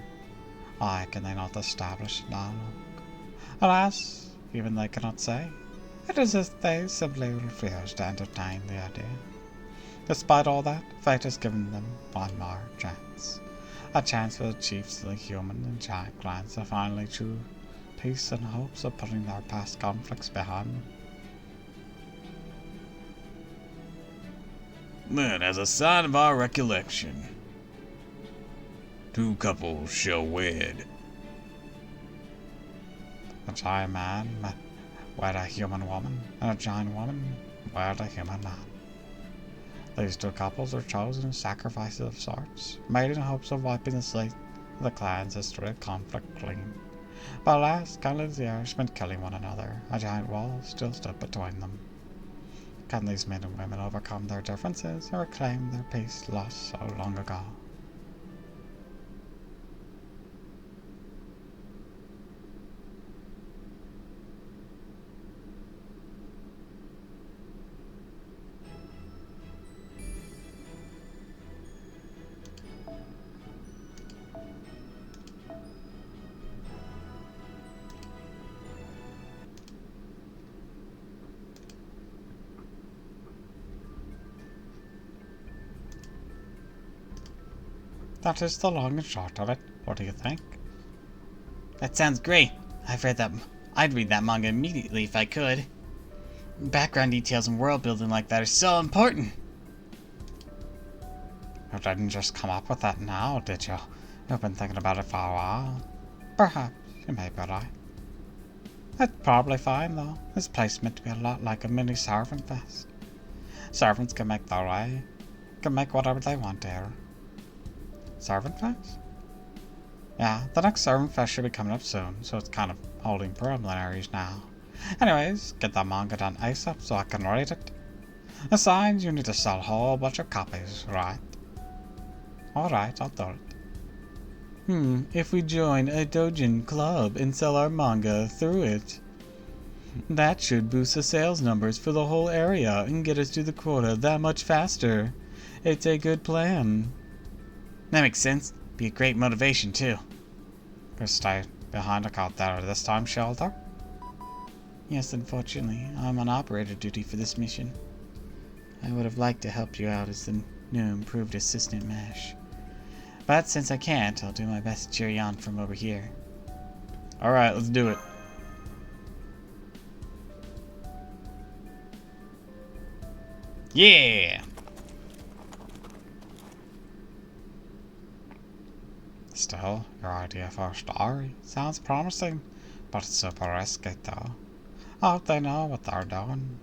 Why can they not establish a dialogue? Alas, even they cannot say. It is as they simply refuse to entertain the idea. Despite all that, fate has given them one more chance. A chance for the chiefs of the human and giant clans to finally choose peace in hopes of putting their past conflicts behind them. Then, as a sign of our recollection, 2 couples shall wed. A giant man wed a human woman, and a giant woman wed a human man. These 2 couples are chosen as sacrifices of sorts, made in hopes of wiping the slate of the clan's history of conflict clean. But alas, countless years spent killing one another, a giant wall still stood between them. Can these men and women overcome their differences and reclaim their peace lost so long ago? That is the long and short of it. What do you think? That sounds great. I'd read that manga immediately if I could. Background details and world building like that are so important. You didn't just come up with that now, did you? You've been thinking about it for a while. Perhaps you may be right. It's probably fine, though. This place is meant to be a lot like a mini servant fest. Servants can make their way, can make whatever they want here. Servant fest? Yeah, the next servant fest should be coming up soon, so it's kind of holding preliminaries now. Anyways, get that manga done ASAP so I can read it. Besides, you need to sell a whole bunch of copies, right? Alright, I'll do it. If we join a doujin club and sell our manga through it, that should boost the sales numbers for the whole area and get us to the quota that much faster. It's a good plan. That makes sense. Be a great motivation, too. You stay behind the counter this time, Shelter? Yes, unfortunately, I'm on operator duty for this mission. I would have liked to help you out as the new improved assistant Mash. But since I can't, I'll do my best to cheer you on from over here. Alright, let's do it. Yeah! Still, your idea for a story sounds promising, but it's super risky though. I hope they know what they're doing.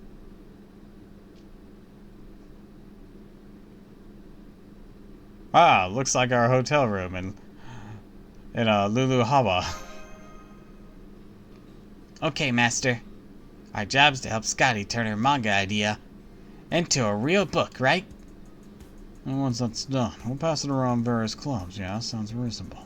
Ah, looks like our hotel room in Lulu Haba. Okay, Master. Our job's to help Scotty turn her manga idea into a real book, right? And once that's done, we'll pass it around various clubs, yeah? Sounds reasonable.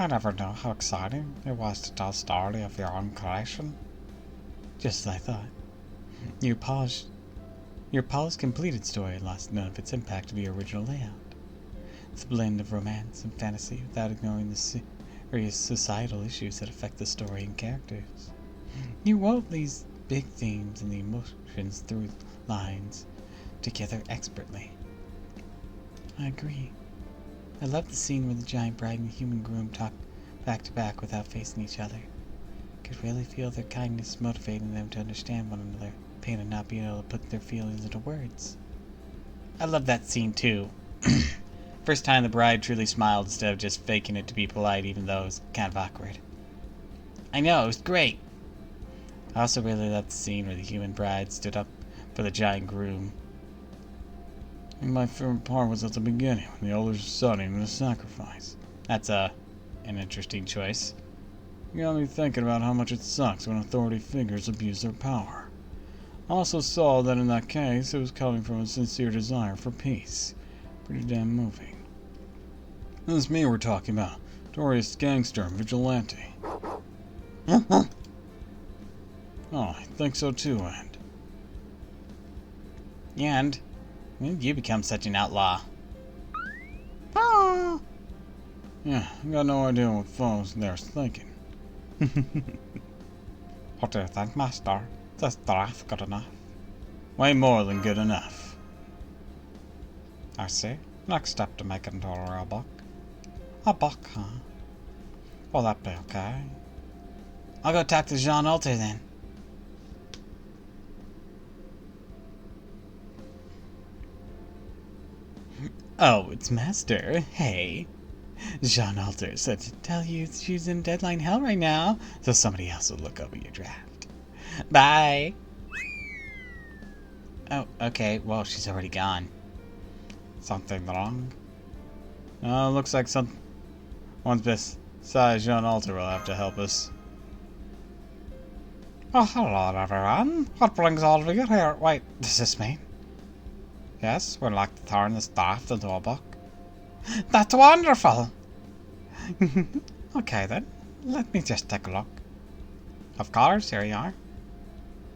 I never knew how exciting it was to tell a story of your own creation. Just as I thought. Your polished completed story lost none of its impact of the original layout. It's a blend of romance and fantasy without ignoring the serious societal issues that affect the story and characters. You wove these big themes and the emotions through lines together expertly. I agree. I love the scene where the giant bride and the human groom talk back to back without facing each other. I could really feel their kindness motivating them to understand one another, pain of not being able to put their feelings into words. I love that scene too. First time the bride truly smiled instead of just faking it to be polite, even though it was kind of awkward. I know, it was great. I also really loved the scene where the human bride stood up for the giant groom. And my favorite part was at the beginning, when the elders were setting the sacrifice. That's an interesting choice. You got me thinking about how much it sucks when authority figures abuse their power. I also saw that in that case, it was coming from a sincere desire for peace. Pretty damn moving. This is me we're talking about. Notorious gangster and vigilante. Oh, I think so too, and... And when did you become such an outlaw? Ah! Yeah, I got no idea what foes they're thinking. What do you think, Master? Is this draft good enough? Way more than good enough. I see. Next step to make it into a real book. A book, huh? Will that be okay? I'll go talk to Jean Alter then. Oh, it's Master. Hey. Jean Alter said to tell you she's in deadline hell right now, so somebody else will look over your draft. Bye. Oh, okay. Well, she's already gone. Something wrong? Looks like one's besides Jean Alter will have to help us. Oh, hello everyone. What brings all of you here? Wait, does this mean? Yes, we'd like to turn this draft into a book. That's wonderful! Okay then, let me just take a look. Of course, here you are.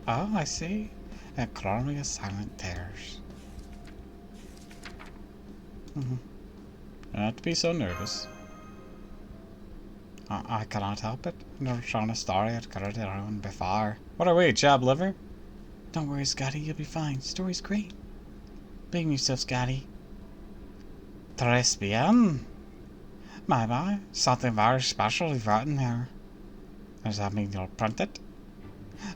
Oh, I see. A chronicle of silent tears. Not to be so nervous. I cannot help it. I've never shown a story I'd got it around before. What are we, chab liver? Don't worry, Scotty, you'll be fine. Story's great. Blame yourself, Scotty. Tres bien. My, something very special you've written here. Does that mean you'll print it?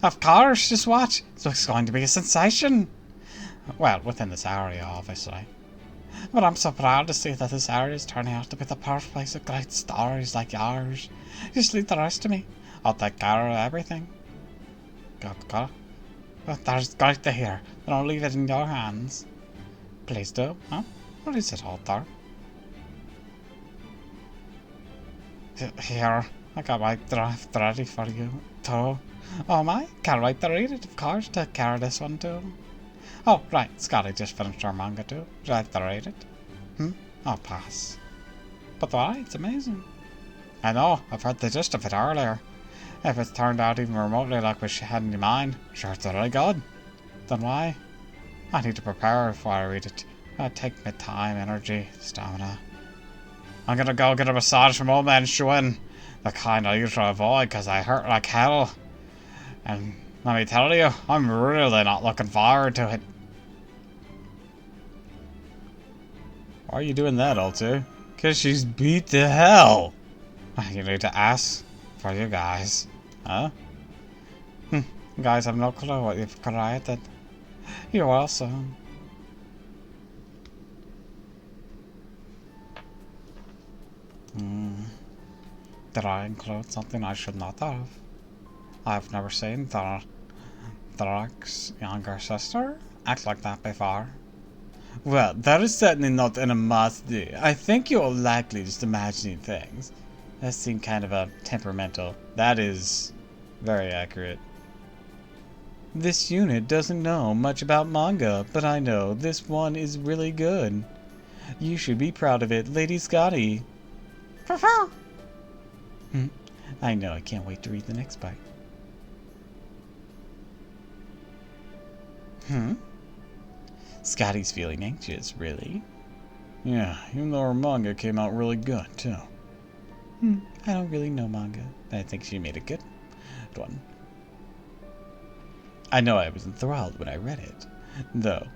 Of course, just watch. It's going to be a sensation. Well, within this area, obviously. But I'm so proud to see that this area is turning out to be the birthplace of great stories like yours. Just leave the rest to me. I'll take care of everything. Got it? That's great to hear. Then I'll leave it in your hands. Please do. Huh? What is it, Alter? Here, I got my draft ready for you, too. Oh my, can't wait to read it, of course. Take care of this one, too. Oh, right, Scotty just finished our manga, too. Would you like to read it? I'll pass. But why? It's amazing. I know, I've heard the gist of it earlier. If it's turned out even remotely like we had in mind, sure it's really good. Then why? I need to prepare before I read it. It'll take me time, energy, stamina. I'm gonna go get a massage from old man Schwinn. The kind I usually avoid because I hurt like hell. And let me tell you, I'm really not looking forward to it. Why are you doing that, Alter? Because she's beat to hell. You need to ask for you guys. Huh? You guys have no clue what you've created. You're awesome. Did I include something I should not have? I've never seen Thrak's younger sister act like that before. Well, that is certainly not an animosity. I think you're likely just imagining things. That seemed kind of temperamental. That is very accurate. This unit doesn't know much about manga, but I know this one is really good. You should be proud of it, Lady Scotty. I know, I can't wait to read the next part. Scotty's feeling anxious, really? Yeah, even though her manga came out really good, too. I don't really know manga, but I think she made a good one. I know I was enthralled when I read it, though.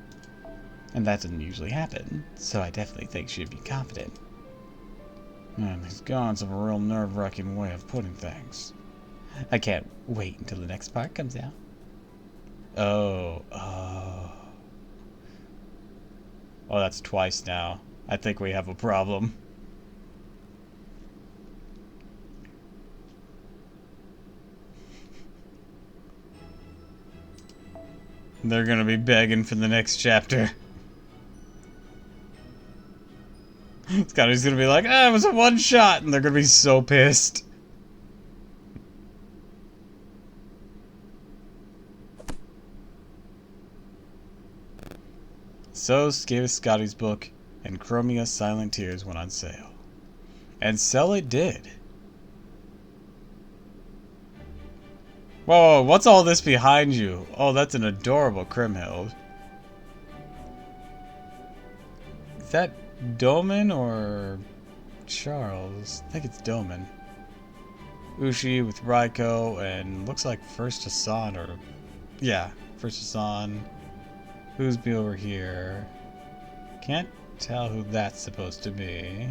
And that doesn't usually happen, so I definitely think she'd be confident. And these gods have a real nerve-wracking way of putting things. I can't wait until the next part comes out. Oh. Oh, that's twice now. I think we have a problem. They're gonna be begging for the next chapter. Scotty's gonna be like, it was a one shot, and they're gonna be so pissed. So gave us Scotty's book, and Chromia's Silent Tears went on sale. And sell it did. Whoa, what's all this behind you? Oh, that's an adorable Crimhild. Is that Doman or Charles? I think it's Doman. Ushi with Raiko and looks like First Hassan or... Yeah, First Hassan. Who's be over here? Can't tell who that's supposed to be.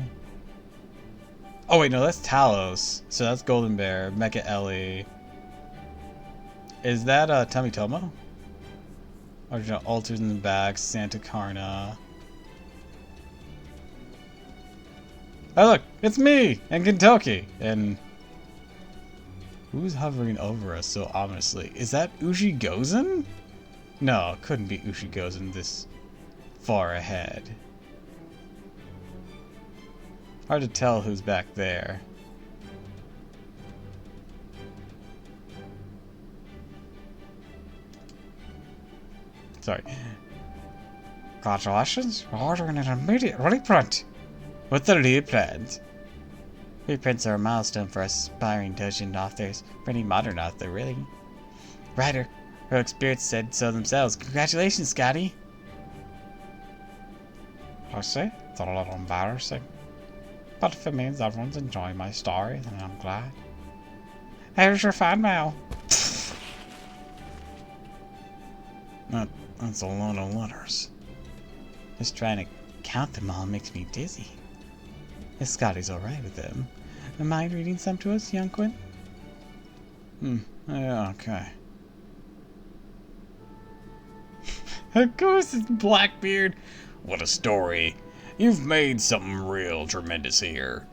Oh wait, no, that's Talos. So that's Golden Bear, Mecha Ellie. Is that Tomitomo? Original altars in the back, Santa Karna. Oh look, it's me and Kentucky. And who's hovering over us so ominously? Is that Ushi Gozen? No, it couldn't be Ushi Gozen this far ahead. Hard to tell who's back there. Sorry. Congratulations, we're ordering an immediate reprint. What's the reprint? Reprints are a milestone for aspiring Dojin authors. For any modern author, really. Writer, Heroic Spirits said so themselves. Congratulations, Scotty! I see, it's a little embarrassing. But if it means everyone's enjoying my story, then I'm glad. Here's your fan mail. That's a lot of letters. Just trying to count them all makes me dizzy. If Scotty's alright with them. Mind reading some to us, young Quinn? Yeah, okay. Of course, it's Blackbeard. What a story. You've made something real tremendous here.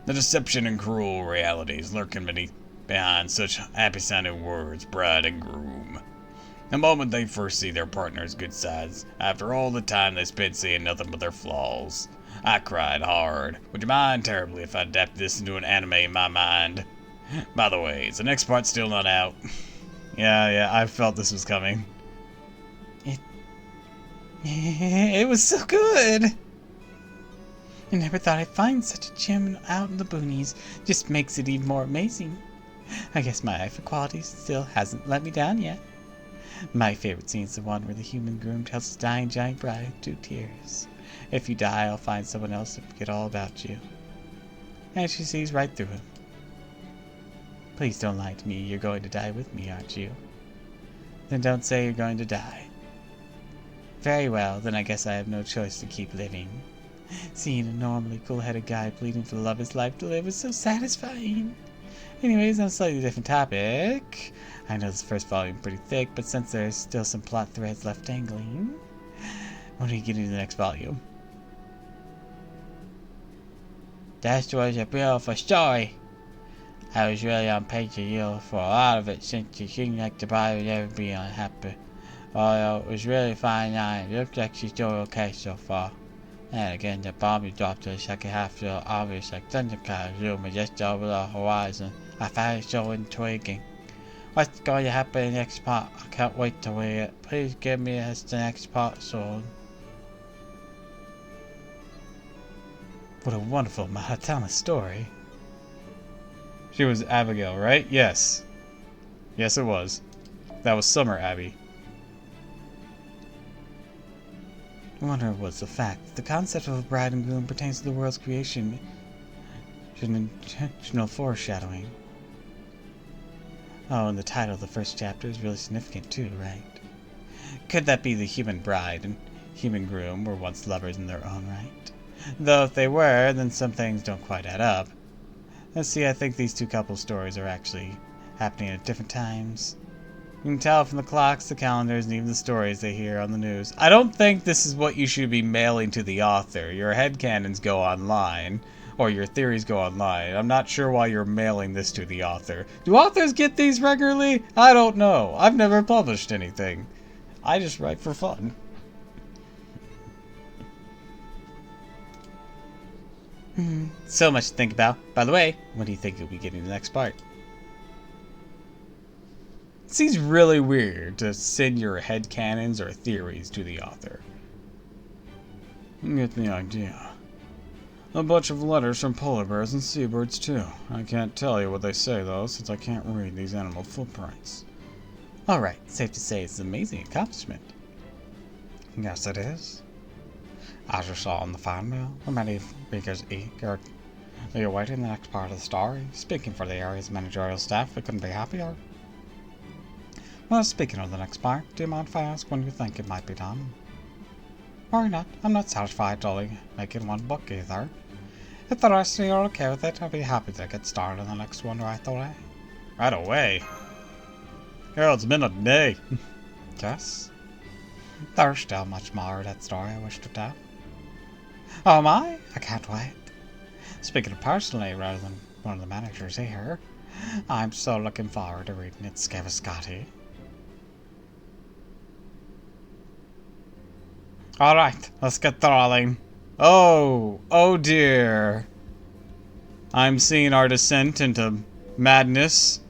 The deception and cruel realities lurking behind such happy-sounding words, bride and groom. The moment they first see their partner's good sides, after all the time they spent seeing nothing but their flaws. I cried hard. Would you mind terribly if I adapted this into an anime in my mind? By the way, is the next part still not out? Yeah, I felt this was coming. It was so good! I never thought I'd find such a gem out in the boonies. Just makes it even more amazing. I guess my eye for quality still hasn't let me down yet. My favorite scene is the one where the human groom tells his dying giant bride through tears. If you die, I'll find someone else to forget all about you. And she sees right through him. Please don't lie to me. You're going to die with me, aren't you? Then don't say you're going to die. Very well, then I guess I have no choice to keep living. Seeing a normally cool-headed guy pleading for the love of his life to live was so satisfying. Anyways, on a slightly different topic. I know this first volume is pretty thick, but since there's still some plot threads left dangling, when do we get into the next volume? That was a beautiful story. I was really on page with you for a lot of it since you seemed like the bride would never be unhappy. Although it was really fine now, it looks like she's doing okay so far. And again, the bomb you dropped to the second half feel obvious like thunderclouds looming just over the horizon. I found it so intriguing. What's going to happen in the next part? I can't wait to read it. Please give me the next part soon. What a wonderful Mahatama story. She was Abigail, right? Yes. Yes, it was. That was Summer Abby. I wonder what's the fact. The concept of a bride and groom pertains to the world's creation. An intentional foreshadowing. Oh, and the title of the first chapter is really significant too, right? Could that be the human bride and human groom were once lovers in their own right? Though if they were, then some things don't quite add up. Let's see, I think these two couple stories are actually happening at different times. You can tell from the clocks, the calendars, and even the stories they hear on the news. I don't think this is what you should be mailing to the author. Your headcanons go online, or your theories go online. I'm not sure why you're mailing this to the author. Do authors get these regularly? I don't know. I've never published anything. I just write for fun. So much to think about. By the way, when do you think you'll be getting the next part? It seems really weird to send your headcanons or theories to the author. You get the idea. A bunch of letters from polar bears and seabirds, too. I can't tell you what they say, though, since I can't read these animal footprints. Alright, safe to say it's an amazing accomplishment. Yes, it is. As you saw in the fan mail, the many readers eager to awaiting the next part of the story. Speaking for the area's managerial staff, we couldn't be happier. Well, speaking of the next part, do you mind if I ask when you think it might be done? Worry not, I'm not satisfied only making one book either. If the rest of you are okay with it, I'll be happy to get started on the next one right away. Right away? Girl, it's been a day. Yes. There's still much more of that story I wish to tell. Oh my, I can't wait. Speaking of personally rather than one of the managers here, I'm so looking forward to reading it, Scaviscotti. Alright, let's get thrilling. Oh dear. I'm seeing our descent into madness.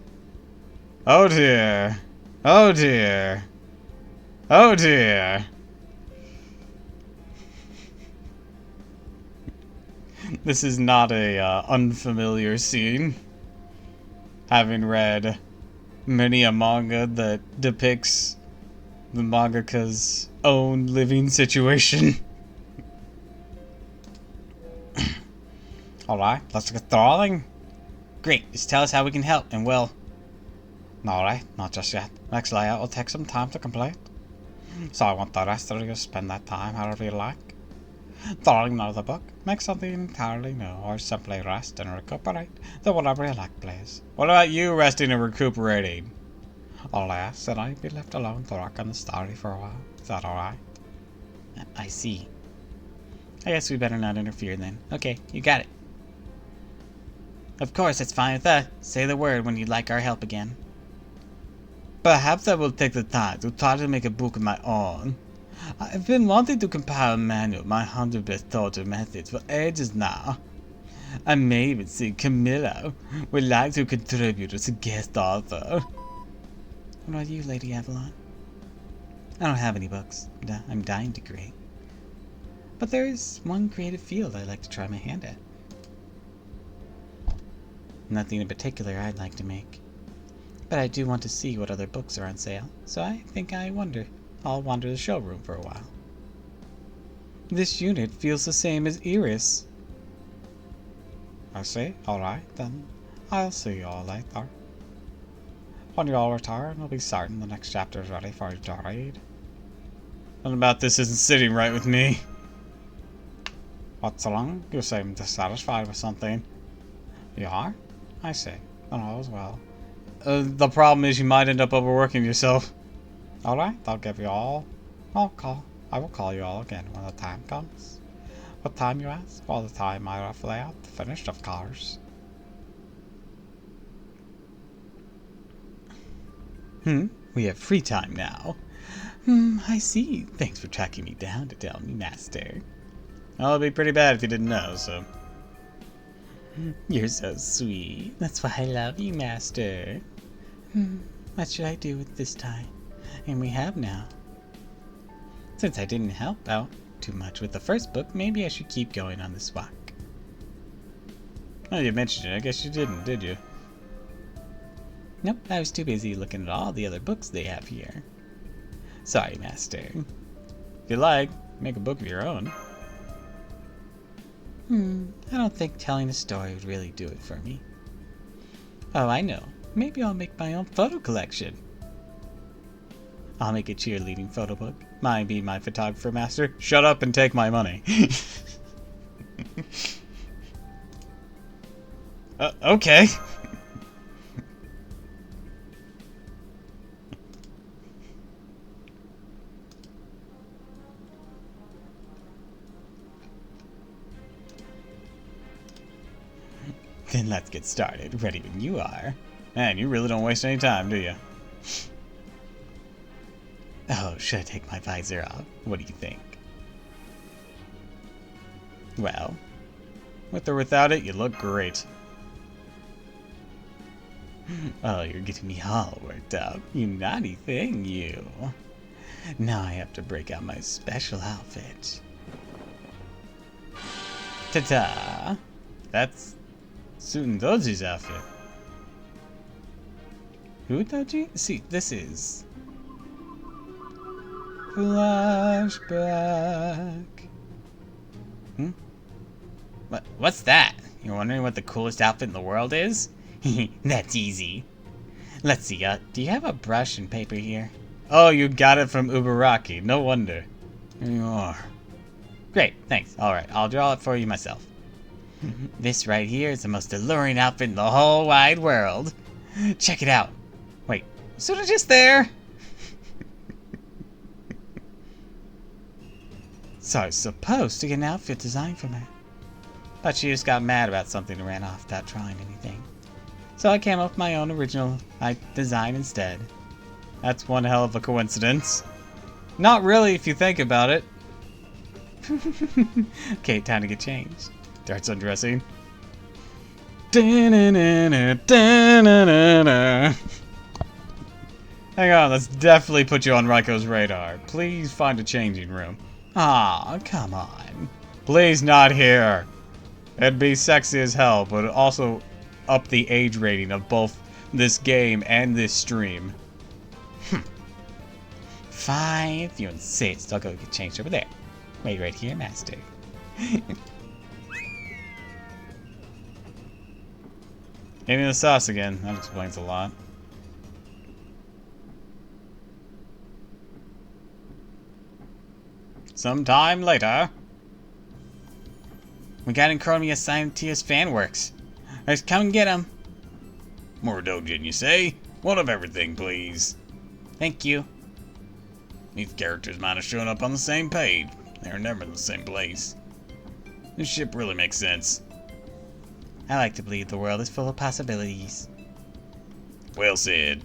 Oh dear. Oh dear. Oh dear. This is not a unfamiliar scene. Having read many a manga that depicts the mangaka's own living situation. Alright, let's get thrilling. Great, just tell us how we can help, and well... Alright, not just yet. Next layout will take some time to complete. So I want the rest of you to spend that time however you like. Throwing another book, make something entirely new, or simply rest and recuperate. Do whatever you like, please. What about you resting and recuperating? All I ask that I be left alone to work on the story for a while. Is that alright? I see. I guess we better not interfere then. Okay, you got it. Of course, it's fine with us. Say the word when you'd like our help again. Perhaps I will take the time to try to make a book of my own. I've been wanting to compile a manual of my 100 best torture methods for ages now. I may even see Camilla would like to contribute as a guest author. What about you, Lady Avalon? I don't have any books. I'm dying to create. But there is one creative field I'd like to try my hand at. Nothing in particular I'd like to make. But I do want to see what other books are on sale, so I think I'll wander the showroom for a while. This unit feels the same as Iris. I see. Alright, then I'll see you all later. When you all return, we'll be certain the next chapter is ready for you to read. What about this isn't sitting right with me? What's wrong? You seem dissatisfied with something. You are? I see. Then all is well. The problem is you might end up overworking yourself. Alright, I'll give you all. I will call you all again when the time comes. What time, you ask? Well, the time I rough layout finished, of course. We have free time now. I see. Thanks for tracking me down to tell me, Master. Well, it'd be pretty bad if you didn't know, so... You're so sweet. That's why I love you, Master. What should I do with this time? And we have now. Since I didn't help out too much with the first book, maybe I should keep going on this walk. Oh, you mentioned it. I guess you didn't, did you? Nope, I was too busy looking at all the other books they have here. Sorry, Master. If you like, make a book of your own. I don't think telling a story would really do it for me. Oh, I know. Maybe I'll make my own photo collection. I'll make a cheerleading photo book. Mine be my photographer master. Shut up and take my money. Okay. Then let's get started. Ready when you are. Man, you really don't waste any time, do you? Oh, should I take my visor off? What do you think? Well, With or without it, you look great. oh, you're getting me all worked up. You naughty thing, you. Now I have to break out my special outfit. Ta-ta! That's Suitin' Doji's outfit. Who, Doji? See, this is... Flashback. What's that? You're wondering what the coolest outfit in the world is? That's easy. Let's see, do you have a brush and paper here? Oh, you got it from Ubaraki. No wonder. Here you are. Great, thanks. Alright, I'll draw it for you myself. This right here is the most alluring outfit in the whole wide world. Check it out. Wait, was it just there? So I was supposed to get an outfit designed for her. But she just got mad about something and ran off without trying anything. So I came up with my own original design instead. That's one hell of a coincidence. Not really, if you think about it. Okay, time to get changed. Starts undressing. Hang on, let's definitely put you on Raiko's radar. Please find a changing room. Aw, come on. Please not here. It'd be sexy as hell, but it'd also up the age rating of both this game and this stream. Fine, if you insist, I'll go get changed over there. Wait right here, Master. Eating the sauce again. That explains a lot. Sometime later. We got Enchromia assigned to his fan works. Let's come and get him. More dojin, you say? One of everything, please. Thank you. These characters might have shown up on the same page. They're never in the same place. This ship really makes sense. I like to believe the world is full of possibilities. Well said.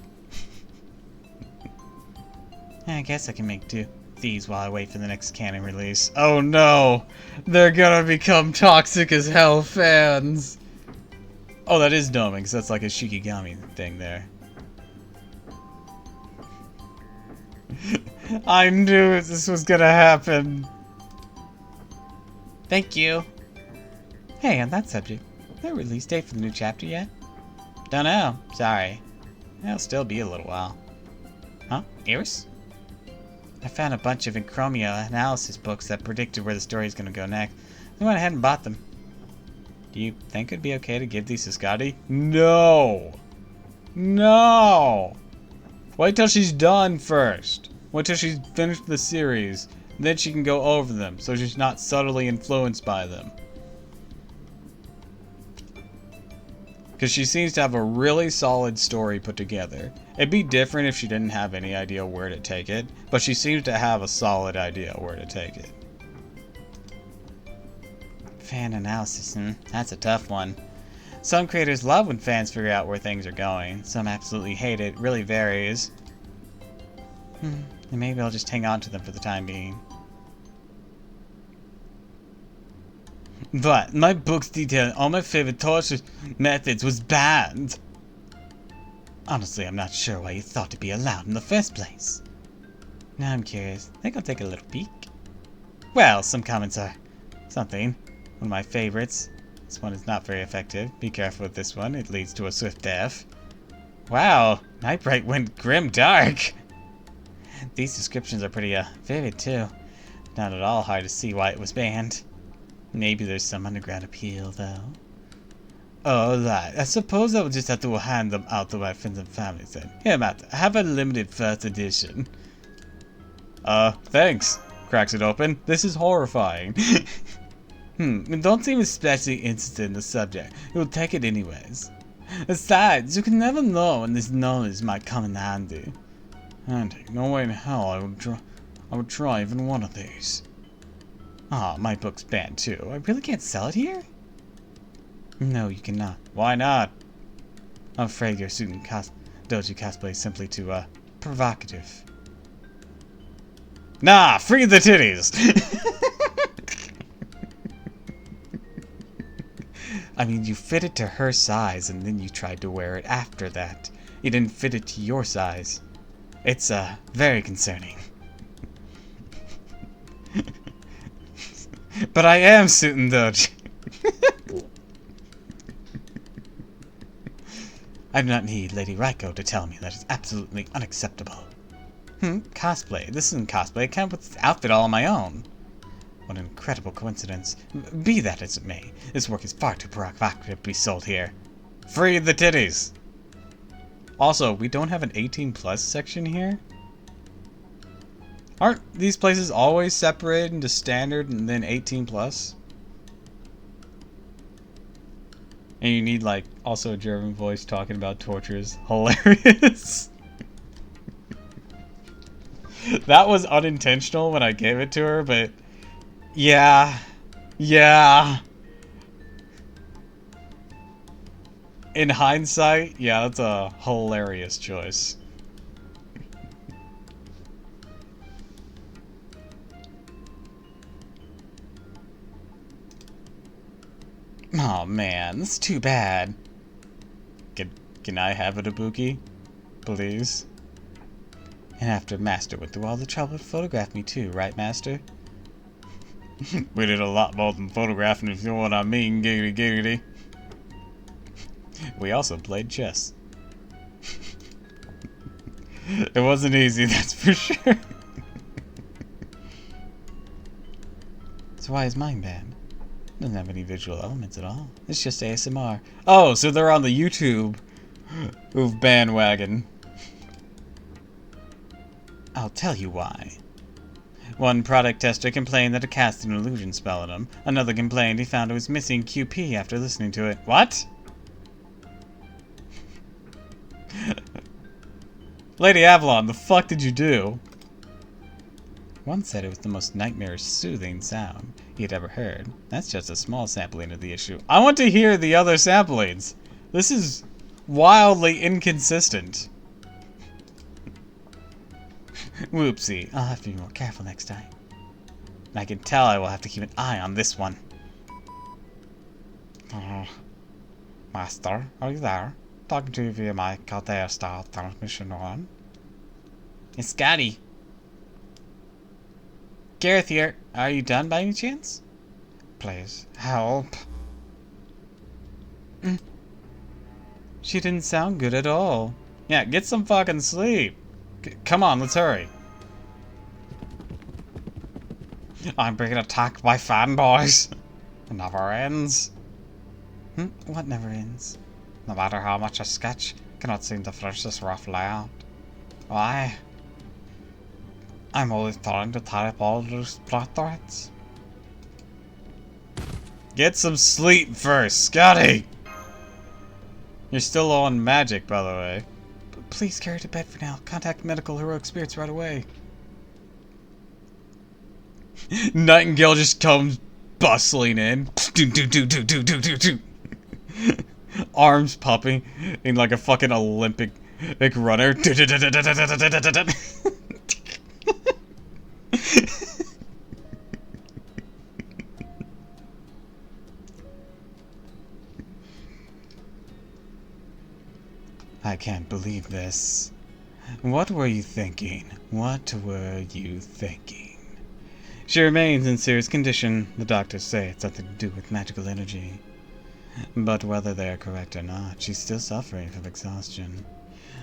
I guess I can make do with these while I wait for the next canon release. Oh no! They're gonna become toxic as hell fans! Oh, that is doming, because that's like a Shikigami thing there. I knew this was gonna happen. Thank you. Hey, on that subject, is there a release date for the new chapter yet? Don't know. Sorry. It'll still be a little while. Huh? Iris? I found a bunch of Enchromia analysis books that predicted where the story is going to go next. I went ahead and bought them. Do you think it'd be okay to give these to Scotty? No! No! Wait till she's done first. Wait till she's finished the series. Then she can go over them, so she's not subtly influenced by them. Because she seems to have a really solid story put together. It'd be different if she didn't have any idea where to take it, but she seems to have a solid idea where to take it. Fan analysis, that's a tough one. Some creators love when fans figure out where things are going. Some absolutely hate it. It really varies. And maybe I'll just hang on to them for the time being. But my books detailing all my favorite torture methods was banned. Honestly, I'm not sure why you thought to be allowed in the first place. Now I'm curious. Think I'll take a little peek. Well, some comments are something. One of my favorites. This one is not very effective. Be careful with this one. It leads to a swift death. Wow, Nightbright went grim dark. These descriptions are pretty, vivid too. Not at all hard to see why it was banned. Maybe there's some underground appeal, though. Oh, that. I suppose I will just have to hand them out to my friends and family then. Here, Matt, have a limited first edition. Thanks. Cracks it open. This is horrifying. Don't seem especially interested in the subject. You'll take it anyways. Besides, you can never know when this knowledge might come in handy. Handy? No way in hell I would try even one of these. Ah, my book's banned too. I really can't sell it here? No, you cannot. Why not? I'm afraid your suit and doji cosplay is simply too, provocative. Nah, free the titties! I mean, you fit it to her size, and then you tried to wear it after that. You didn't fit it to your size. It's, very concerning. But I am suit and doji. I do not need Lady Raiko to tell me that is absolutely unacceptable. Cosplay. This isn't cosplay. I came up with this outfit all on my own. What an incredible coincidence. Be that as it may, this work is far too provocative to be sold here. Free the titties! Also, we don't have an 18+ section here? Aren't these places always separated into standard and then 18+? And you need, like, also a German voice talking about torture is hilarious. That was unintentional when I gave it to her, but yeah. In hindsight, yeah, that's a hilarious choice. Oh man, that's too bad. Can I have it, Ibuki? Please? And after Master went through all the trouble to photograph me too, right, Master? We did a lot more than photographing, if you know what I mean, giggity giggity. We also played chess. It wasn't easy, that's for sure. So why is mine banned? Doesn't have any visual elements at all. It's just ASMR. Oh, so they're on the YouTube bandwagon. I'll tell you why. One product tester complained that it cast an illusion spell on him. Another complained he found it was missing QP after listening to it. What? Lady Avalon, the fuck did you do? One said it was the most nightmarish soothing sound he had ever heard. That's just a small sampling of the issue. I want to hear the other samplings. This is wildly inconsistent. Whoopsie. I'll have to be more careful next time. And I can tell I will have to keep an eye on this one. Master, are you there? Talking to you via my Caldair-style transmission on. It's Scotty. Gareth here. Are you done by any chance? Please, help. She didn't sound good at all. Yeah, get some fucking sleep. Come on, let's hurry. I'm being attacked by fanboys. It never ends. What never ends? No matter how much I sketch, cannot seem to finish this rough layout. Why? I'm always trying to tie up all those plot threads. Get some sleep first, Scotty! You're still low on magic, by the way. But please carry to bed for now. Contact medical heroic spirits right away. Nightingale just comes bustling in. Arms popping in like a fucking Olympic runner. I can't believe this. What were you thinking? What were you thinking? She remains in serious condition. The doctors say it's something to do with magical energy. But whether they are correct or not, she's still suffering from exhaustion.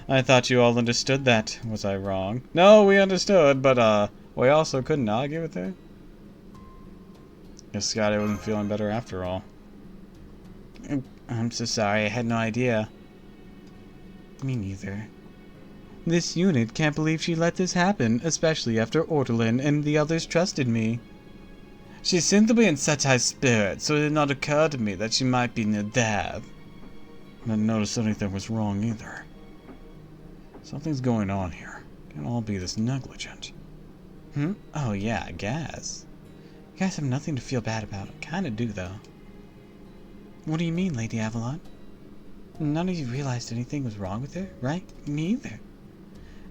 I thought you all understood that. Was I wrong? No, we understood, but, we also couldn't argue with her. Guess Scotty wasn't feeling better after all. I'm so sorry, I had no idea. Me neither. This unit can't believe she let this happen, especially after Ortolan and the others trusted me. She seemed to be in such high spirits, so it did not occur to me that she might be near death. I didn't notice anything was wrong either. Something's going on here. Can't all be this negligent. Oh yeah, I guess. You guys have nothing to feel bad about. Kinda do, though. What do you mean, Lady Avalon? None of you realized anything was wrong with her, right? Me either.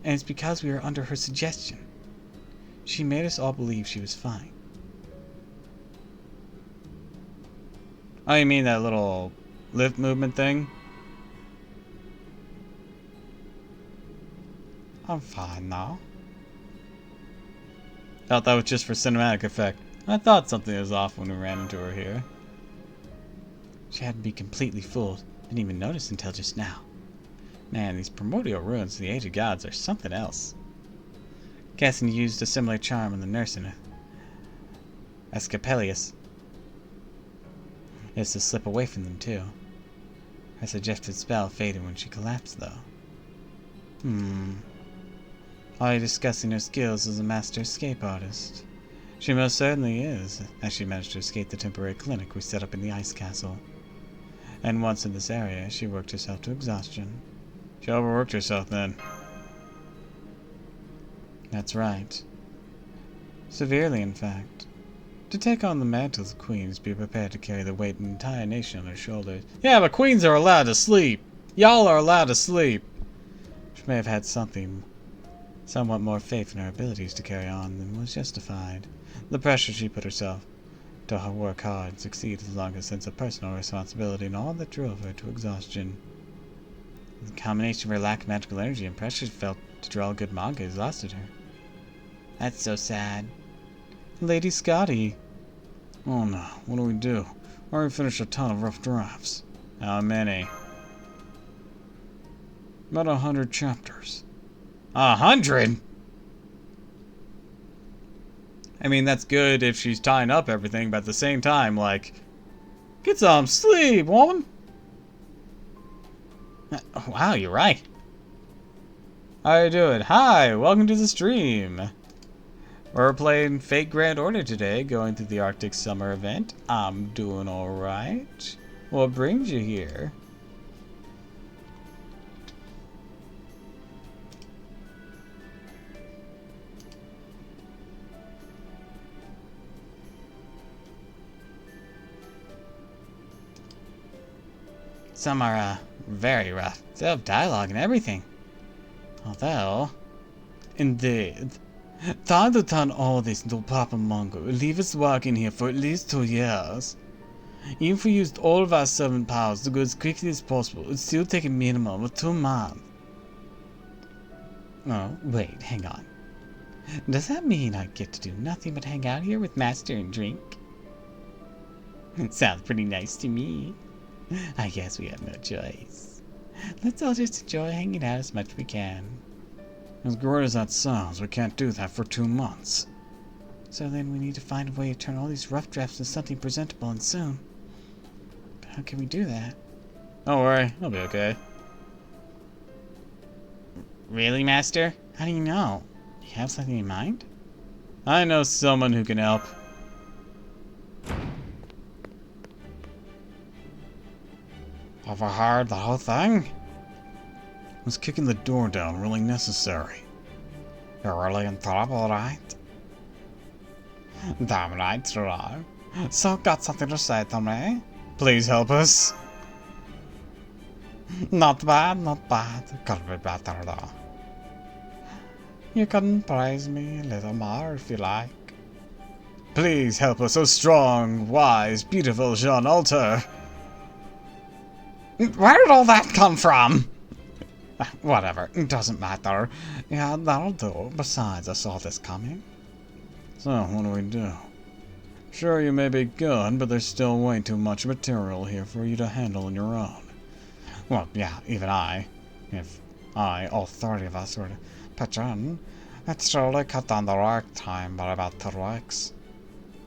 And it's because we were under her suggestion. She made us all believe she was fine. Oh, you mean that little lift movement thing? I'm fine now. Thought that was just for cinematic effect. I thought something was off when we ran into her here. She had to be completely fooled. Didn't even notice until just now. Man, these primordial ruins of the Age of Gods are something else. Cassie used a similar charm on the nurse in Escapelius. Is to slip away from them, too. Her suggested spell faded when she collapsed, though. Are you discussing her skills as a master escape artist? She most certainly is, as she managed to escape the temporary clinic we set up in the ice castle. And once in this area, she worked herself to exhaustion. She overworked herself, then. That's right. Severely, in fact. To take on the mantle of queens, be prepared to carry the weight of an entire nation on her shoulders. Yeah, but queens are allowed to sleep. Y'all are allowed to sleep. She may have had somewhat more faith in her abilities to carry on than was justified. The pressure she put herself to work hard and succeed as long as a sense of personal responsibility and all that drove her to exhaustion. The combination of her lack of magical energy and pressure she felt to draw good manga exhausted her. That's so sad. Lady Scotty. Oh no, what do we do? I already finished a ton of rough drafts. How many? About 100 chapters. 100? I mean, that's good if she's tying up everything, but at the same time, like, get some sleep, woman. Wow, you're right. How you doing? Hi, welcome to the stream. We're playing Fate Grand Order today, going through the Arctic Summer event. I'm doing alright. What brings you here? Some are, very rough. They have dialogue and everything. Although, indeed, trying to turn all this into proper manga will leave us working here for at least 2 years. Even if we used all of our servant powers to go as quickly as possible, it would still take a minimum of 2 months. Oh, wait, hang on. Does that mean I get to do nothing but hang out here with Master and drink? Sounds pretty nice to me. I guess we have no choice. Let's all just enjoy hanging out as much as we can. As great as that sounds, we can't do that for 2 months. So then we need to find a way to turn all these rough drafts into something presentable and soon. But how can we do that? Don't worry, I'll be okay. Really, Master? How do you know? You have something in mind? I know someone who can help. Have I heard the whole thing? Was kicking the door down really necessary? You're really in trouble, right? Damn right you are. So got something to say to me? Please help us. Not bad, not bad. Could be better though. You can praise me a little more if you like. Please help us, O strong, wise, beautiful Jean Alter. Where did all that come from? Whatever, it doesn't matter. Yeah, that'll do. Besides, I saw this coming. So, what do we do? Sure, you may be good, but there's still way too much material here for you to handle on your own. Well, yeah, even I. If all 30 of us were to pitch in, it surely cut down the work time by about 2 weeks.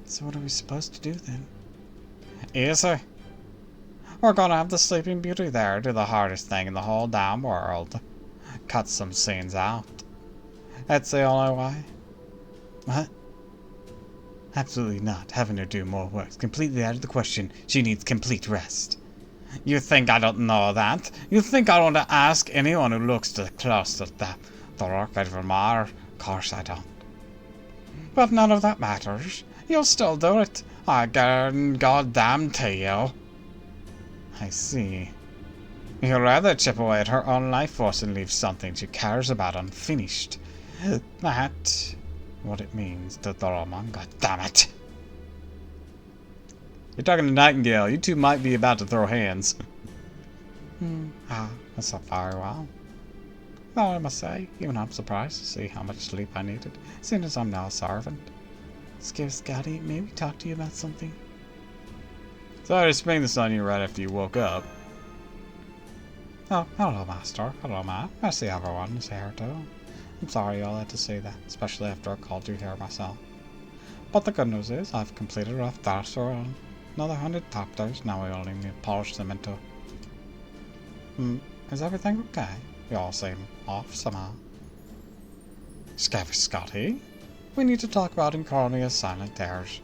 So what are we supposed to do then? Easy. We're gonna have the Sleeping Beauty there do the hardest thing in the whole damn world. Cut some scenes out. That's the only way. What? Absolutely not. Having her do more work's completely out of the question. She needs complete rest. You think I don't know that? You think I want to ask anyone who looks too close at the work I'd admire? Of course I don't. But none of that matters. You'll still do it. I goddamn to you. I see. You'd rather chip away at her own life force and leave something she cares about unfinished. That's what it means to Thoromon, goddammit. You're talking to Nightingale. You two might be about to throw hands. That's not very well. Though I must say, even I'm surprised to see how much sleep I needed, seeing as I'm now a servant. Scotty, may we talk to you about something? Sorry to spring this on you right after you woke up. Oh, hello, Master. Hello, Ma. I see everyone is here, too. I'm sorry you all had to say that, especially after I called you here myself. But the good news is, I've completed rough drafts for another 100 chapters. Now we only need to polish them into... is everything okay? You all seem off somehow. Scotty, we need to talk about Incarnia's silent tears.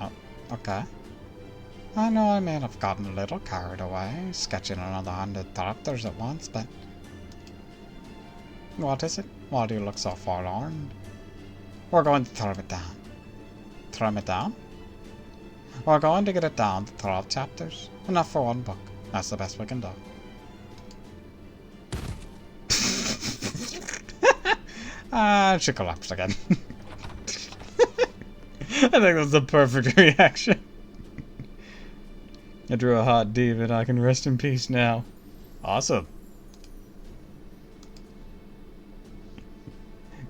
Oh, okay. I know I may have gotten a little carried away, sketching another 100 chapters at once, but... What is it? Why do you look so forlorn? We're going to trim it down. Trim it down? We're going to get it down to 12 chapters. Enough for one book. That's the best we can do. She collapsed again. I think that was the perfect reaction. I drew a hot demon. I can rest in peace now. Awesome.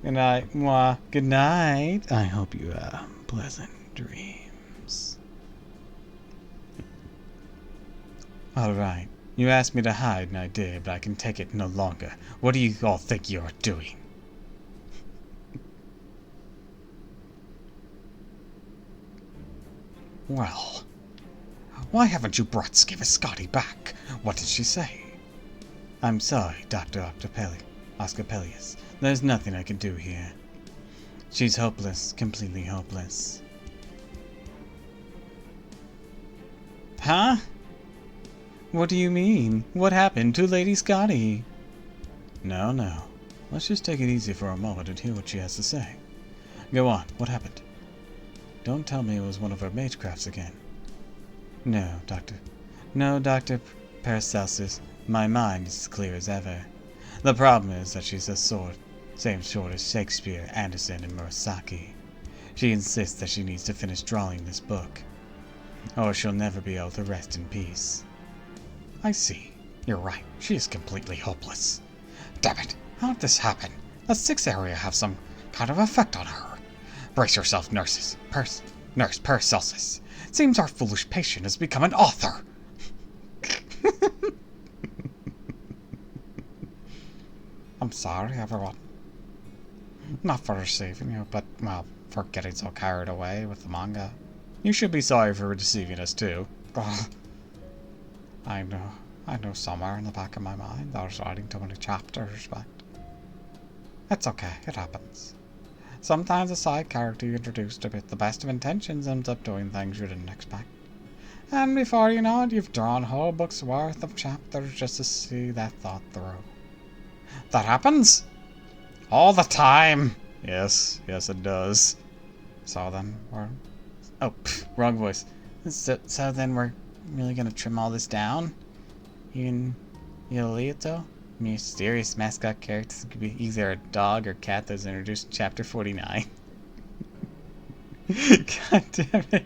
Good night, moi. Good night. I hope you have pleasant dreams. Alright. You asked me to hide, and I did, but I can take it no longer. What do you all think you're doing? Well, why haven't you brought Scotty back? What did she say? I'm sorry, Dr. Oscopelius. There's nothing I can do here. She's hopeless, completely hopeless. Huh? What do you mean? What happened to Lady Scotty? No. Let's just take it easy for a moment and hear what she has to say. Go on, what happened? Don't tell me it was one of her magecrafts again. No, Dr. Paracelsus, my mind is as clear as ever. The problem is that she's same sort as Shakespeare, Anderson, and Murasaki. She insists that she needs to finish drawing this book, or she'll never be able to rest in peace. I see. You're right. She is completely hopeless. Damn it. How did this happen? The 6th area have some kind of effect on her. Brace yourself, nurses. Nurse Paracelsus. Seems our foolish patient has become an author. I'm sorry, everyone. Not for deceiving you, but, well, for getting so carried away with the manga. You should be sorry for deceiving us, too. I know somewhere in the back of my mind I was writing too many chapters, but... It's okay, it happens. Sometimes a side character you introduced with the best of intentions ends up doing things you didn't expect. And before you know it, you've drawn whole books worth of chapters just to see that thought through. That happens? All the time! Yes, it does. So then, wrong voice. So then we're really gonna trim all this down? You Yolito? Mysterious mascot characters could be either a dog or cat that was introduced in chapter 49. God damn it.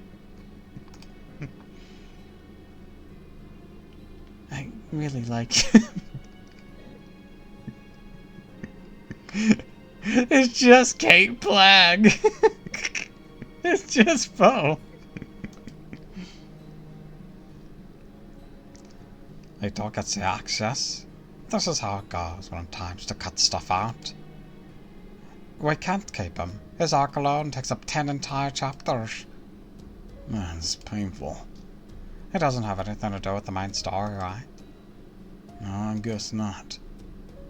I really like... It's just Kate Plagg. It's just Poe. I talk at the access. This is how it goes when times to cut stuff out. We can't keep him. His arc alone takes up 10 entire chapters. Man, it's painful. It doesn't have anything to do with the main story, right? No, I guess not.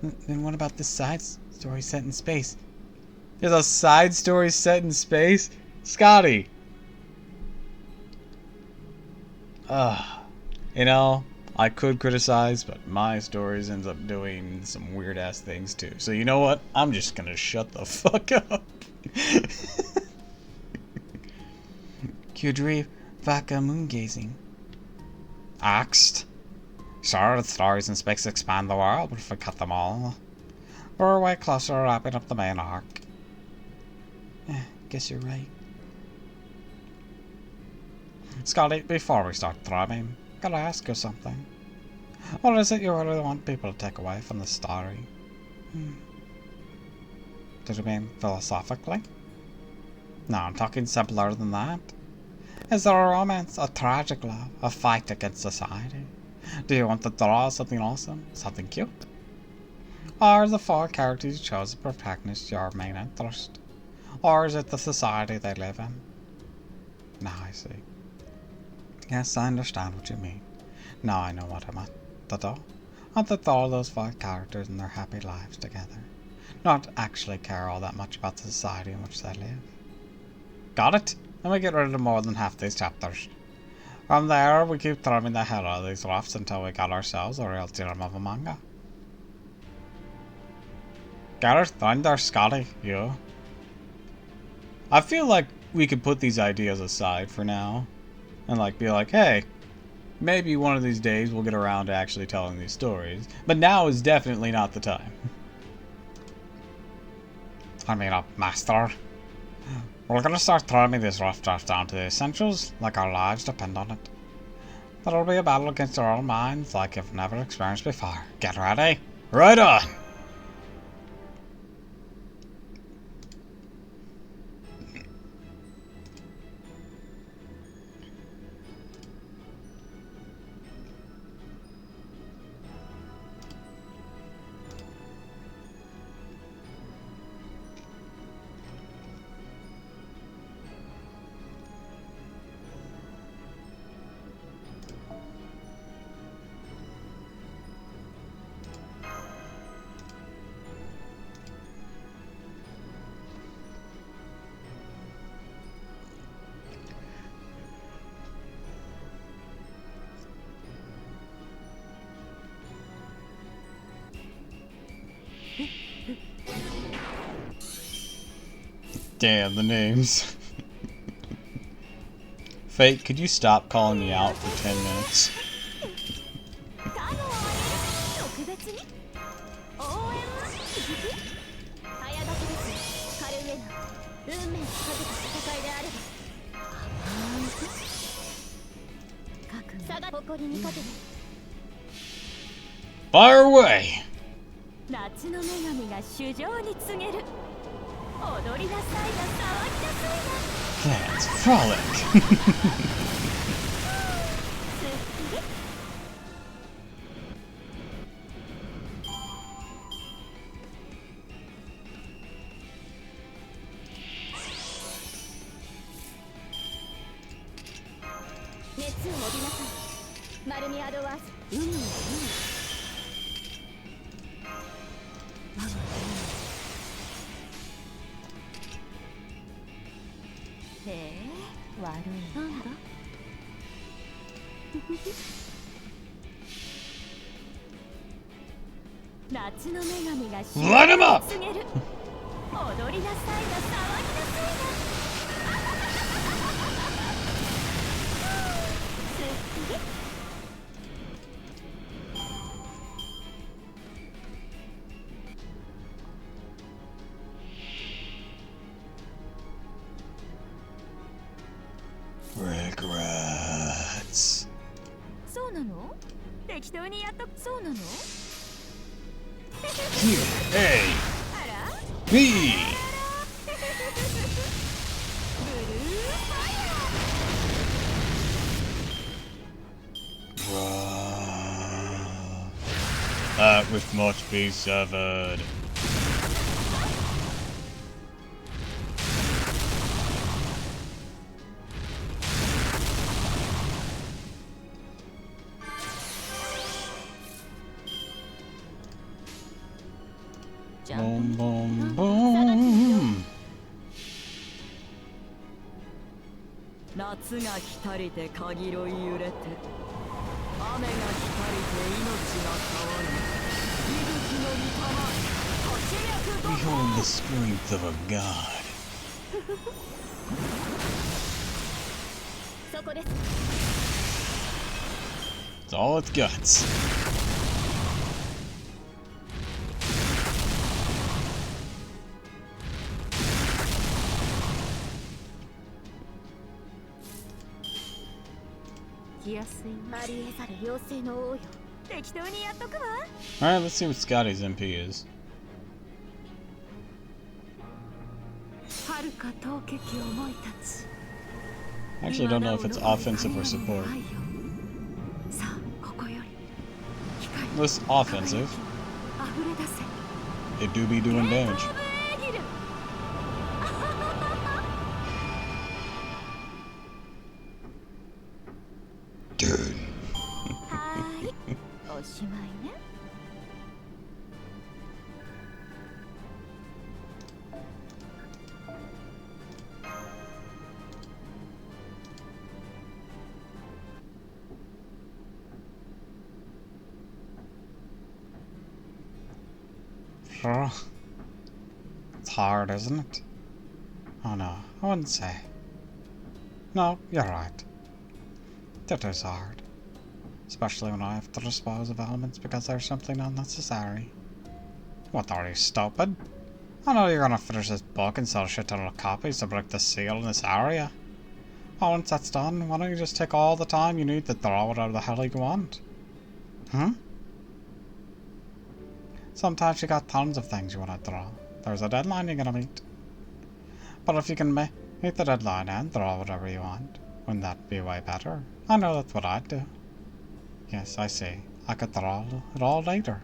Then what about the side story set in space? There's a side story set in space? Scotty! You know, I could criticize, but my stories ends up doing some weird ass things too. So you know what? I'm just gonna shut the fuck up. Kudri Vaka moon gazing. Axed. Sure, the stories in space expand the world, but if we cut them all, we're way closer to wrapping up the main arc. Guess you're right. Scotty, before we start throbbing, gotta ask you something. What is it you really want people to take away from the story? Did you mean philosophically? No, I'm talking simpler than that. Is there a romance, a tragic love, a fight against society? Do you want to draw something awesome, something cute? Or are the four characters you chose as protagonists your main interest? Or is it the society they live in? Now I see. Yes, I understand what you mean. Now I know what I meant to do. I want to throw those four characters and their happy lives together. Not actually care all that much about the society in which they live. Got it? Then we get rid of more than half these chapters. From there, we keep throwing the hell out of these roughs until we got ourselves a real gem of a manga. Get her thunder, Scotty, you. I feel like we could put these ideas aside for now. And like be like, hey, maybe one of these days we'll get around to actually telling these stories. But now is definitely not the time. I mean, master. We're gonna start throwing this rough draft down to the essentials, like our lives depend on it. There'll be a battle against our own minds like you've never experienced before. Get ready? Right on! Damn, the names. Fate, could you stop calling me out for 10 minutes? Fire away! 夏の女神が衆生に告げる踊りなさいな騒ぎなさいな Let's frolic! Light him up! Regrets. そうなの？適当にやっとそうなの？ Q A B. that with much be severed. Boom, boom, boom. 夏が来たりてかぎろい揺れて雨が来たりて命が変わる息吹の御霊立ち脈 Behold the strength of a god. そこです。 It's all its guts. 気安いありえざる妖精の王よ。適当にやっとくわ。 Alright, let's see what Scotty's MP is. 遥か遠けき思い立ち。 I actually don't know if it's offensive or support. さあここより光 Looks offensive. 溢れ出せ。 It do be doing damage. Dude. はーい、おしまいね。Sure. It's hard, isn't it? Oh no, I wouldn't say. No, you're right. It is hard. Especially when I have to dispose of elements because they're simply not necessary. What are you, stupid? I know you're gonna finish this book and sell a shit ton of copies to break the seal in this area. Well, once that's done, why don't you just take all the time you need to draw whatever the hell you want? Hmm? Sometimes you got tons of things you want to draw. There's a deadline you're gonna meet. But if you can meet the deadline and draw whatever you want, wouldn't that be way better? I know that's what I'd do. Yes, I see. I could draw it all later.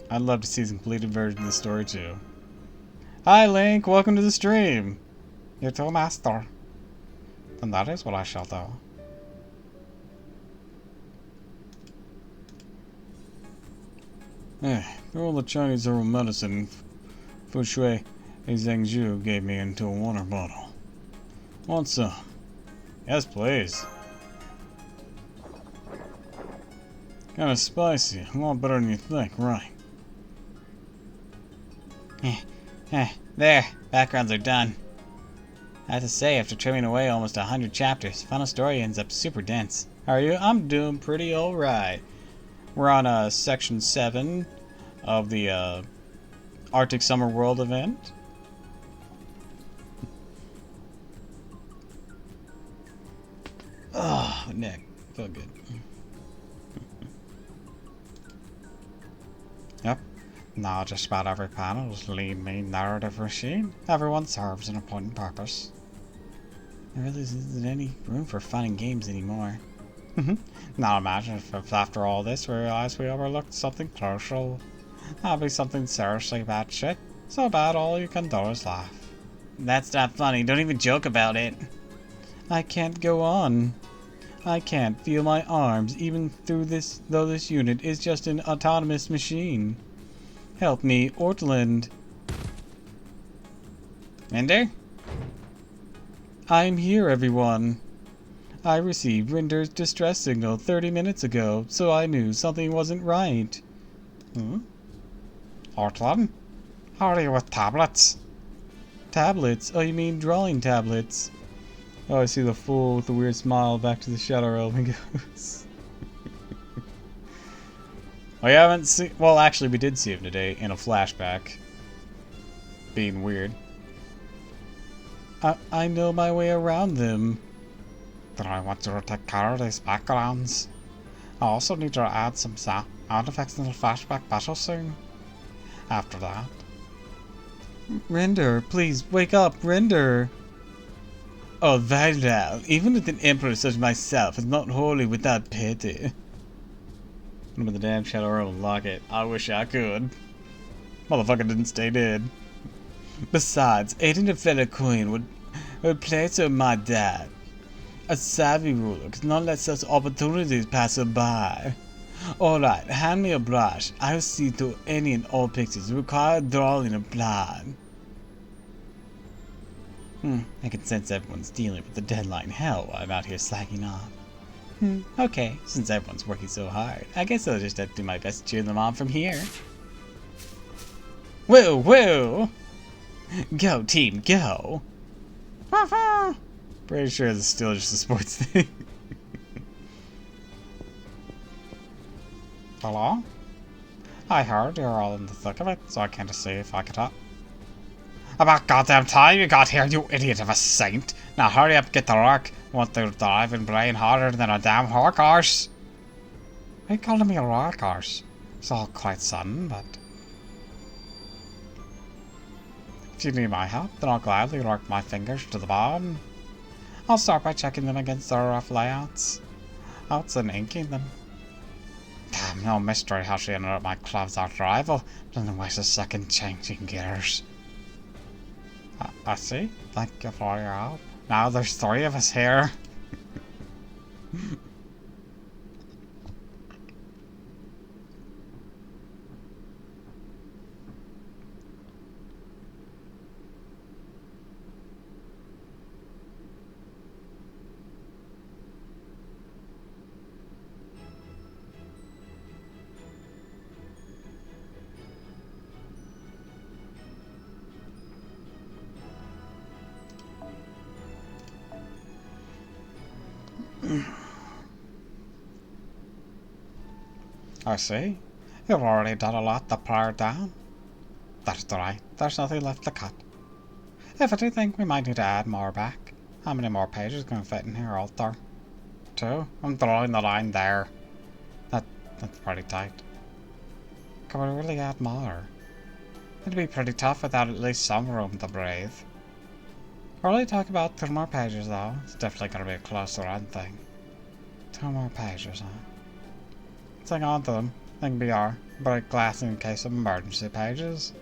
I'd love to see some completed version of the story too. Hi Link, welcome to the stream! You too, Master. Then that is what I shall do. All the Chinese herbal medicine Fu Shui and Zhangzhu gave me into a water bottle. Want some? Yes, please. Kinda spicy. A lot better than you think, right? There. Backgrounds are done. I have to say, after trimming away almost 100 chapters, final story ends up super dense. How are you? I'm doing pretty alright. We're on section 7 of the Arctic Summer World event. Oh, neck. Feel good. Yep. Now just about every panel is lead main narrative machine. Everyone serves an important purpose. There really isn't any room for fun and games anymore. Now imagine if after all this we realized we overlooked something crucial. That'd be something seriously bad shit. So bad all you can do is laugh. That's not funny. Don't even joke about it. I can't go on. I can't feel my arms even through this, though this unit is just an autonomous machine. Help me, Ortland. Ender? I'm here, everyone. I received Rinder's distress signal 30 minutes ago, so I knew something wasn't right. Ortland? How are you with tablets? Tablets? Oh, you mean drawing tablets? Oh, I see the fool with the weird smile back to the Shadow Realm and goes. We haven't seen... Well, actually, we did see him today in a flashback. Being weird. I know my way around them. Then I want you to take care of these backgrounds. I also need to add some sound effects in the flashback battle soon. After that. Render, please, wake up, Render! Oh, very well. Even with an emperor such as myself is not wholly without pity. Remember the damn Shadow Realm locket. I wish I could. Motherfucker didn't stay dead. Besides, aiding a fellow queen would place her my dad. A savvy ruler could not let such opportunities pass her by. Alright, hand me a brush. I'll see to any and all pictures require drawing a plan. I can sense everyone's dealing with the deadline hell while I'm out here slacking off. Okay, since everyone's working so hard, I guess I'll just have to do my best to cheer them on from here. Woo, woo! Go, team, go! Pretty sure this is still just a sports thing. Hello? I heard you're all in the thick of it, so I came to see if I could help. About goddamn time you got here, you idiot of a saint! Now hurry up, get to work. Want to drive and brain harder than a damn hawk horse? Are you calling me a rock horse? It's all quite sudden, but... If you need my help, then I'll gladly work my fingers to the bone. I'll start by checking them against the rough layouts. Outs and inking them. Damn, no mystery how she ended up my club's arch rival. Doesn't waste a second changing gears. I see. Thank you for your help. Now there's 3 of us here. I see. You've already done a lot to pare down. That's right. There's nothing left to cut. If anything, we might need to add more back. How many more pages can fit in here, Alter? 2? I'm drawing the line there. That's pretty tight. Can we really add more? It'd be pretty tough without at least some room to breathe. We're only talking about 2 more pages, though. It's definitely gonna be a closer run thing. 2 more pages, huh? Let's hang on to them. They can be our break glass in case of emergency pages.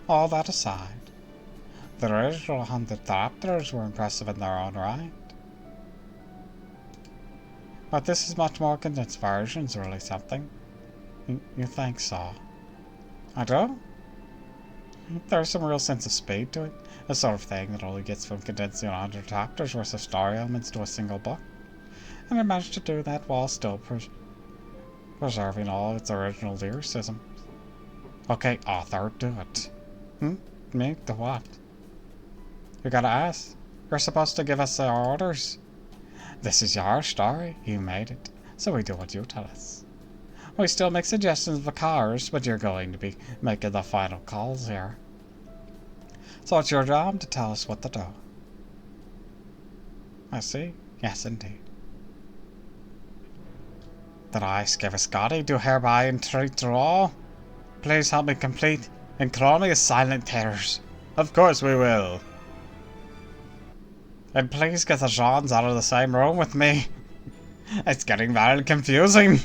All that aside, the original 100 chapters were impressive in their own right. But this is much more condensed version is really something. You think so? I do? There's some real sense of speed to it. The sort of thing that only gets from condensing 100 chapters worth of story elements to a single book. And it managed to do that while still preserving all its original lyricism. Okay, author, do it. Me? Do what? You gotta ask. You're supposed to give us the orders. This is your story. You made it. So we do what you tell us. We still make suggestions of cars, but you're going to be making the final calls here. So it's your job to tell us what to do. I see. Yes, indeed. That I, Scaviscotti, do hereby entreat you all. Please help me complete and call me as silent terrors. Of course we will. And please get the Johns out of the same room with me. It's getting very confusing.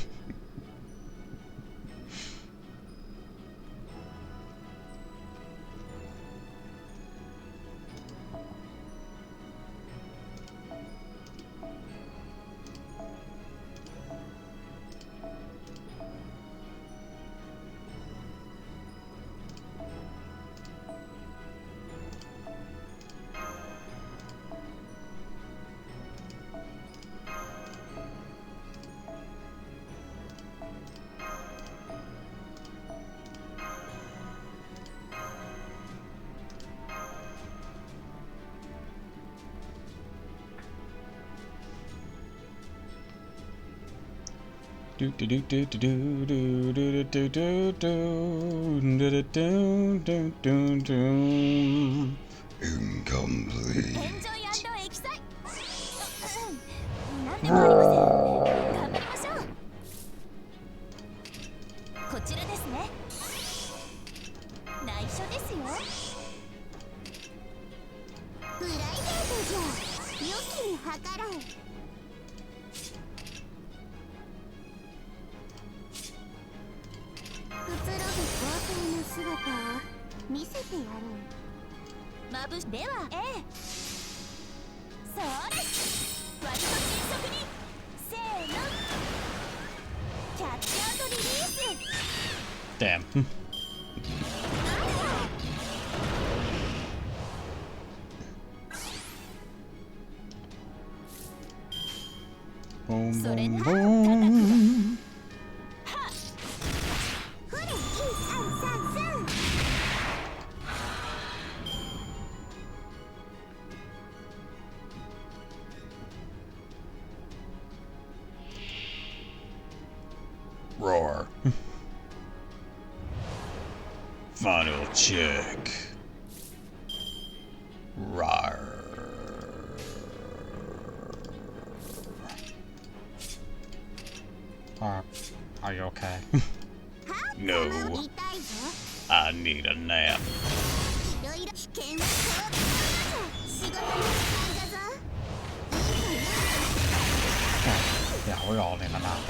Incomplete. エンジョイエキサイなんでもありません。頑張りましょう。こちらですね。内緒ですよ。プライベートじゃ良きに計らう。姿を見せてやる。まぶしでは、ええ。そうです。割と迅速に。せーの。キャッチアウトリリース。Damn. Boom, boom, boom. Roar. Final check. Rawr. Are you okay? No. I need a nap. Yeah, we all need a nap.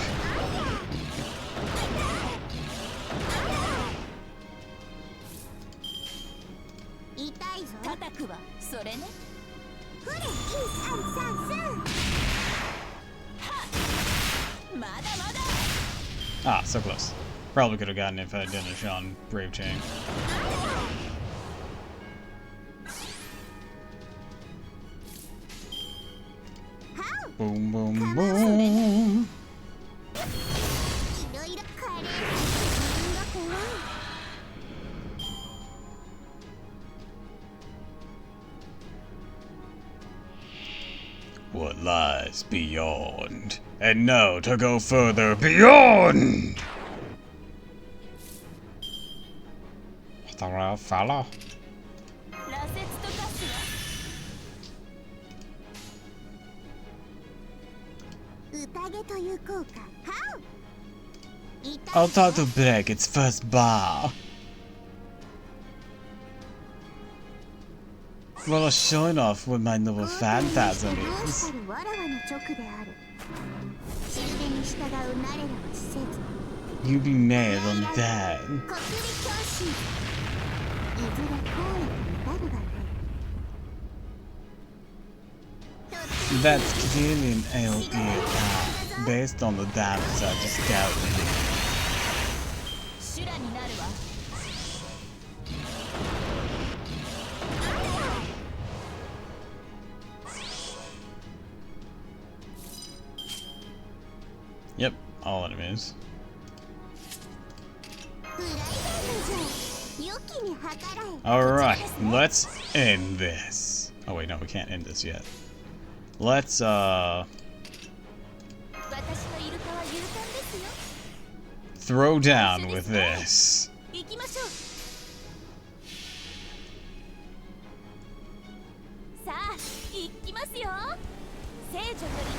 叩くわ、それね。ふれ、まだまだ。 Ah, so close. Probably could have gotten it if I didn't have on Brave Chain. Boom, boom, boom. What lies beyond? And now to go further beyond! What the real fella? 羅刹と化すわ。宴という効果。はう。 I'll try to break its first bar. Well, showing off what my noble phantasm is. You be mad on that. That's clearly an AOE attack, based on the damage I just dealt with. 修羅になるわ。 Yep, all enemies. Alright, let's end this. Oh wait, no, we can't end this yet. Let's, throw down with this.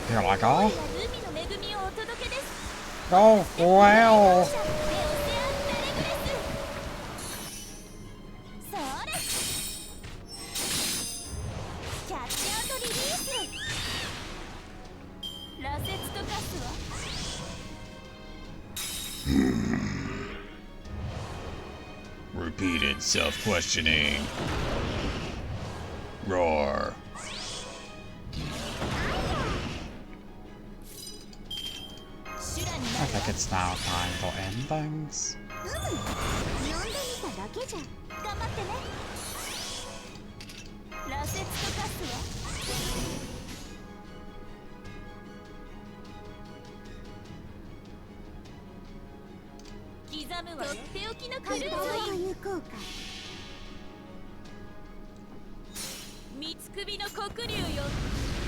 You're like, oh? Oh, wow. Repeated self-questioning. Roar. I think it's now time for endings.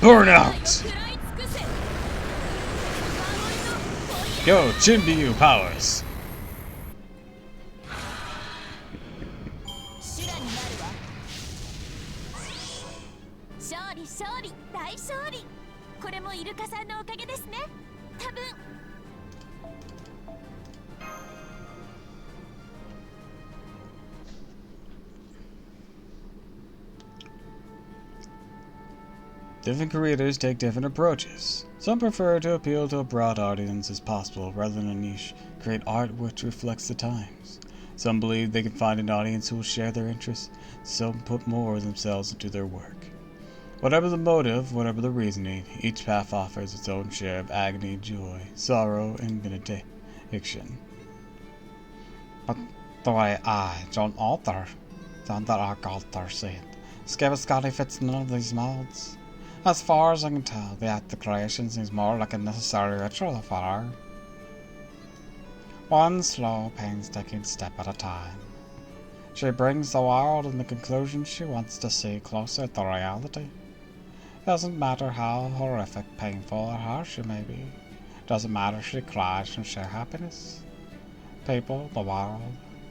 Burnout! Yo, Chinbyu powers! 勝利大勝利。これもイルカさんのおかげですね。多分。Different creators take different approaches. Some prefer to appeal to a broad audience as possible rather than a niche, create art which reflects the times. Some believe they can find an audience who will share their interests. Some put more of themselves into their work. Whatever the motive, whatever the reasoning, each path offers its own share of agony, joy, sorrow, and benediction. But the way I, John Arthur, found that our author said, Skipper Scotty fits none of these molds. As far as I can tell, the act of creation seems more like a necessary ritual for her. One slow, painstaking step at a time. She brings the world and the conclusions she wants to see closer to reality. Doesn't matter how horrific, painful, or harsh it may be. Doesn't matter if she cries from sheer happiness. People, the world,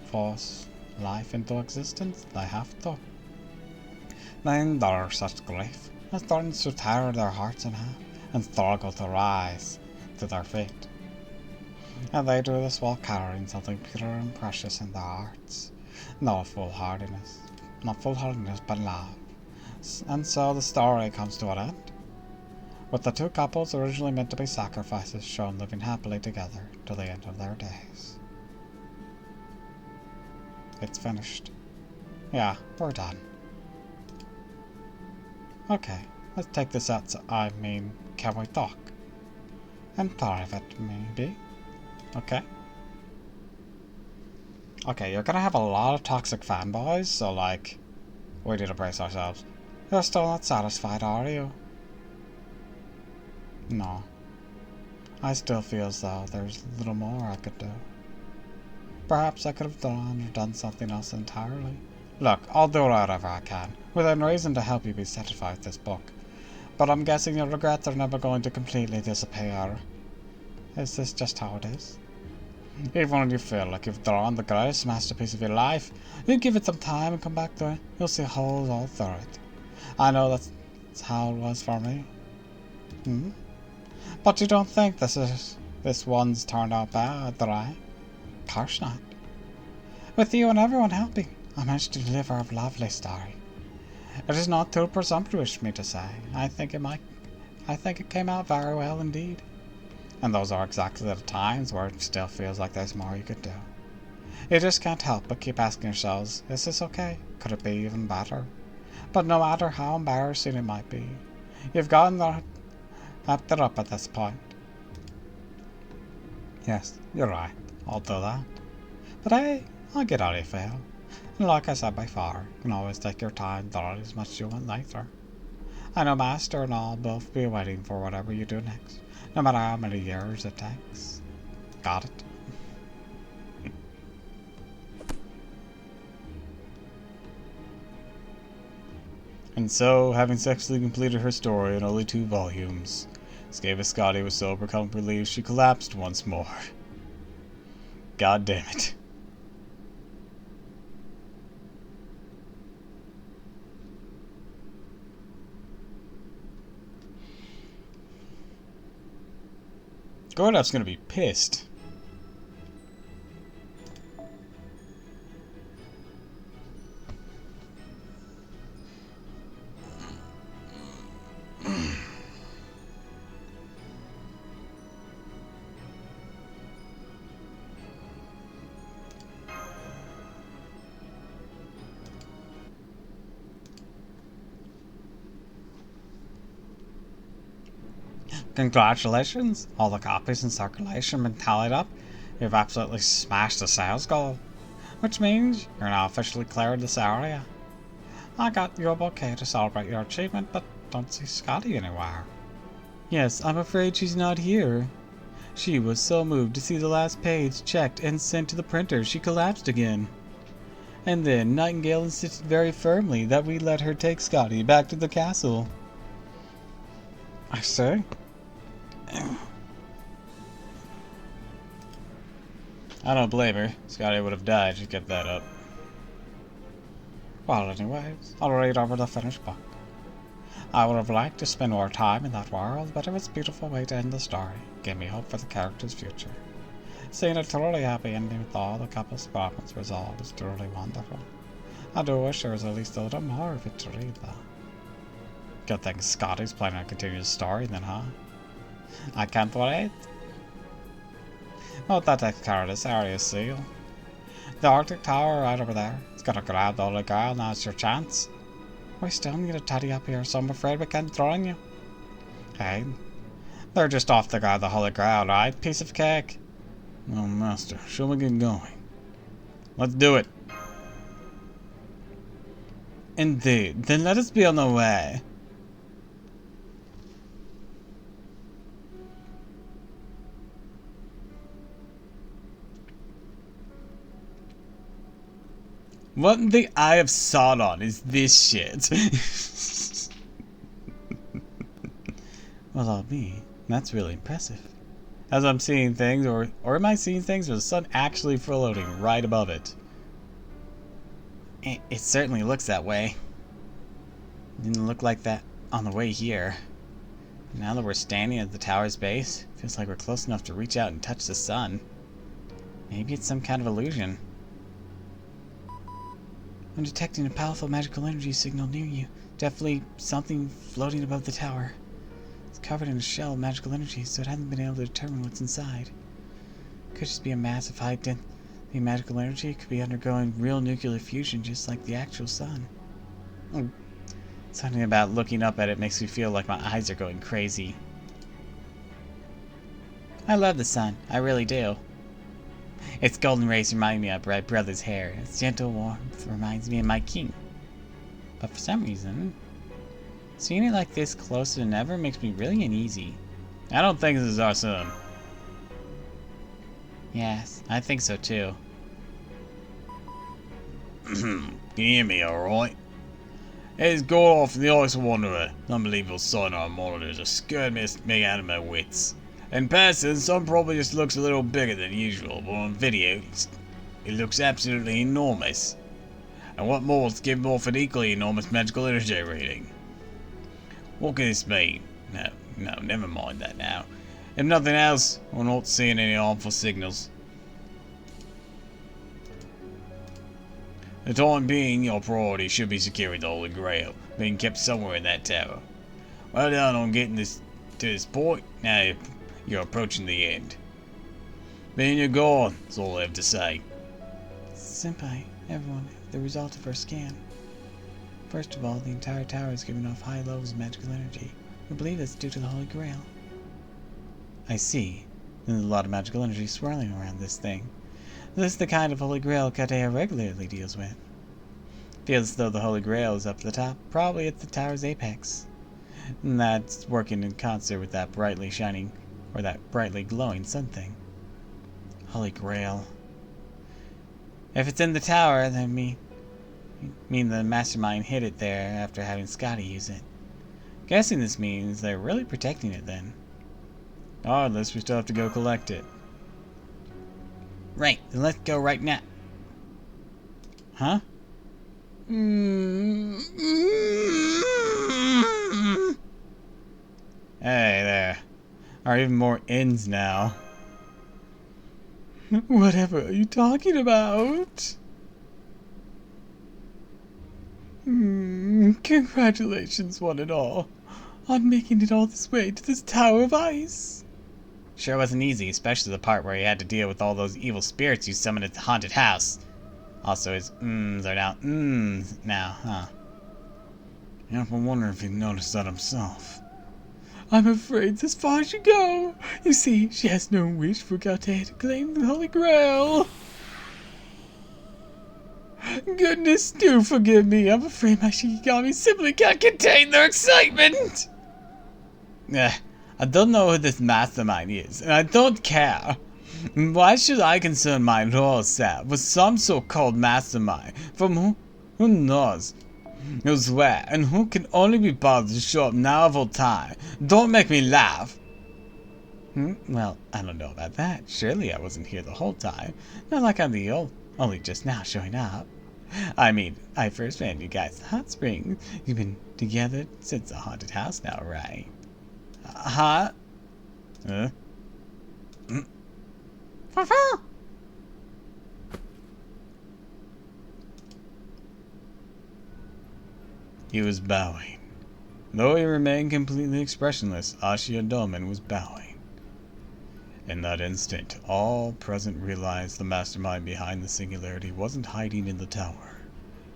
force life into existence. They have to. They endure such grief as threatens to tear their hearts in half and struggle to rise to their feet. And they do this while carrying something pure and precious in their hearts. Not foolhardiness, but love. And so the story comes to an end, with the two couples originally meant to be sacrifices shown living happily together to the end of their days. It's finished. Yeah, we're done. Okay, let's take this out. Can we talk? In private, maybe? Okay. Okay, you're gonna have a lot of toxic fanboys, so like, we need to brace ourselves. You're still not satisfied, are you? No. I still feel as though there's a little more I could do. Perhaps I could have done something else entirely. Look, I'll do whatever I can, within reason to help you be satisfied with this book. But I'm guessing your regrets are never going to completely disappear. Is this just how it is? Even when you feel like you've drawn the greatest masterpiece of your life, you give it some time and come back to it, you'll see holes all through it. I know that's how it was for me. But you don't think this one's turned out bad, right? Of course not. With you and everyone helping, I managed to deliver a lovely story. It is not too presumptuous for me to say. I think it came out very well indeed. And those are exactly the times where it still feels like there's more you could do. You just can't help but keep asking yourselves, is this okay? Could it be even better? But no matter how embarrassing it might be, you've gotten wrapped it up at this point. Yes, you're right. I'll do that. But hey, I'll get out of fail. And like I said before, you can always take your time, do it as much as you want later. I know Master and I'll both be waiting for whatever you do next, no matter how many years it takes. Got it? And so, having successfully completed her story in only 2 volumes, Skava Scotty was so overcome with relief she collapsed once more. God damn it. Gordov's gonna be pissed. Congratulations! All the copies in circulation have been tallied up. You've absolutely smashed the sales goal. Which means you're now officially cleared this area. I got you a bouquet to celebrate your achievement, but don't see Scotty anywhere. Yes, I'm afraid she's not here. She was so moved to see the last page checked and sent to the printer, she collapsed again. And then Nightingale insisted very firmly that we let her take Scotty back to the castle. I see. I don't blame her. Scotty would have died if she kept that up. Well, anyways, I'll read over the finished book. I would have liked to spend more time in that world, but it was a beautiful way to end the story. Gave me hope for the character's future. Seeing a truly happy ending with all the couple's problems resolved is truly wonderful. I do wish there was at least a little more of it to read, though. Good thing Scotty's planning to continue the story then, huh? I can't wait. Well, that takes care of this area seal. The Arctic Tower right over there. It's gonna grab the Holy Grail, now's your chance. We still need to tidy up here, so I'm afraid we can't join you. Hey, they're just off to grab the Holy Grail, right? Piece of cake. Oh, Master, shall we get going? Let's do it. Indeed, then let us be on the way. What in the Eye of Sauron is this shit? Well, I'll be. That's really impressive. As I'm seeing things, or am I seeing things with the sun actually floating right above it? It certainly looks that way. Didn't look like that on the way here. Now that we're standing at the tower's base, feels like we're close enough to reach out and touch the sun. Maybe it's some kind of illusion. I'm detecting a powerful magical energy signal near you. Definitely something floating above the tower. It's covered in a shell of magical energy, so it hasn't been able to determine what's inside. Could just be a mass of high density magical energy. It could be undergoing real nuclear fusion, just like the actual sun. Something about looking up at it makes me feel like my eyes are going crazy. I love the sun, I really do. Its golden rays remind me of my brother's hair. Its gentle warmth reminds me of my king. But for some reason, seeing it like this closer than ever makes me really uneasy. I don't think this is our sun. Yes, I think so too. Can you hear me alright? It's going off the Ice Wanderer. Unbelievable sight on our monitors has scared me out of my wits. In person, sun probably just looks a little bigger than usual, but on video, it looks absolutely enormous. And what more, it's giving off an equally enormous magical energy reading. What can this mean? No, never mind that now. If nothing else, we're not seeing any harmful signals. The time being, your priority should be securing the Holy Grail, being kept somewhere in that tower. Well done on getting this to this point. Now you're approaching the end. Being you're gone, that's all I have to say. Senpai, everyone, the result of our scan. First of all, the entire tower is giving off high levels of magical energy. We believe that's due to the Holy Grail. I see. There's a lot of magical energy swirling around this thing. This is the kind of Holy Grail Katea regularly deals with. Feels as though the Holy Grail is up the top, probably at the tower's apex. And that's working in concert with that brightly shining, or that brightly glowing sun thing. Holy Grail. If it's in the tower, then mean the mastermind hid it there after having Scotty use it. Guessing this means they're really protecting it then. Regardless, we still have to go collect it. Right, then let's go right now. Huh? Hey there. Are even more ins now. Whatever are you talking about? Congratulations, one and all, on making it all this way to this tower of ice. Sure wasn't easy, especially the part where he had to deal with all those evil spirits you summoned at the haunted house. Also, his are now now, huh? Yeah, I wonder if he noticed that himself. I'm afraid this far she go. You see, she has no wish for Gaute to claim the Holy Grail. Goodness, do forgive me. I'm afraid my Shikigami simply can't contain their excitement. I don't know who this mastermind is, and I don't care. Why should I concern my loyal self with some so-called mastermind from who knows who's where, and who can only be bothered to show up now of all time? Don't make me laugh. Well, I don't know about that. Surely I wasn't here the whole time. Not like I'm the only just now showing up. I mean, I first met you guys at Hot Springs. You've been together since the haunted house now, right? Huh? He was bowing. Though he remained completely expressionless, Ashia Doman was bowing. In that instant, all present realized the mastermind behind the singularity wasn't hiding in the tower.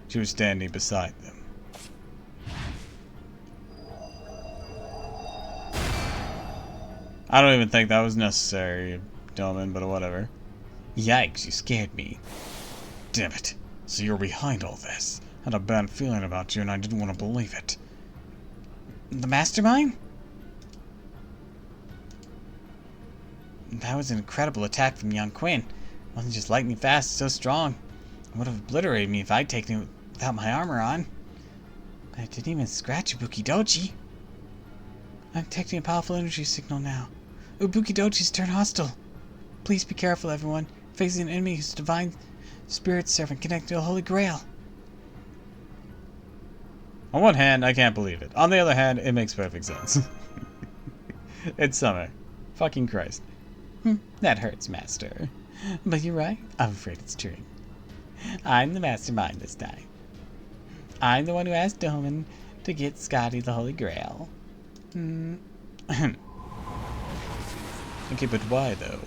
She was standing beside them. I don't even think that was necessary, gentlemen, but whatever. Yikes, you scared me. Damn it. So you're behind all this. I had a bad feeling about you and I didn't want to believe it. The mastermind? That was an incredible attack from young Quinn. It wasn't just lightning fast, so strong. It would have obliterated me if I'd taken it without my armor on. But it didn't even scratch Ubukidochi. I'm detecting a powerful energy signal now. Ubukidochi's turned hostile. Please be careful, everyone. Facing an enemy whose divine spirit servant connected to the Holy Grail. On one hand, I can't believe it. On the other hand, it makes perfect sense. It's summer. Fucking Christ. That hurts, Master. But you're right. I'm afraid it's true. I'm the mastermind this time. I'm the one who asked Doman to get Scotty the Holy Grail. Okay, but why, though?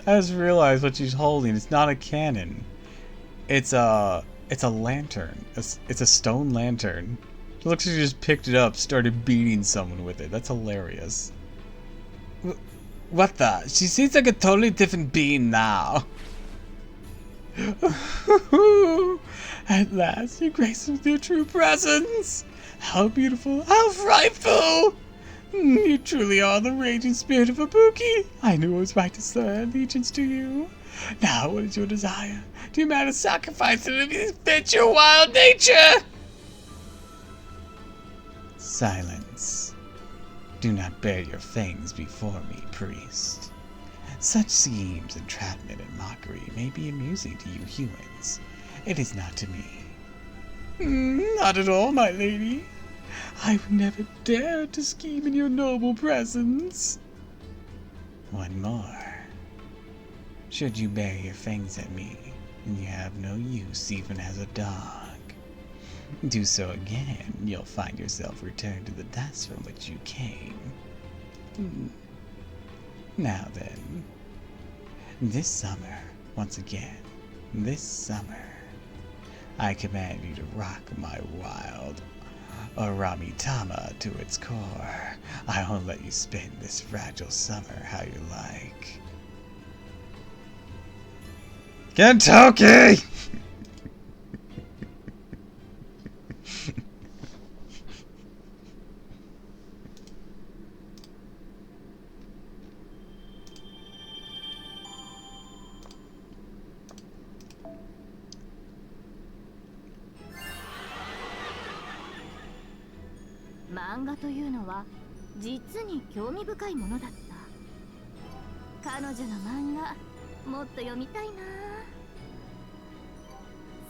I just realized what she's holding. It's not a cannon. It's a lantern. It's a stone lantern. It looks like she just picked it up, started beating someone with it. That's hilarious. What the? She seems like a totally different being now. At last, you grace with your true presence. How beautiful, how frightful! You truly are the raging spirit of Ibuki. I knew it was right to swear allegiance to you. Now, what is your desire? Do you demand a sacrifice that fits your wild nature? Silence. Do not bare your fangs before me, priest. Such schemes, entrapment, and mockery may be amusing to you humans. It is not to me. Not at all, my lady. I would never dare to scheme in your noble presence. One more. Should you bare your fangs at me, and you have no use even as a dog, do so again, you'll find yourself returned to the dust from which you came. Now then, this summer, once again, this summer, I command you to rock my wild Aramitama to its core. I won't let you spend this fragile summer how you like. Kentucky!漫画というのは実に興味深いものだった。彼女の漫画もっと読みたいな。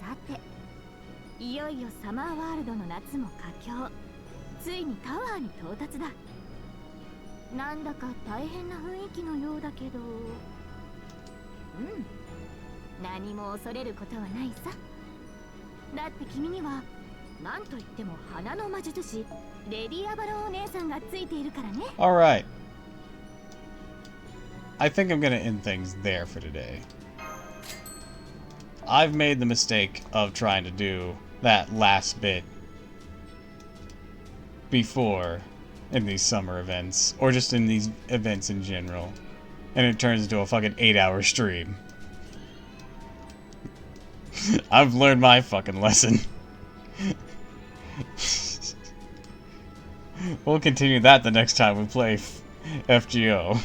さて、いよいよサマーワールドの夏も佳境。ついにタワーに到達だ。なんだか大変な雰囲気のようだけど、何も恐れることはないさ。だって君にはなんといっても花の魔術師レディアバロンお姉さんがついているからね。 Alright. I think I'm gonna end things there for today. I've made the mistake of trying to do that last bit before in these summer events, or just in these events in general, and it turns into a fucking 8-hour stream. I've learned my fucking lesson. We'll continue that the next time we play FGO.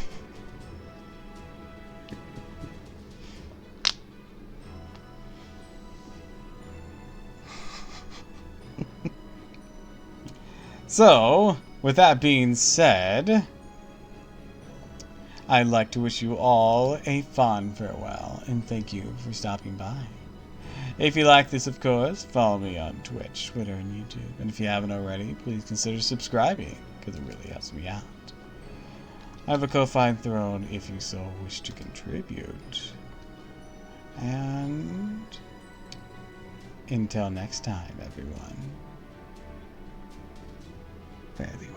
So, with that being said, I'd like to wish you all a fond farewell, and thank you for stopping by. If you like this, of course, follow me on Twitch, Twitter, and YouTube. And if you haven't already, please consider subscribing, because it really helps me out. I have a Ko-Fi throne if you so wish to contribute. And Until next time, everyone. Fare thee